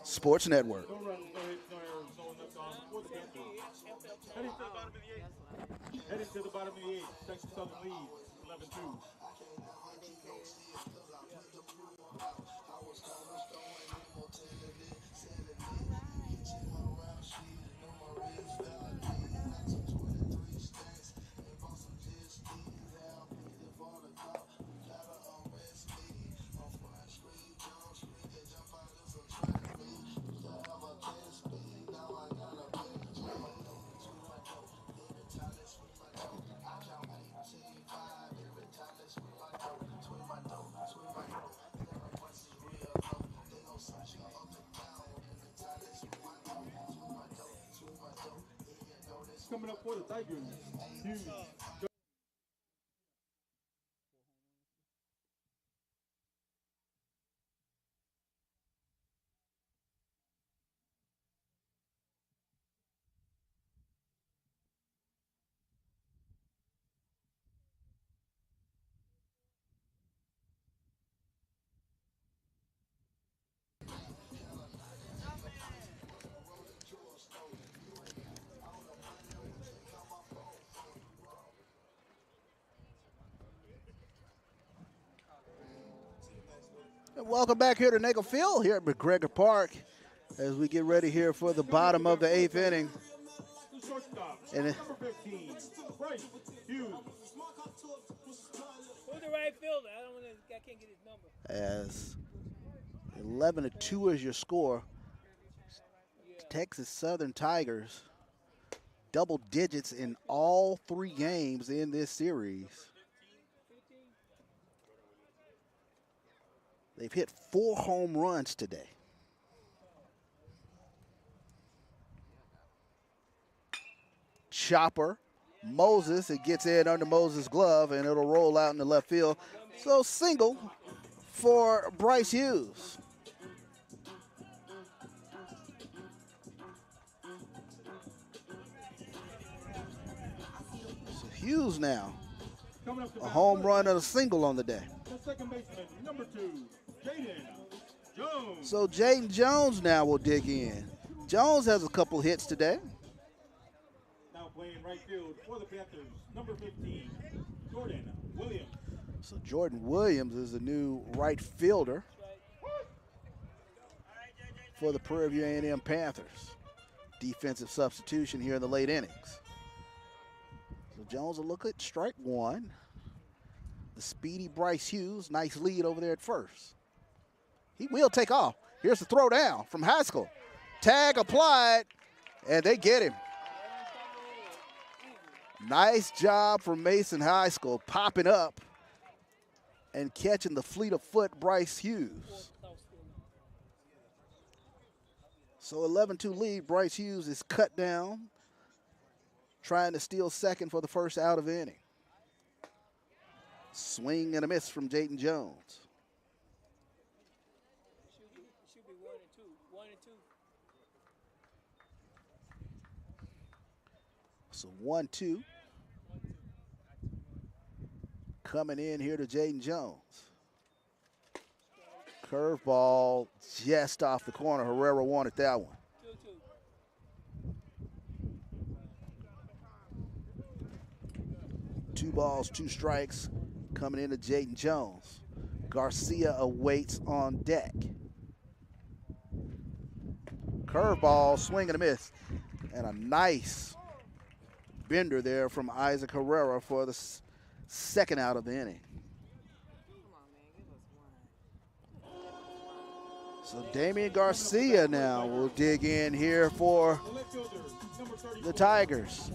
Sports Network. No runs, no hits, no errors, no one left on for the Panthers. Heading to the bottom of the 8th. Texas Southern leads 11-2. coming up for the Tigers. Hughes. And welcome back here to Nagel Field here at McGregor Park as we get ready here for the bottom of the 8th inning. And Who's the right fielder? I can't get his number. as 11-2 is your score. Texas Southern Tigers double digits in all 3 games in this series. They've hit 4 home runs today. Chopper, Moses, it gets in under Moses' glove and it'll roll out in the left field. So single for Bryce Hughes. So Hughes now, a home run and a single on the day. Second baseman, number 2, Jaden Jones. So Jaden Jones now will dig in. Jones has a couple hits today. Now playing right field for the Panthers, number 15, Jordan Williams. So Jordan Williams is the new right fielder for the Prairie View A&M Panthers. Defensive substitution here in the late innings. So Jones will look at strike 1. The speedy Bryce Hughes, nice lead over there at first. He will take off. Here's the throw down from Haskell. Tag applied, and they get him. Nice job from Mason Haskell popping up and catching the fleet of foot Bryce Hughes. So 11-2 lead, Bryce Hughes is cut down, trying to steal second for the first out of the inning. Swing and a miss from Jaden Jones. Should be 1 and 2. 1 and 2. So 1-2. Coming in here to Jaden Jones. Curveball just off the corner. Herrera wanted that one. 2 balls, 2 strikes. Coming into Jaden Jones. Garcia awaits on deck. Curveball, swing and a miss. And a nice bender there from Isaac Herrera for the second out of the inning. So Damian Garcia now will dig in here for the Tigers.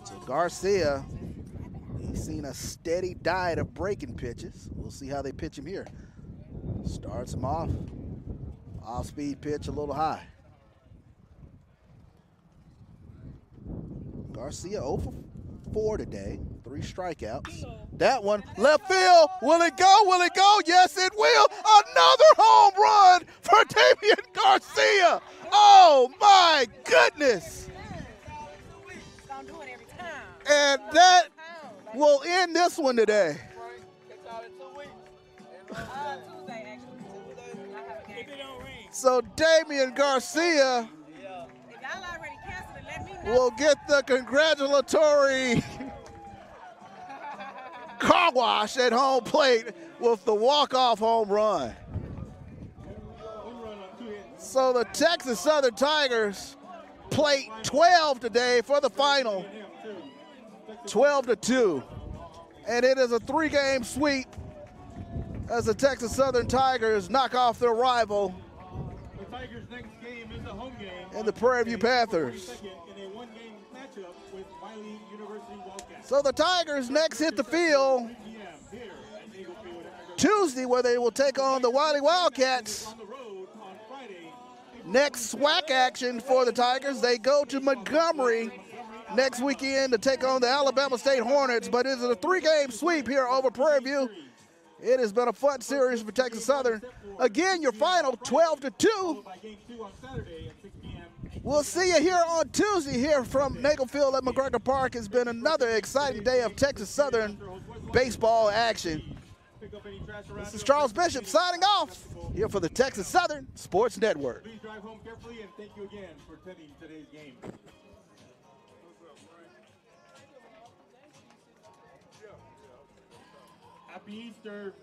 So Garcia, he's seen a steady diet of breaking pitches. We'll see how they pitch him here. Starts him off. Off-speed pitch a little high. Garcia 0 for 4 today. 3 strikeouts. That one, left field. Will it go? Will it go? Yes, it will. Another home run for Damian Garcia. Oh, my goodness. And that will end this one today. So Damian Garcia will get the congratulatory car wash at home plate with the walk-off home run. So the Texas Southern Tigers plate 12 today for the final. 12-2. And it is a 3-game sweep as the Texas Southern Tigers knock off their rival and the Prairie View Panthers. So the Tigers next hit the field Tuesday, where they will take on the Wiley Wildcats Next SWAC action for the Tigers, they go to Montgomery next weekend to take on the Alabama State Hornets, but it's a 3-game sweep here over Prairie View. It has been a fun series for Texas Southern. Again, your final 12-2. We'll see you here on Tuesday here from Nagel Field at McGregor Park. It's been another exciting day of Texas Southern baseball action. This is Charles Bishop signing off here for the Texas Southern Sports Network. Please drive home carefully, and thank you again for attending today's game. Happy Easter.